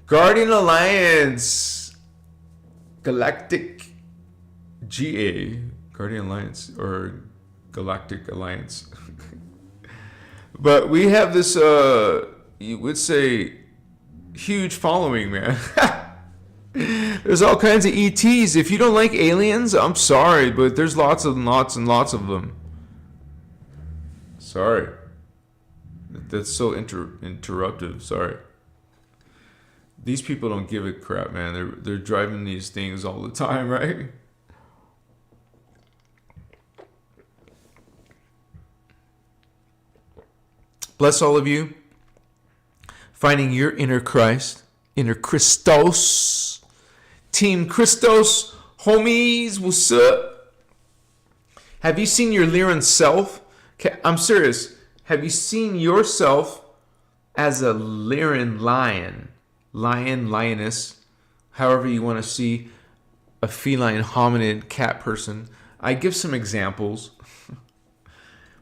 Guardian Alliance, Galactic GA, Guardian Alliance, or Galactic Alliance. But we have this, you would say, huge following, man. There's all kinds of ETs. If you don't like aliens, I'm sorry, but there's lots and lots and lots of them. Sorry. That's so interruptive. Sorry. These people don't give a crap, man. They're driving these things all the time, right? Bless all of you. Finding your inner Christ, inner Christos. Team Christos, homies, what's up? Have you seen your Lyran self? I'm serious. Have you seen yourself as a Lyran lion? Lion, lioness, however you want to see a feline hominid cat person. I give some examples.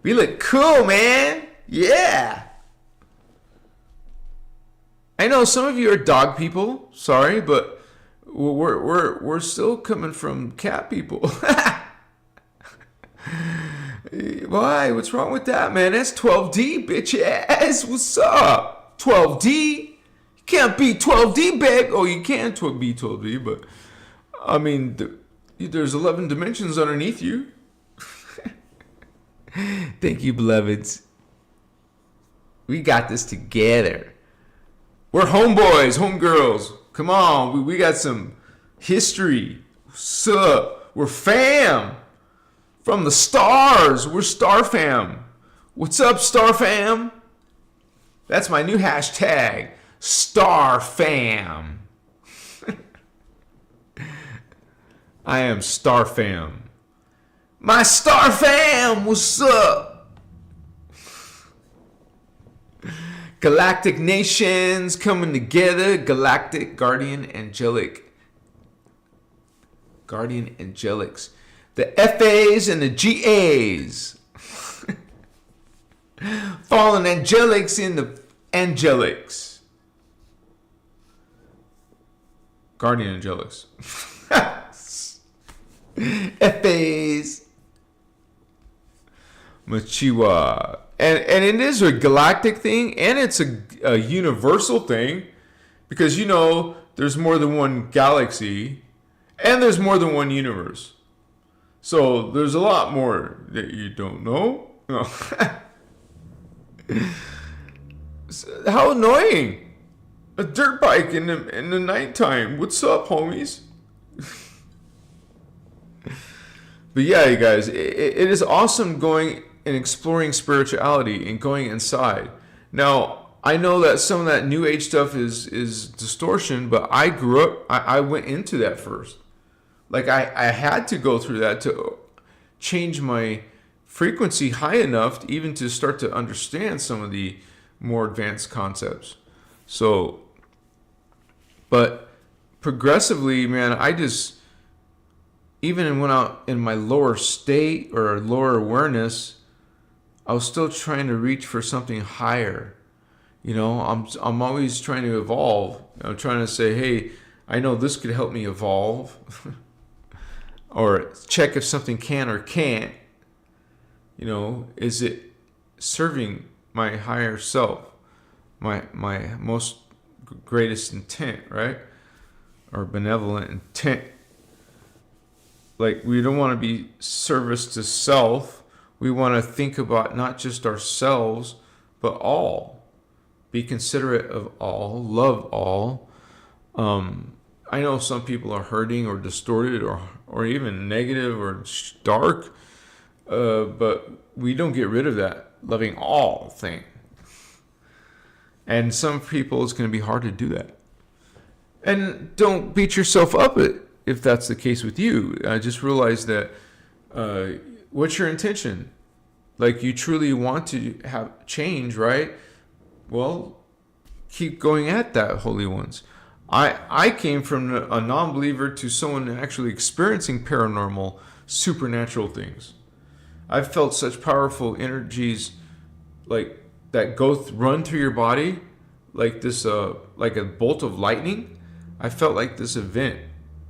We look cool, man. Yeah. I know some of you are dog people. Sorry, but we're still coming from cat people. Why? What's wrong with that, man? That's 12D, bitch ass. What's up? 12D? You can't beat 12D, babe. Oh, you can beat 12D, but I mean, there's 11 dimensions underneath you. Thank you, beloveds. We got this together. We're homeboys, homegirls. Come on, we got some history. What's up? We're fam. From the stars. We're Star Fam. What's up, Star Fam? That's my new hashtag. Star Fam. I am Star Fam. My Star Fam, what's up? Galactic nations coming together. Galactic, guardian, angelic. Guardian angelics. The FAs and the GAs. Fallen angelics in the angelics. Guardian angelics. FAs. Machiwa. And it is a galactic thing, and it's a universal thing, because, you know, there's more than one galaxy, and there's more than one universe. So there's a lot more that you don't know. No. How annoying! A dirt bike in the nighttime. What's up, homies? But yeah, you guys, it is awesome going and exploring spirituality and going inside. Now, I know that some of that New Age stuff is distortion, but I grew up, I went into that first. Like, I had to go through that to change my frequency high enough even to start to understand some of the more advanced concepts. So, but progressively, man, I just, even when I in my lower state or lower awareness, I was still trying to reach for something higher. You know, I'm always trying to evolve. I'm trying to say, hey, I know this could help me evolve. Or check if something can or can't. You know, is it serving my higher self? My most greatest intent, right? Or benevolent intent. Like, we don't want to be service to self. We want to think about not just ourselves, but all. Be considerate of all. Love all. I know some people are hurting or distorted or even negative or dark. But we don't get rid of that loving all thing. And some people, it's going to be hard to do that. And don't beat yourself up if that's the case with you. I just realized that what's your intention? Like, you truly want to have change, right? Well, keep going at that, holy ones. I came from a non-believer to someone actually experiencing paranormal, supernatural things. I've felt such powerful energies like that run through your body, like this, like a bolt of lightning. I felt like this event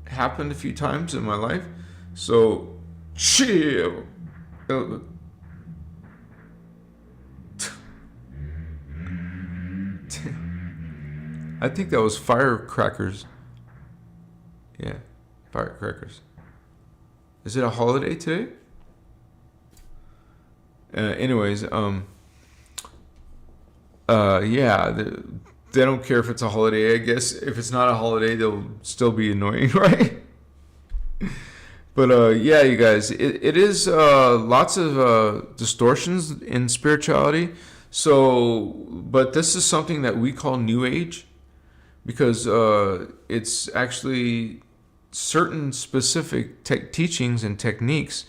happened a few times in my life. So, chill. I think that was firecrackers. Yeah, firecrackers. Is it a holiday today? Anyways, yeah, they don't care if it's a holiday. I guess if it's not a holiday, they'll still be annoying, right? But yeah, you guys, it is lots of distortions in spirituality. So, but this is something that we call New Age, because it's actually certain specific teachings and techniques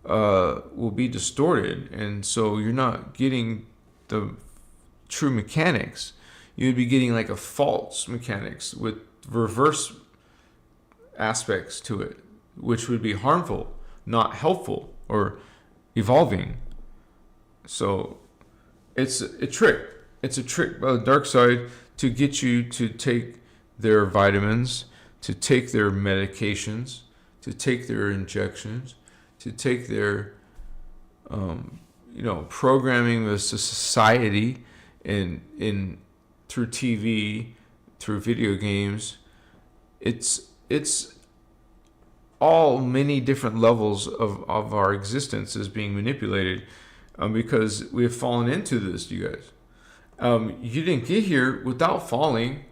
will be distorted, and so you're not getting the true mechanics. You'd be getting like a false mechanics with reverse aspects to it, which would be harmful, not helpful or evolving. So it's a trick. It's a trick by the dark side to get you to take their vitamins, to take their medications, to take their injections, to take their, programming the society in through TV, through video games. It's all many different levels of our existence is being manipulated, because we have fallen into this, you guys. You didn't get here without falling.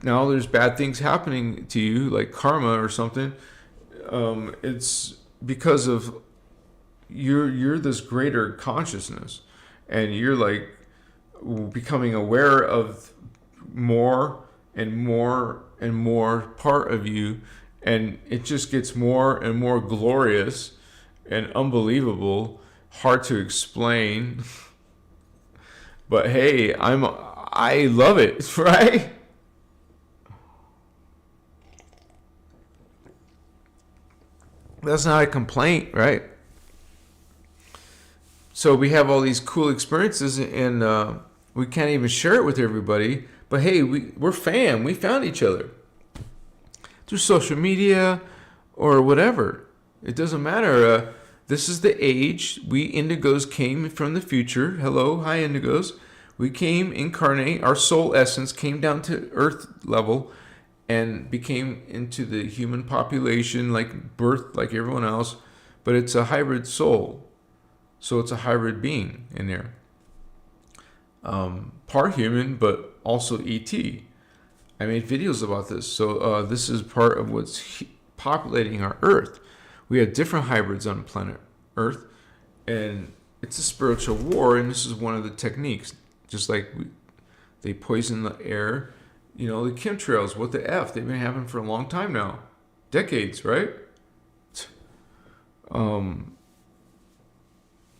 Now there's bad things happening to you, like karma or something. It's because of you're this greater consciousness, and you're like becoming aware of more and more and more part of you, and it just gets more and more glorious and unbelievable, hard to explain. But hey, I love it, right? That's not a complaint, right? So we have all these cool experiences, and we can't even share it with everybody. But hey, we're fam. We found each other through social media or whatever. It doesn't matter. This is the age. We indigos came from the future. Hello, hi indigos. We came incarnate. Our soul essence came down to earth level and became into the human population, like birth, like everyone else. But it's a hybrid soul. So it's a hybrid being in there. Part human, but also ET. I made videos about this. So this is part of what's populating our earth. We have different hybrids on planet Earth, and it's a spiritual war, and this is one of the techniques. Just like they poison the air, the chemtrails, what the F, they've been happening for a long time now. Decades, right?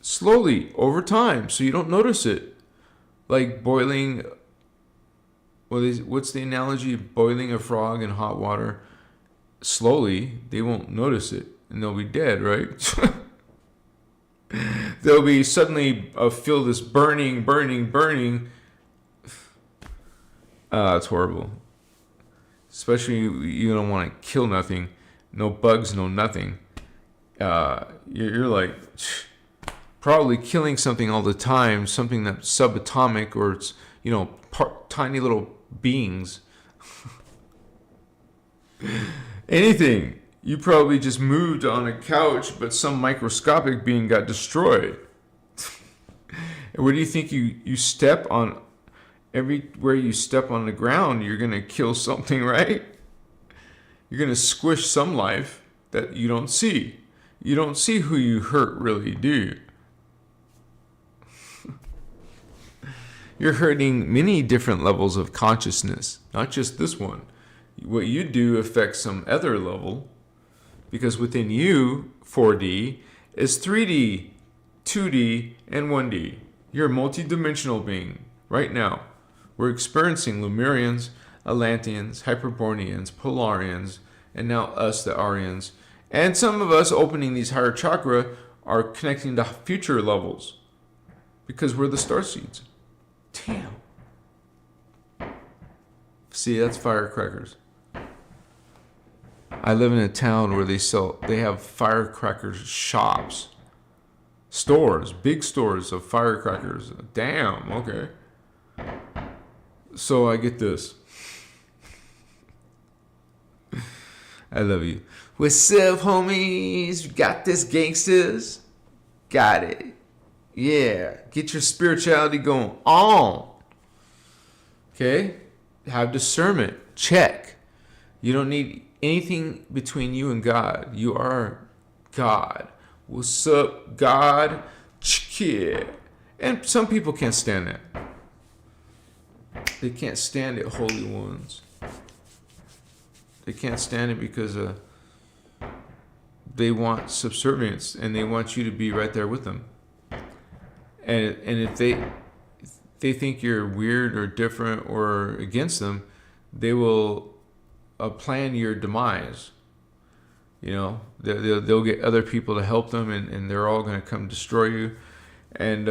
Slowly, over time, so you don't notice it. Like boiling, what's the analogy of boiling a frog in hot water? Slowly, they won't notice it, and they'll be dead, right? They'll be suddenly feel this burning. It's horrible. Especially you don't want to kill nothing, no bugs, no nothing. You're like probably killing something all the time, something that's subatomic, or it's tiny little beings. Anything. You probably just moved on a couch, but some microscopic being got destroyed. And what do you think? You step on, everywhere you step on the ground, you're going to kill something, right? You're going to squish some life that you don't see. You don't see who you hurt, really, do you? You're hurting many different levels of consciousness, not just this one. What you do affects some other level. Because within you, 4D is 3D, 2D, and 1D. You're a multidimensional being right now. We're experiencing Lemurians, Atlanteans, Hyperboreans, Polarians, and now us, the Aryans. And some of us opening these higher chakra are connecting to future levels because we're the starseeds. Damn. See, that's firecrackers. I live in a town where they have firecrackers shops. Stores, big stores of firecrackers. Damn, okay. So I get this. I love you. What's up, homies? Got this, gangsters? Got it. Yeah. Get your spirituality going on. Okay? Have discernment. Check. You don't need anything between you and God. You are God. What's up, God? Yeah. And some people can't stand that. They can't stand it, holy ones. They can't stand it because they want subservience and they want you to be right there with them. And if they think you're weird or different or against them, they will plan your demise. You know, they'll get other people to help them, and they're all going to come destroy you. And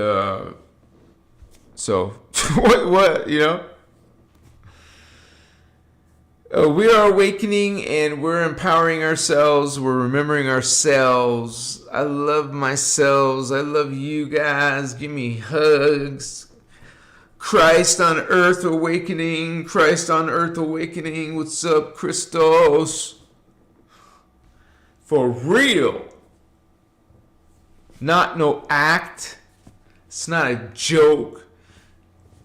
so, what, you know? We are awakening and we're empowering ourselves. We're remembering ourselves. I love myself. I love you guys. Give me hugs. Christ on earth awakening. Christ on earth awakening. What's up, Christos? For real. Not no act. It's not a joke.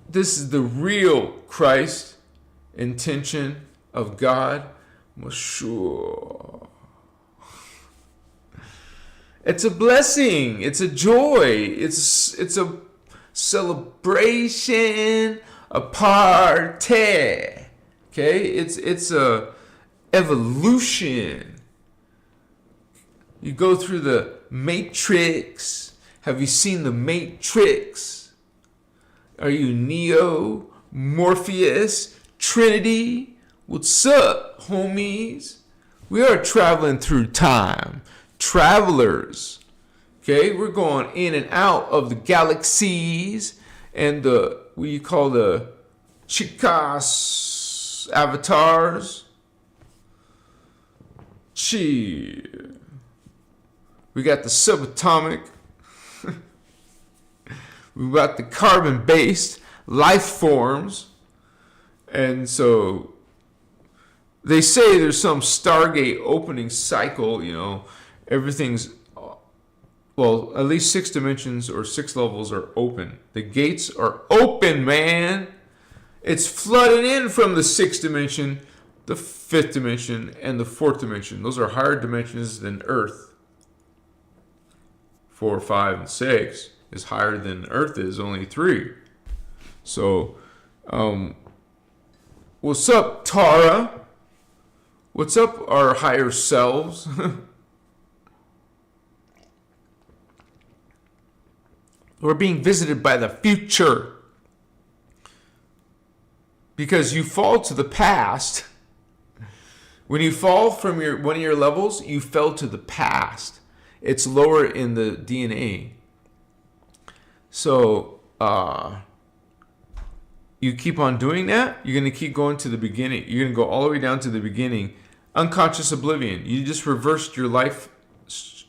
This is the real Christ intention of God. Sure. It's a blessing. It's a joy. It's a celebration. A party. Okay? It's a evolution. You go through the Matrix. Have you seen the Matrix? Are you Neo, Morpheus, Trinity? What's up, homies? We are traveling through time. Travelers. Okay, we're going in and out of the galaxies and what you call the Chicas avatars. Cheer. We got the subatomic. We got the carbon-based life forms. And so they say there's some Stargate opening cycle, you know, everything's, well, at least 6 dimensions or 6 levels are open. The gates are open, man. It's flooding in from the 6th dimension, the 5th dimension, and the 4th dimension. Those are higher dimensions than Earth. 4, 5, and 6 is higher than Earth is, only 3. So, what's up, Tara? What's up, our higher selves? We're being visited by the future. Because you fall to the past. When you fall from one of your levels, you fell to the past. It's lower in the DNA. So, you keep on doing that, you're going to keep going to the beginning. You're going to go all the way down to the beginning. Unconscious oblivion. You just reversed your life stream.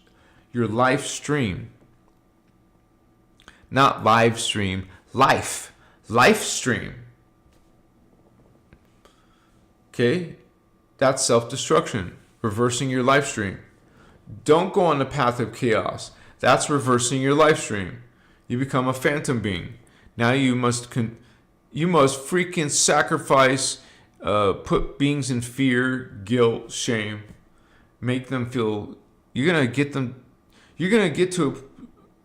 Not live stream. Life stream. Okay? That's self-destruction. Reversing your life stream. Don't go on the path of chaos. That's reversing your life stream. You become a phantom being. Now you must freaking sacrifice, put beings in fear, guilt, shame, make them feel. You're gonna get to,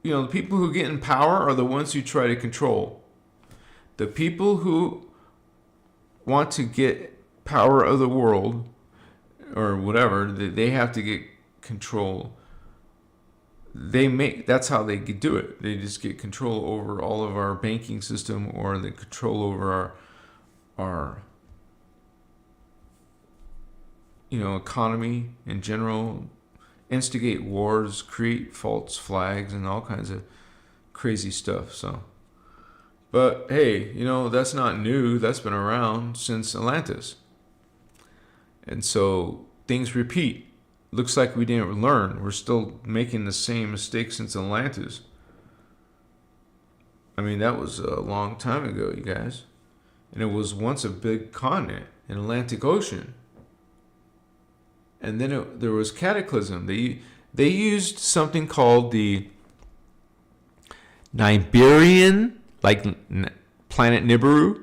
you know, the people who get in power are the ones who try to control. The people who want to get power of the world, or whatever, they have to get control. That's how they do it. They just get control over all of our banking system, or the control over our economy in general, instigate wars, create false flags, and all kinds of crazy stuff. So But hey, that's not new. That's been around since Atlantis. And so things repeat. Looks like we didn't learn. We're still making the same mistakes since Atlantis. I mean, that was a long time ago, you guys. And it was once a big continent, an Atlantic Ocean. And then there was cataclysm. They used something called the Nibirian, like planet Nibiru,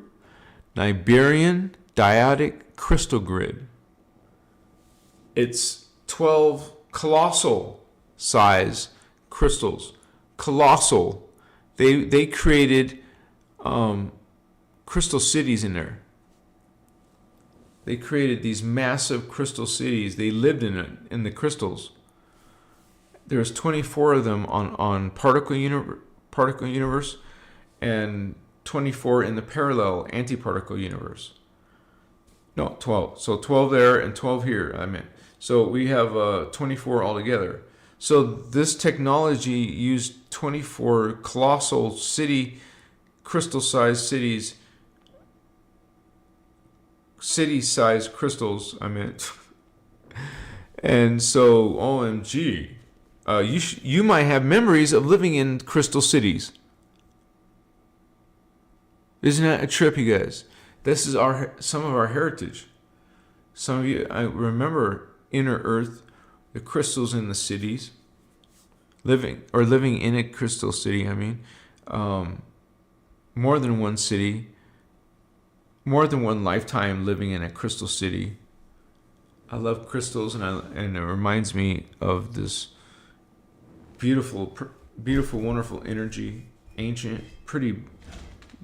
Nibirian diodic crystal grid. It's 12 colossal size crystals. Colossal. They created crystal cities in there. They created these massive crystal cities. They lived in the crystals. There's 24 of them on particle universe, and 24 in the parallel antiparticle universe. No, 12. So 12 there and 12 here, I meant. So we have 24 altogether. So this technology used 24 colossal crystal-sized city-sized crystals, I meant. And so, OMG, you might have memories of living in crystal cities. Isn't that a trip, you guys? This is some of our heritage. Some of you, I remember inner Earth, the crystals in the cities, living in a crystal city. I mean, more than one city, more than one lifetime living in a crystal city. I love crystals, and it reminds me of this beautiful, wonderful energy, ancient, pretty,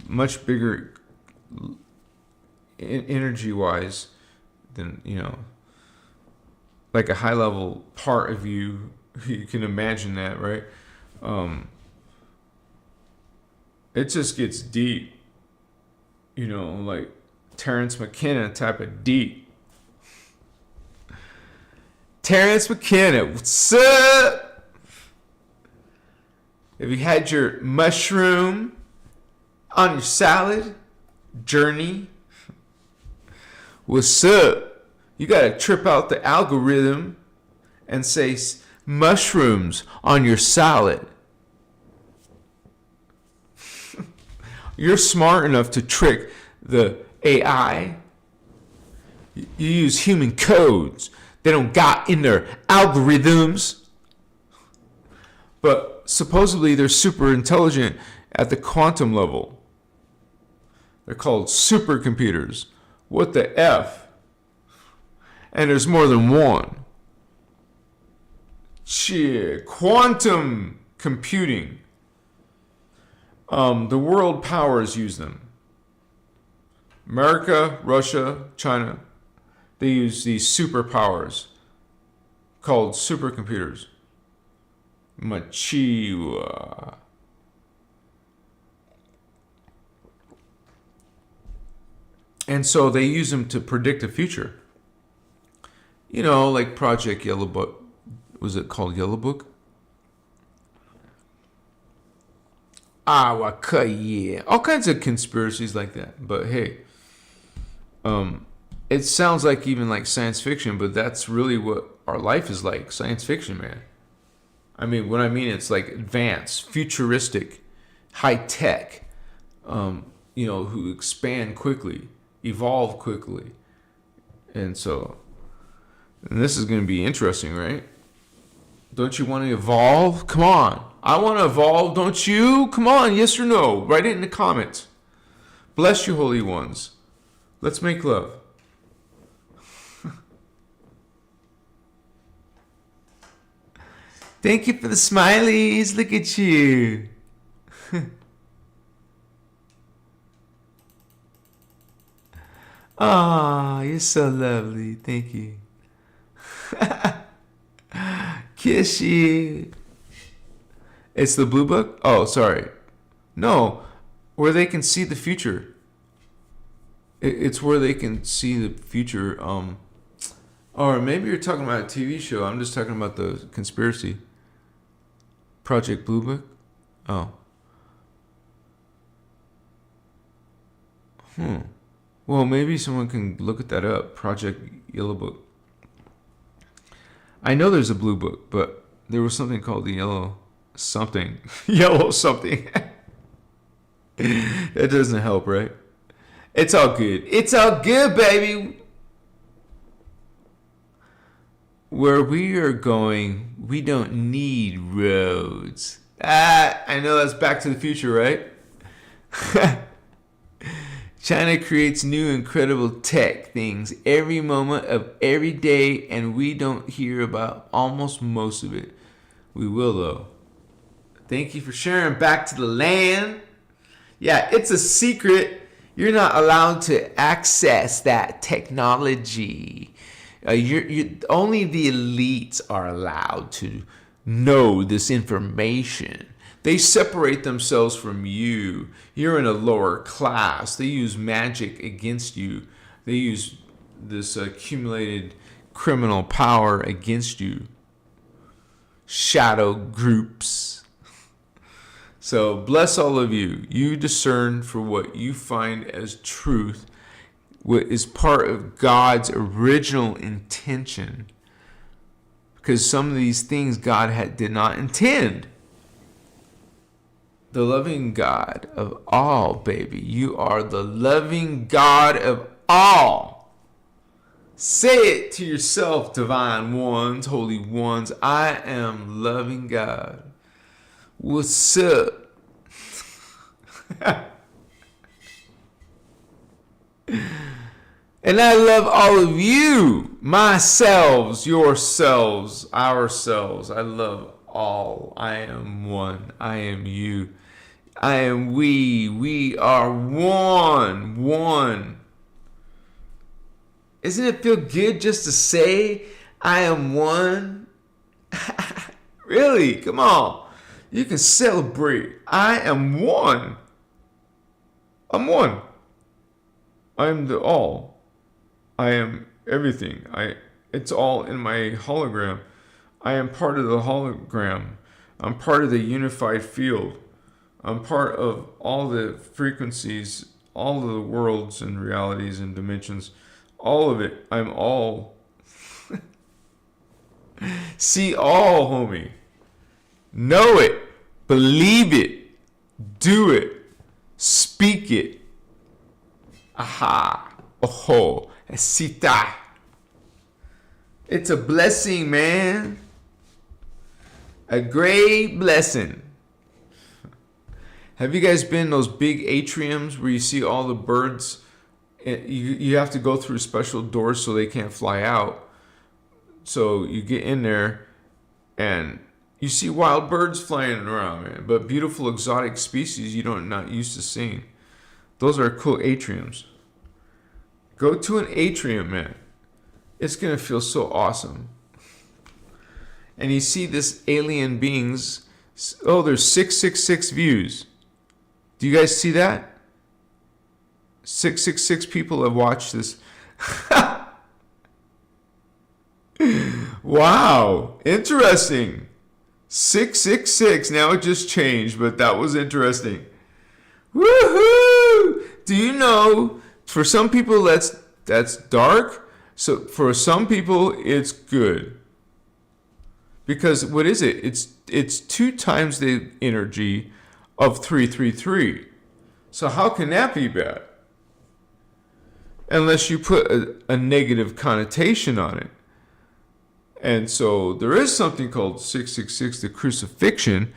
much bigger energy-wise than, like a high-level part of you. You can imagine that, right? It just gets deep, like Terence McKenna type of deep. Terence McKenna, what's up? Have you had your mushroom on your salad journey? What's up? You gotta trip out the algorithm and say mushrooms on your salad. You're smart enough to trick the AI. You use human codes they don't got in their algorithms. But supposedly they're super intelligent at the quantum level. They're called supercomputers. What the F? And there's more than one. Shit. Quantum computing. The world powers use them. America, Russia, China. They use these superpowers called supercomputers. Machiwa. And so they use them to predict the future. Like Project Yellow Book. Was it called Yellow Book? Yeah. All kinds of conspiracies like that. But hey, it sounds like even like science fiction, but that's really what our life is like. Science fiction, man. I mean, what I mean, it's like advanced, futuristic, high tech, who expand quickly, evolve quickly. And this is going to be interesting, right? Don't you want to evolve? Come on. I want to evolve, don't you? Come on, yes or no? Write it in the comments. Bless you, holy ones. Let's make love. Thank you for the smileys. Look at you. Oh, you're so lovely. Thank you. Kiss you. It's the blue book? Oh, sorry. No, where they can see the future. It's where they can see the future. Or maybe you're talking about a TV show. I'm just talking about the conspiracy. Project Blue Book? Oh. Well, maybe someone can look at that up. Project Yellow Book. I know there's a blue book, but there was something called the yellow something. Yellow something. That doesn't help, right? It's all good. It's all good, baby. Where we are going, we don't need roads. I know that's Back to the Future, right? China creates new incredible tech things every moment of every day, and we don't hear about almost most of it. We will, though. Thank you for sharing. Back to the land. Yeah, it's a secret. You're not allowed to access that technology. Only the elites are allowed to know this information. They separate themselves from you. You're in a lower class. They use magic against you. They use this accumulated criminal power against you. Shadow groups. So bless all of you. You discern for what you find as truth, what is part of God's original intention. Because some of these things God did not intend. The loving God of all, baby. You are the loving God of all. Say it to yourself, divine ones, holy ones. I am loving God. What's up? And I love all of you, myselves, yourselves, ourselves. I love all. I am one. I am you. I am we. We are one. One. Doesn't it feel good just to say, I am one? Really? Come on. You can celebrate. I am one. I'm one. I am the all. I am everything. It's all in my hologram. I am part of the hologram. I'm part of the unified field. I'm part of all the frequencies, all of the worlds and realities and dimensions. All of it. I'm all. See all, homie. Know it. Believe it. Do it. Speak it. Aha. Oho. Sita. It's a blessing, man. A great blessing. Have you guys been in those big atriums where you see all the birds? You have to go through special doors so they can't fly out. So you get in there and you see wild birds flying around, man. But beautiful exotic species you don't not used to seeing. Those are cool atriums. Go to an atrium, man. It's going to feel so awesome. And you see this alien beings. Oh, there's 666 views. Do you guys see that? 666 people have watched this. Wow. Interesting. 666. Now it just changed, but that was interesting. Woohoo! Do you know, for some people that's dark. So for some people it's good. Because what is it? It's 2 times the energy of 333. So how can that be bad? Unless you put a negative connotation on it. And so there is something called 666, the crucifixion.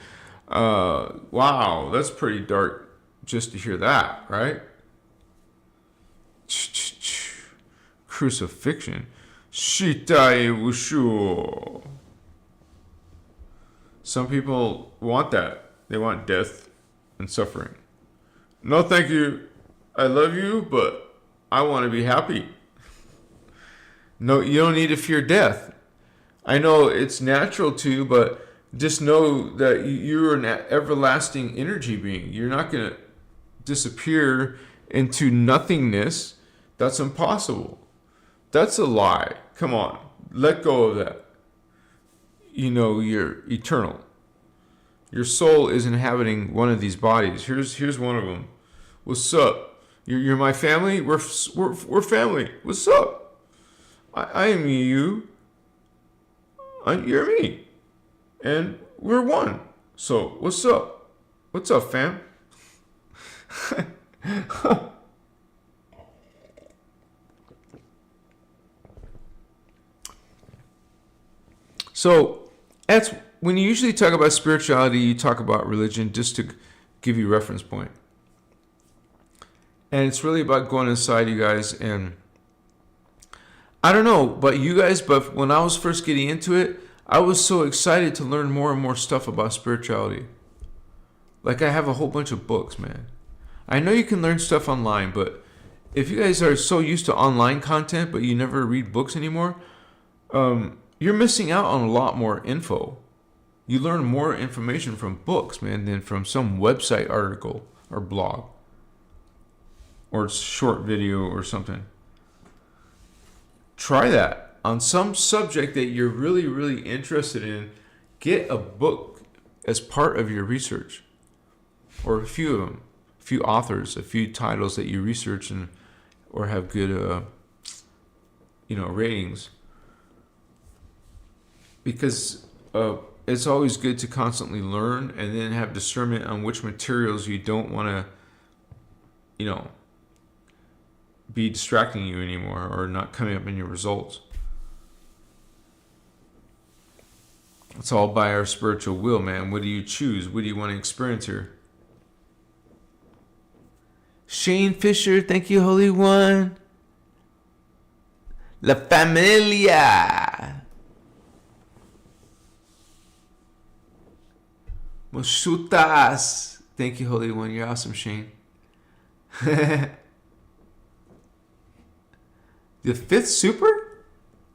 Wow, that's pretty dark just to hear that, right? Crucifixion. Shitai wushu. Some people want that. They want death and suffering. No, thank you. I love you, but I want to be happy. No, you don't need to fear death. I know it's natural to, but just know that you're an everlasting energy being. You're not going to disappear into nothingness. That's impossible. That's a lie. Come on. Let go of that. You know, you're eternal. Your soul is inhabiting one of these bodies. Here's one of them. What's up? You're my family. We're family. What's up? I am you. You're me, and we're one. So what's up? What's up, fam? So that's when you usually talk about spirituality, you talk about religion just to give you a reference point. And it's really about going inside, you guys. And I don't know about you guys, but when I was first getting into it, I was so excited to learn more and more stuff about spirituality. Like, I have a whole bunch of books, man. I know you can learn stuff online, but if you guys are so used to online content, but you never read books anymore, you're missing out on a lot more info. You learn more information from books, man, than from some website article or blog or short video or something. Try that on some subject that you're really, really interested in. Get a book as part of your research, or a few of them, a few authors, a few titles that you research and or have good, ratings. Because it's always good to constantly learn and then have discernment on which materials you don't want to, be distracting you anymore or not coming up in your results. It's all by our spiritual will, man. What do you choose? What do you want to experience here? Shane Fisher, thank you, Holy One. La Familia. Moshutas. Thank you, Holy One. You're awesome, Shane. The fifth super?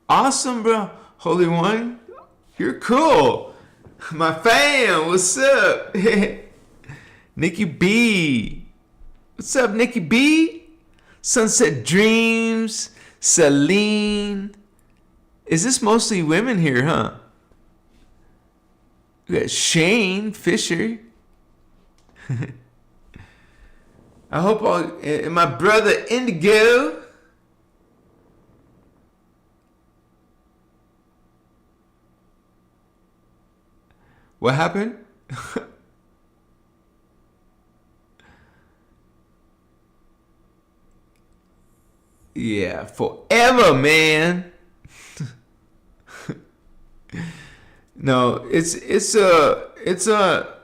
Awesome, bro. Holy One. You're cool. My fam, what's up? Nikki B. What's up, Nikki B? Sunset Dreams. Celine. Is this mostly women here, huh? We got Shane Fisher. I hope and my brother Indigo. What happened? Yeah, forever, man. No, it's a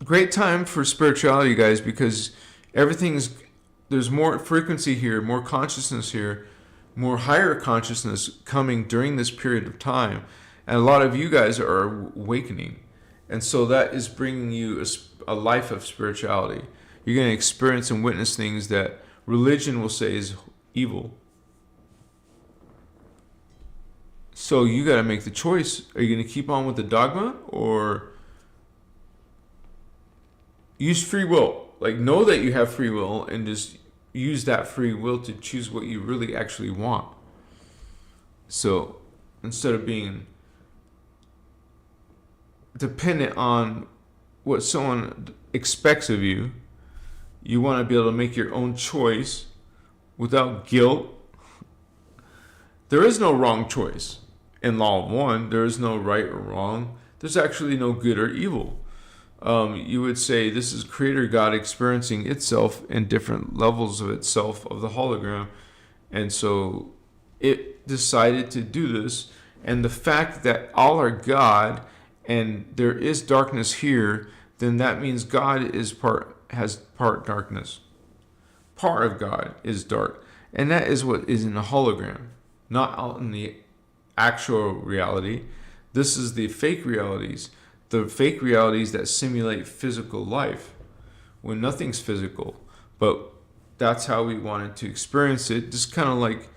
great time for spirituality, guys, because there's more frequency here, more consciousness here, more higher consciousness coming during this period of time. And a lot of you guys are awakening. And so that is bringing you a life of spirituality. You're going to experience and witness things that religion will say is evil. So you got to make the choice. Are you going to keep on with the dogma or use free will? Like, know that you have free will and just use that free will to choose what you really actually want. So instead of being dependent on what someone expects of you, you want to be able to make your own choice without guilt. There is no wrong choice. In Law of One, there is no right or wrong. There's actually no good or evil. You would say this is Creator God experiencing itself in different levels of itself, of the hologram. And so it decided to do this. And the fact that all are God and there is darkness here, then that means God has part darkness. Part of God is dark. And that is what is in the hologram, not out in the actual reality. This is the fake realities. The fake realities that simulate physical life when nothing's physical. But that's how we wanted to experience it. Just kind of like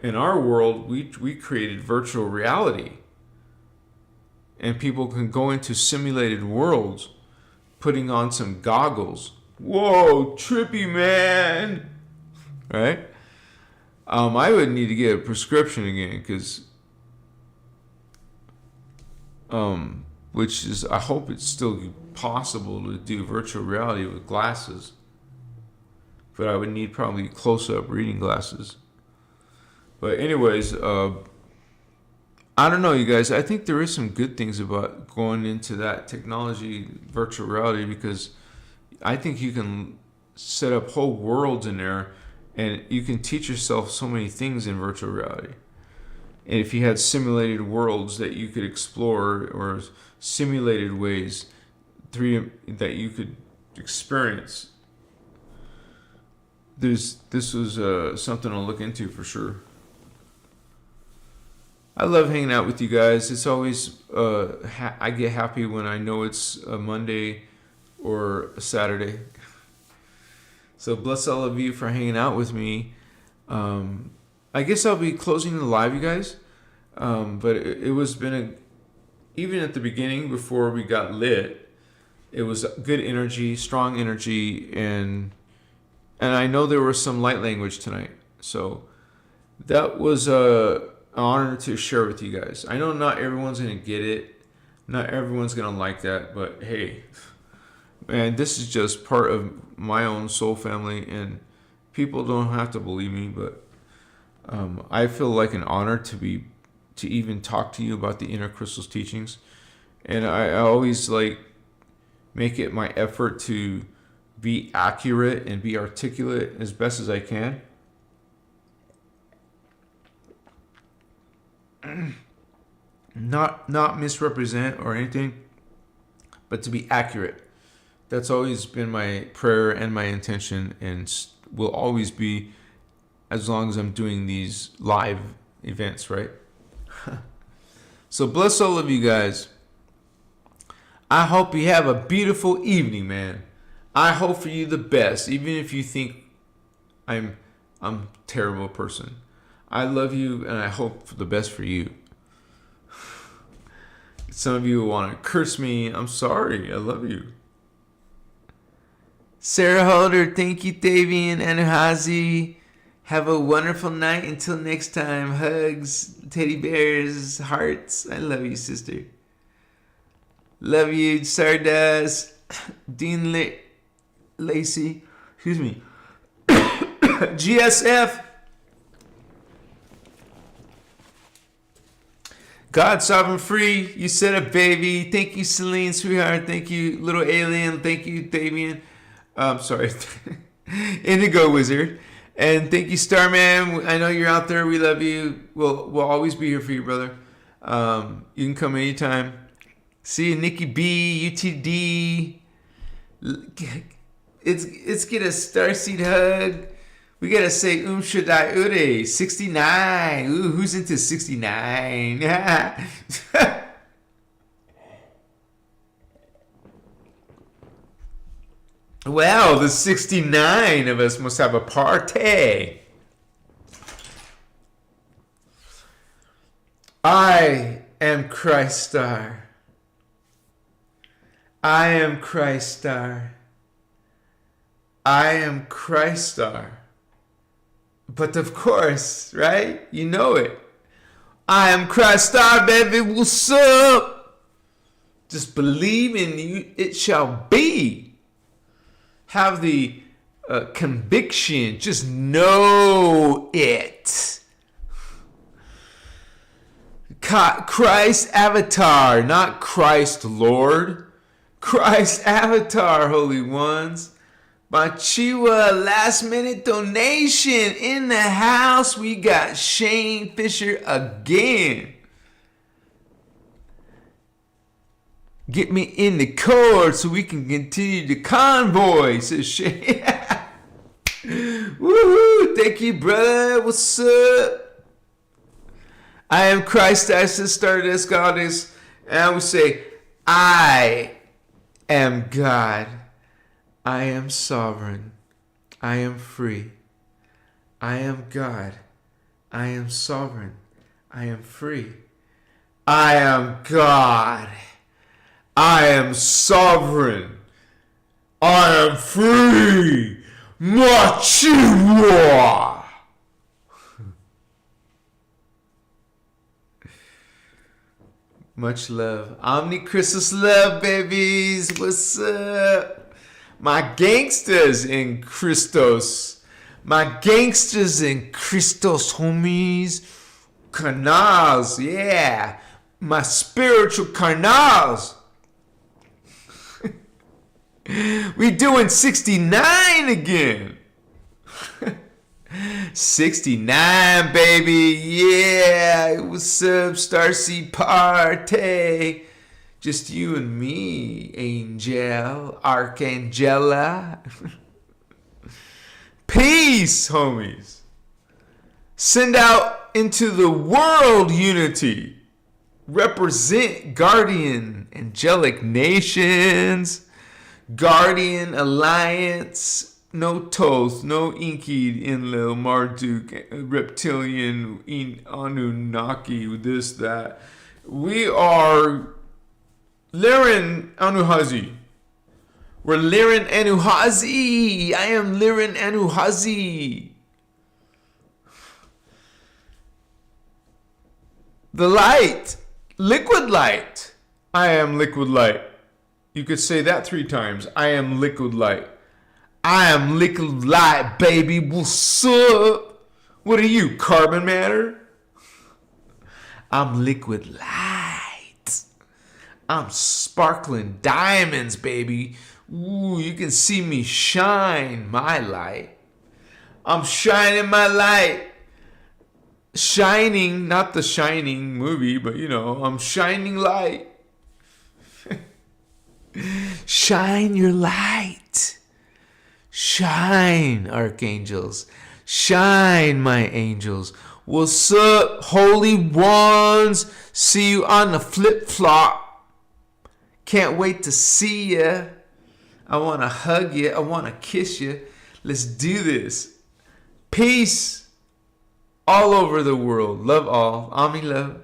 in our world, we created virtual reality. And people can go into simulated worlds, putting on some goggles. Whoa, trippy, man. Right? I would need to get a prescription again, because which is, I hope it's still possible to do virtual reality with glasses. but I would need probably close-up reading glasses. But anyways, I don't know, you guys. I think there is some good things about going into that technology, virtual reality, because I think you can set up whole worlds in there, and you can teach yourself so many things in virtual reality. And if you had simulated worlds that you could explore, or simulated ways that you could experience, this was something to look into for sure. I love hanging out with you guys. It's always I get happy when I know it's a Monday or a Saturday. So bless all of you for hanging out with me. I guess I'll be closing the live, you guys. But it was even at the beginning before we got lit, it was good energy, strong energy, and I know there was some light language tonight. So that was an honor to share with you guys. I know not everyone's going to get it. Not everyone's going to like that, but hey, man, this is just part of my own soul family, and people don't have to believe me, but I feel like an honor to even talk to you about the innerchristos teachings. And I always make it my effort to be accurate and be articulate as best as I can. Not misrepresent or anything, but to be accurate. That's always been my prayer and my intention, and will always be as long as I'm doing these live events, right? So bless all of you guys. I hope you have a beautiful evening, man. I hope for you the best, even if you think I'm a terrible person. I love you, and I hope for the best for you. Some of you want to curse me. I'm sorry. I love you. Sarah Holder, thank you, Davian, anuhazi. Have a wonderful night. Until next time. Hugs, teddy bears, hearts. I love you, sister. Love you, Stardust. Dean Lacey. Excuse me. GSF. God Sovereign Free. You said it, baby. Thank you, Celine, sweetheart. Thank you, little alien. Thank you, Davian. Sorry. Indigo Wizard. And thank you, Starman. I know you're out there. We love you. We'll always be here for you, brother. You can come anytime. See you, Nikki B, UTD. Let's get a starseed hug. We gotta say Shaddai Ure, 69. Ooh, who's into 69? Well, the 69 of us must have a party. I am Christ Star. I am Christ Star. I am Christ Star. But of course, right? You know it. I am Christ Star, baby. What's up? Just believe in you. It shall be. Have the conviction. Just know it. Christ Avatar, not Christ Lord. Christ Avatar, Holy Ones. Bachiwa, last minute donation in the house. We got Shane Fisher again. Get me in the cord so we can continue the convoy, says Shane. Woohoo! Thank you, brother. What's up? I am Christ, I said Stardust Goddess. And I would say, I am God. I am sovereign. I am free. I am God. I am sovereign. I am free. I am God. I am sovereign. I am free. Machiwa. Much love. Omnicristos love, babies. What's up? My gangsters in Christos. My gangsters in Christos, homies. Canals, yeah. My spiritual canals. We doing 69 again. 69, baby. Yeah. What's up, Starseed Party? Just you and me, Angel, Archangela. Peace, homies. Send out into the world unity. Represent guardian angelic nations. Guardian alliance. No Toth, no Inky, Enlil, Marduk, Reptilian, Anunnaki, this, that. We are Lirin Anuhazi. We're Lirin Anuhazi. I am Lirin Anuhazi. The light. Liquid light. I am liquid light. You could say that 3 times. I am liquid light. I am liquid light, baby. What's up? What are you, carbon matter? I'm liquid light. I'm sparkling diamonds, baby. Ooh, you can see me shine my light. I'm shining my light. Shining, not the Shining movie, but you know, I'm shining light. Shine your light. Shine, archangels. Shine, my angels. What's up, holy ones? See you on the flip-flop. Can't wait to see ya. I want to hug you. I want to kiss you. Let's do this. Peace all over the world. Love all. Ami love.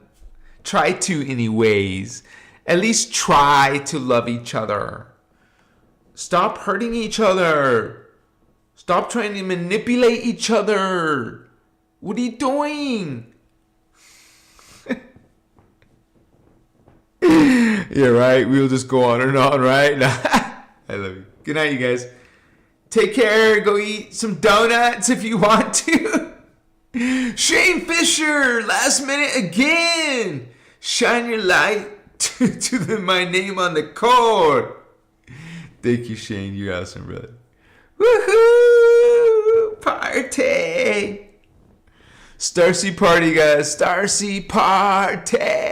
Try to anyways. At least try to love each other. Stop hurting each other. Stop trying to manipulate each other. What are you doing? Yeah, right. We'll just go on and on, right? I love you. Good night, you guys. Take care. Go eat some donuts if you want to. Shane Fisher, last minute again. Shine your light to my name on the card. Thank you, Shane. You're awesome, brother. Woohoo! Party! Starseed party, guys. Starseed party!